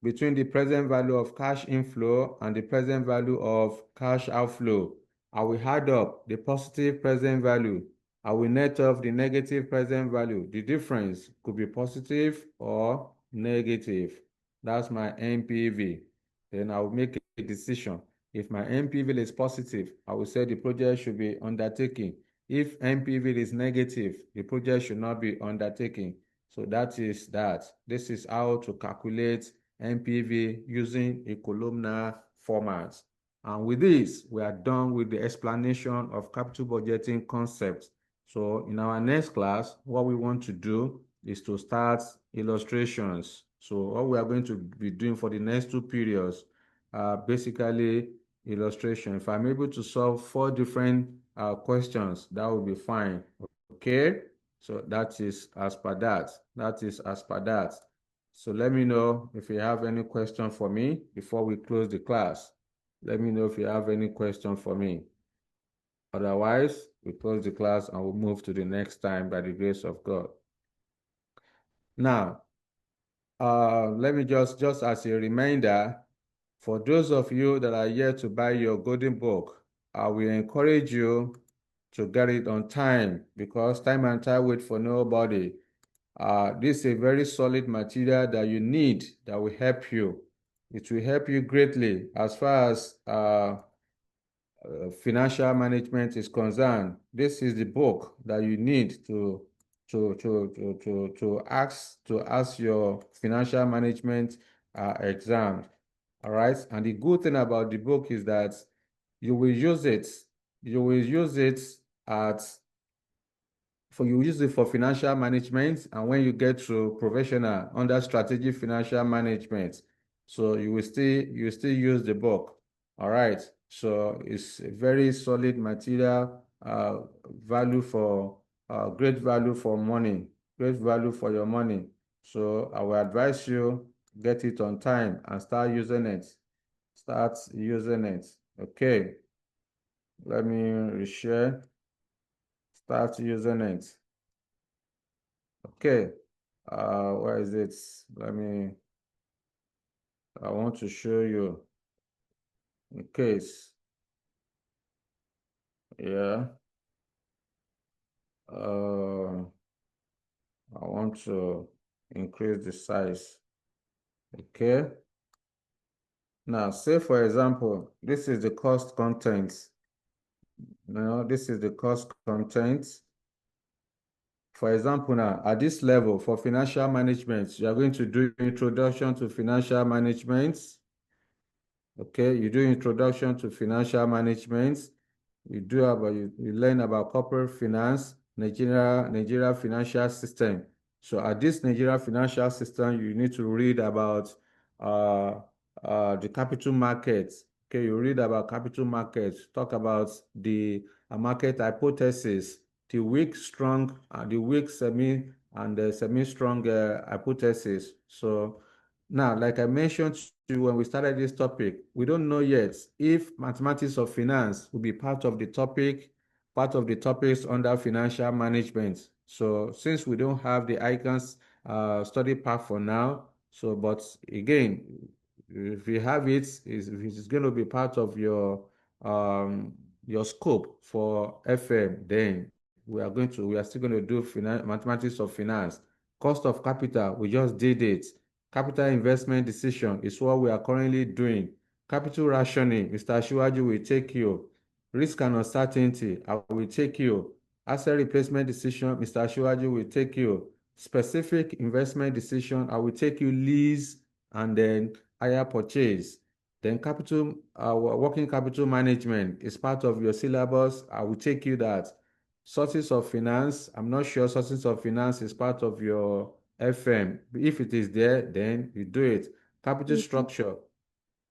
between the present value of cash inflow and the present value of cash outflow. I will add up the positive present value. I will net off the negative present value. The difference could be positive or negative. That's my NPV. Then I will make a decision. If my NPV is positive, I will say the project should be undertaken. If NPV is negative, the project should not be undertaken. So that is that. This is how to calculate NPV using a columnar format. And with this, we are done with the explanation of capital budgeting concepts. So in our next class, what we want to do is to start illustrations. So what we are going to be doing for the next 2 periods are basically illustration. If I'm able to solve 4 different questions, that will be fine. Okay, so that is as per that. That is as per that. So let me know if you have any question for me before we close the class. Let me know if you have any question for me. Otherwise, we close the class and we'll move to the next time by the grace of God. Now, let me just as a reminder, for those of you that are yet to buy your golden book, I will encourage you to get it on time, because time and time wait for nobody. This is a very solid material that you need that will help you. It will help you greatly as far as financial management is concerned. This is the book that you need to ask your financial management exam. All right, and the good thing about the book is that you will use it. You will use it for financial management, and when you get to professional under strategic financial management, so you will still use the book. All right, so it's a very solid material, value for great value for money, great value for your money. So I will advise you get it on time and start using it. Start using it. Okay, let me reshare, start using it. Okay, where is it? I want to show you in case, yeah, I want to increase the size, okay? Now, say for example, this is the cost content. This is the cost content. For example, now at this level for financial management, you are going to do introduction to financial management. Okay, you do introduction to financial management. You learn about corporate finance, Nigeria financial system. So at this Nigeria financial system, you need to read about uh, the capital markets. Okay, you read about capital markets, talk about the market hypothesis, the weak, strong, the weak, semi, and the semi-strong hypothesis. So now, like I mentioned to you when we started this topic, we don't know yet if mathematics of finance will be part of the topic, part of the topics under financial management. So since we don't have the ICANS study pack for now, so but again, if you have it, it's going to be part of your scope for FM, then we are still going to do mathematics of finance. Cost of capital, we just did it. Capital investment decision is what we are currently doing. Capital rationing, Mr. Shiwaju will take you. Risk and uncertainty, I will take you. Asset replacement decision, Mr. Shiwaju will take you. Specific investment decision, I will take you lease and then hire purchase. Then working capital management is part of your syllabus. I will take you that. Sources of finance, I'm not sure sources of finance is part of your FM. If it is there, then you do it. Capital structure.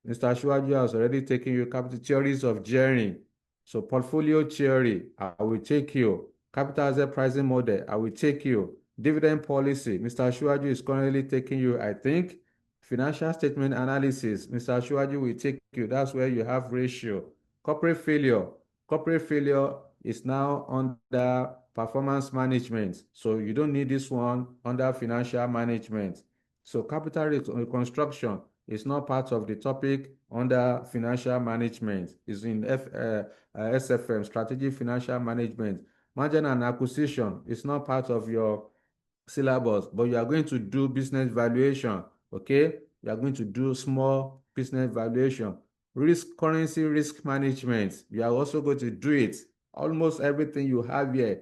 Mr. Ashwaju has already taken you capital theories of gearing. So portfolio theory, I will take you. Capital asset pricing model, I will take you. Dividend policy, Mr. Ashwaju is currently taking you, I think. Financial statement analysis, Mr. Ashwaju will take you. That's where you have ratio. Corporate failure. Corporate failure is now under performance management. So you don't need this one under financial management. So capital reconstruction is not part of the topic under financial management. It's in SFM, strategic financial management. Merger and acquisition is not part of your syllabus, but you are going to do business valuation, okay? You are going to do small business valuation. Currency risk management, you are also going to do it. Almost everything you have here,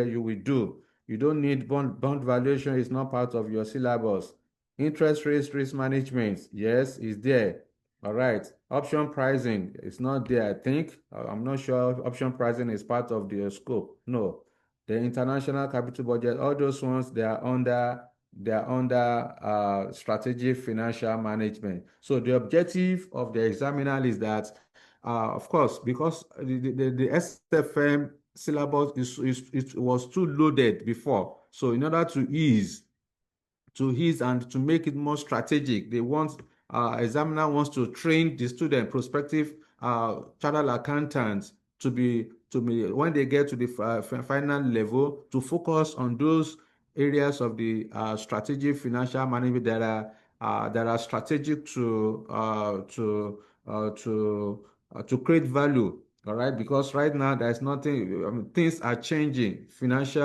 you will do. You don't need bond valuation is not part of your syllabus. Interest rates risk management, yes, is there. All right. Option pricing is not there, I think. I'm not sure option pricing is part of the scope. No. The international capital budget, all those ones, they are under strategic financial management. So the objective of the examiner is that, of course, because the SFM syllabus it was too loaded before. So in order to his and to make it more strategic. They want examiner wants to train the student, prospective chartered accountants to be when they get to the final level to focus on those areas of the strategic financial management that are strategic to create value. All right, because right now there's nothing. Things are changing. Finance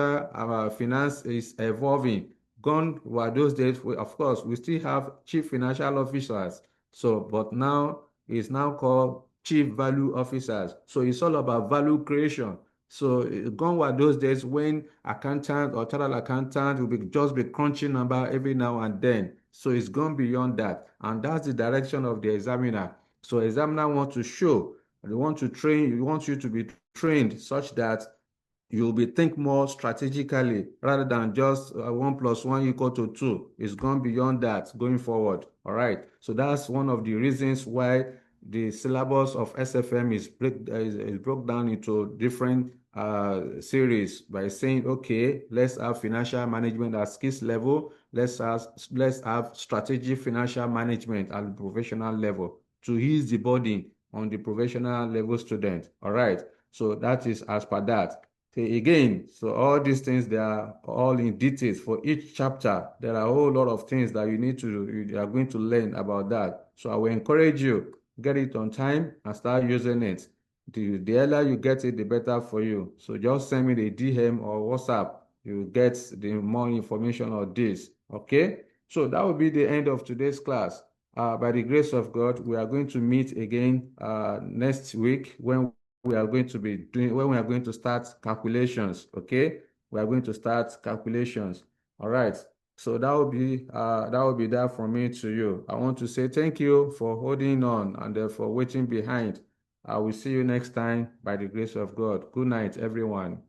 is evolving. Gone were those days. Of course, we still have chief financial officers. So, but now it's now called chief value officers. So it's all about value creation. So gone were those days when accountant or chartered accountant will just be crunching number every now and then. So it's gone beyond that, and that's the direction of the examiner. So examiner want to show, they want to train, you want you to be trained such that you'll be think more strategically rather than just 1 + 1 = 2. It's gone beyond that going forward. All right. So that's one of the reasons why the syllabus of SFM is broke down into different series by saying, okay, let's have financial management at skills level. Let's have strategic financial management at professional level. to ease the burden on the professional level student. All right. So that is as per that. Okay, again, so all these things, they are all in details for each chapter. There are a whole lot of things that you are going to learn about that. So I will encourage you, get it on time and start using it. The earlier you get it, the better for you. So just send me the DM or WhatsApp. You get the more information on this. Okay. So that will be the end of today's class. By the grace of God, we are going to meet again next week when we are going to start calculations. Okay. We are going to start calculations. All right. So that will be that from me to you. I want to say thank you for holding on and for waiting behind. I will see you next time by the grace of God. Good night, everyone.